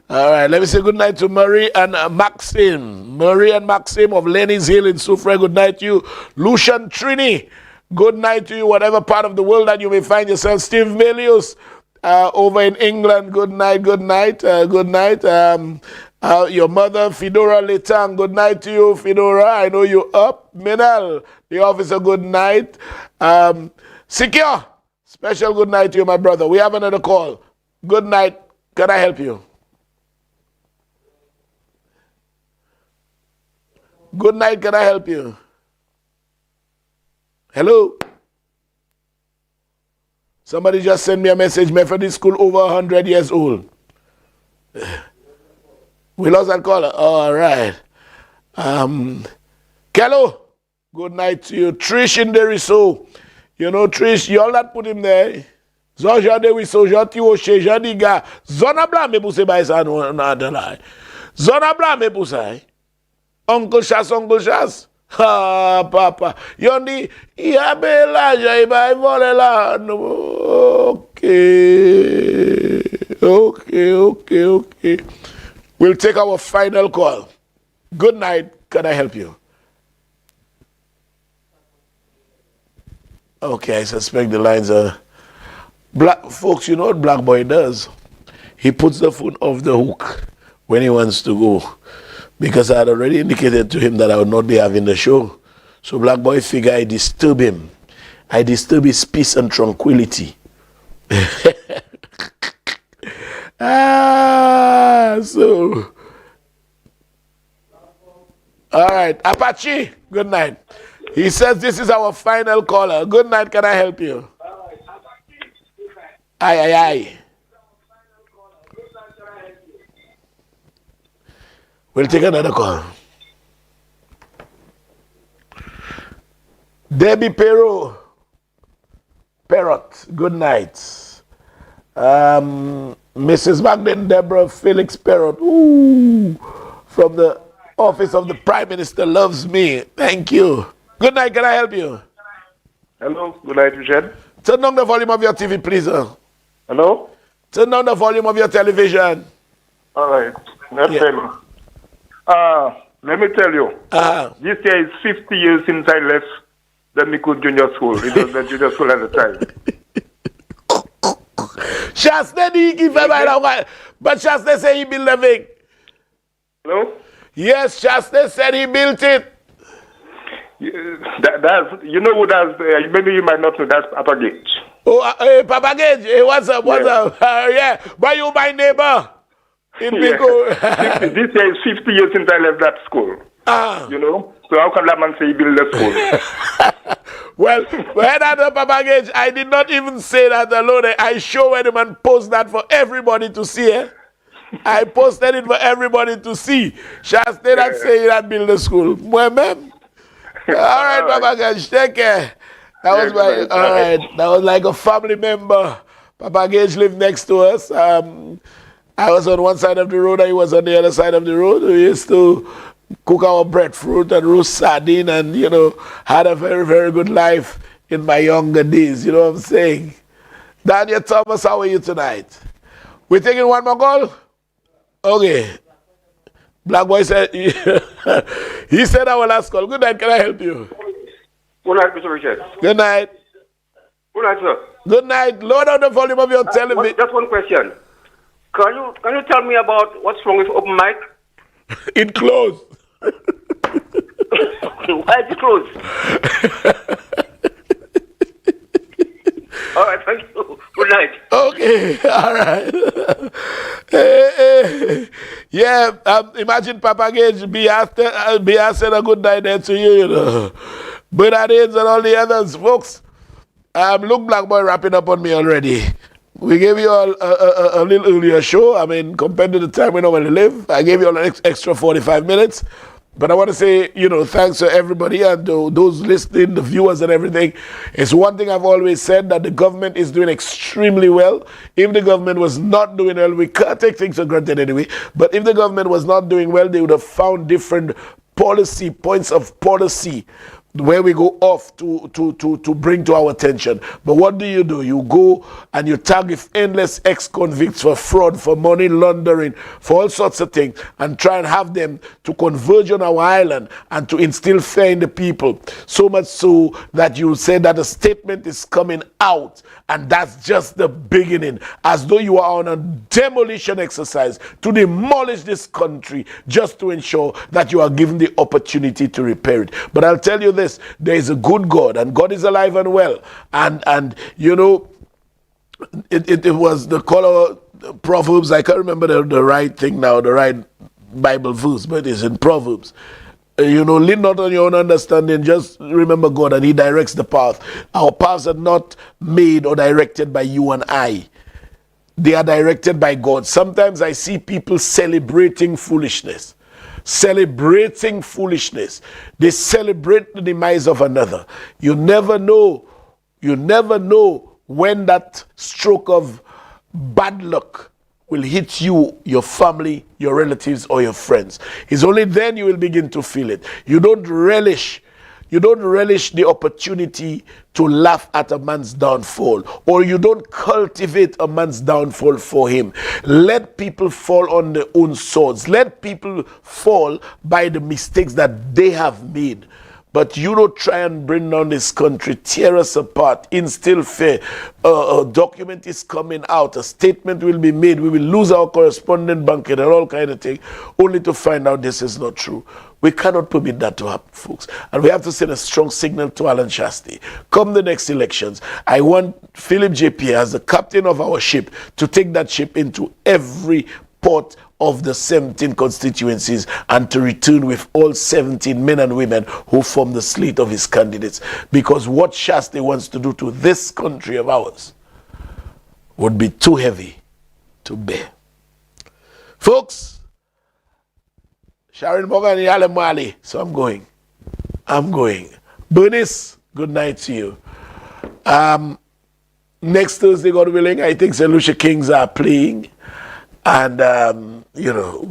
All right, let me say good night to Marie and Maxim. Marie and Maxim of Lenny's Hill in Soufrière, good night to you. Lucian Trini, good night to you, whatever part of the world that you may find yourself. Steve Melius, over in England, good night, good night, good night. Your mother, Fedora Letang, good night to you, Fedora. I know you're up. Minal, the officer, good night. Secure, special good night to you, my brother. We have another call. Good night. Can I help you? Good night, can I help you? Hello? Somebody just sent me a message. Methodist school over 100 years old. We lost that caller. All right. Kello, good night to you. Trish in the Riso. You know, Trish, you all that put him there. Zoja de Riso, Jati Oshe, Jadiga. Zona blame pour se bailler ça, non, non, Zona blame pour ça. Uncle Chas. Ah, papa. Yondi, ya bela, ya iba vole la. Okay. We'll take our final call. Good night. Can I help you? Okay, I suspect the lines are... Folks, you know what Black Boy does? He puts the phone off the hook when he wants to go. Because I had already indicated to him that I would not be having the show. So Black Boy figure I disturb him. I disturb his peace and tranquility. So. All right. Apache, good night. He says this is our final caller. Good night, can I help you? Aye. We'll take another call. Debbie Perot, good night. Mrs. Magdalene Deborah Felix Perot, from the office of the Prime Minister loves me. Thank you. Good night, can I help you? Hello, good night, Richard. Turn down the volume of your TV, please. Hello? Turn down the volume of your television. All right, let's tell you. Let me tell you, this year is 50 years since I left the Miku Junior School. It was the junior school at the time. Chastanet, he give but Chastanet said he built the thing. Hello? Yes, Chastanet said he built it. That's, you know who that's, maybe you might not know, that's Papa Gage. Oh, hey, Papa Gage, hey, what's up? Yeah, but you my neighbor. In this year is 50 years since I left that school. You know? So how can that man say he built the school? Well, when I know Papa Gage, I did not even say that alone. I show when the man post that for everybody to see. I posted it for everybody to see. Chastanet say that built the school. Well, ma'am. All right, Papa Gage, take care. That was my, all right. That was like a family member. Papa Gage lived next to us. I was on one side of the road and he was on the other side of the road. We used to cook our breadfruit and roast sardine and, you know, had a very, very good life in my younger days. You know what I'm saying? Daniel Thomas, how are you tonight? We're taking one more call? Okay. Black Boy said, he said our last call. Good night, can I help you? Good night, Mr. Richard. Good night. Good night, sir. Good night. Lower down the volume of your television. Just one question. Can you tell me about what's wrong with open mic? It closed. Why is it closed? All right, thank you. Good night. Okay, all right. Yeah, imagine Papa Gage be said a good night there to you, you know. Bernard Haynes and all the others, folks. Look, Black Boy wrapping up on me already. We gave you all a little earlier show. I mean, compared to the time we normally live, I gave you all an extra 45 minutes. But I want to say, thanks to everybody and to those listening, the viewers and everything. It's one thing I've always said, that the government is doing extremely well. If the government was not doing well, we can't take things for granted anyway, but if the government was not doing well, they would have found different points of policy where we go off to bring to our attention. But what do? You go and you target endless ex-convicts for fraud, for money laundering, for all sorts of things, and try and have them to converge on our island and to instill fear in the people. So much so that you say that a statement is coming out, and that's just the beginning, as though you are on a demolition exercise to demolish this country just to ensure that you are given the opportunity to repair it. But I'll tell you this, there is a good God, and God is alive and well, and it was the color Proverbs. I can't remember the right thing now, the right Bible verse, but it's in Proverbs. Lean not on your own understanding, just remember God, and He directs the path. Our paths are not made or directed by you and I. They are directed by God. Sometimes I see people celebrating foolishness. They celebrate the demise of another. You never know when that stroke of bad luck will hit you, your family, your relatives, or your friends. It's only then you will begin to feel it. You don't relish the opportunity to laugh at a man's downfall, or you don't cultivate a man's downfall for him. Let people fall on their own swords. Let people fall by the mistakes that they have made. But you don't try and bring down this country, tear us apart, instill fear. A document is coming out, a statement will be made, we will lose our correspondent banking and all kind of things, only to find out this is not true. We cannot permit that to happen, folks. And we have to send a strong signal to Alan Chastanet. Come the next elections, I want Philip JP as the captain of our ship to take that ship into every port of the 17 constituencies and to return with all 17 men and women who form the slate of his candidates. Because what Chastanet wants to do to this country of ours would be too heavy to bear. Folks, Sharon Morgan and Mali, so I'm going. Bernice, good night to you. Next Thursday, God willing, I think St. Lucia Kings are playing. And, we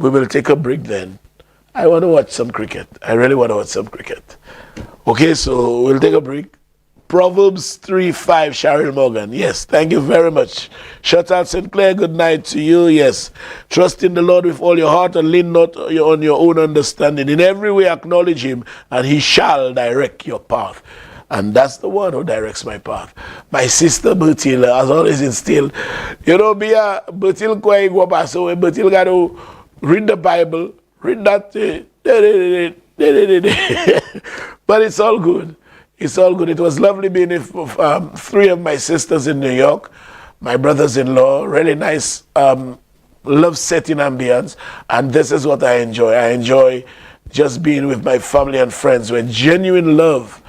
will take a break then. I want to watch some cricket. I really want to watch some cricket. Okay, so we'll take a break. Proverbs 3:5, Cheryl Morgan. Yes, thank you very much. Shout out St. Clair, good night to you. Yes, trust in the Lord with all your heart and lean not on your own understanding. In every way acknowledge Him, and He shall direct your path. And that's the one who directs my path. My sister Bertil has always instilled, Bertil kwa igwa so Bertil got to read the Bible, read that, but it's all good. It's all good. It was lovely being with three of my sisters in New York, my brothers-in-law, really nice, love-setting ambience, and this is what I enjoy. I enjoy just being with my family and friends where genuine love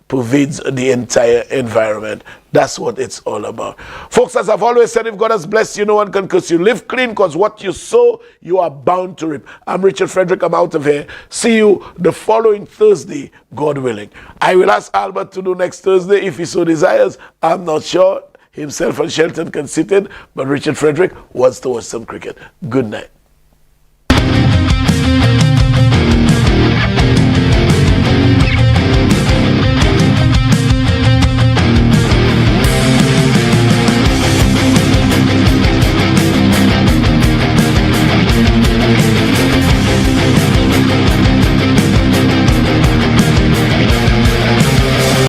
pervades the entire environment. That's what it's all about. Folks, as I've always said, if God has blessed you, no one can curse you. Live clean, because what you sow, you are bound to reap. I'm Richard Frederick. I'm out of here. See you the following Thursday, God willing. I will ask Albert to do next Thursday if he so desires. I'm not sure. Himself and Shelton can sit in, but Richard Frederick wants to watch some cricket. Good night.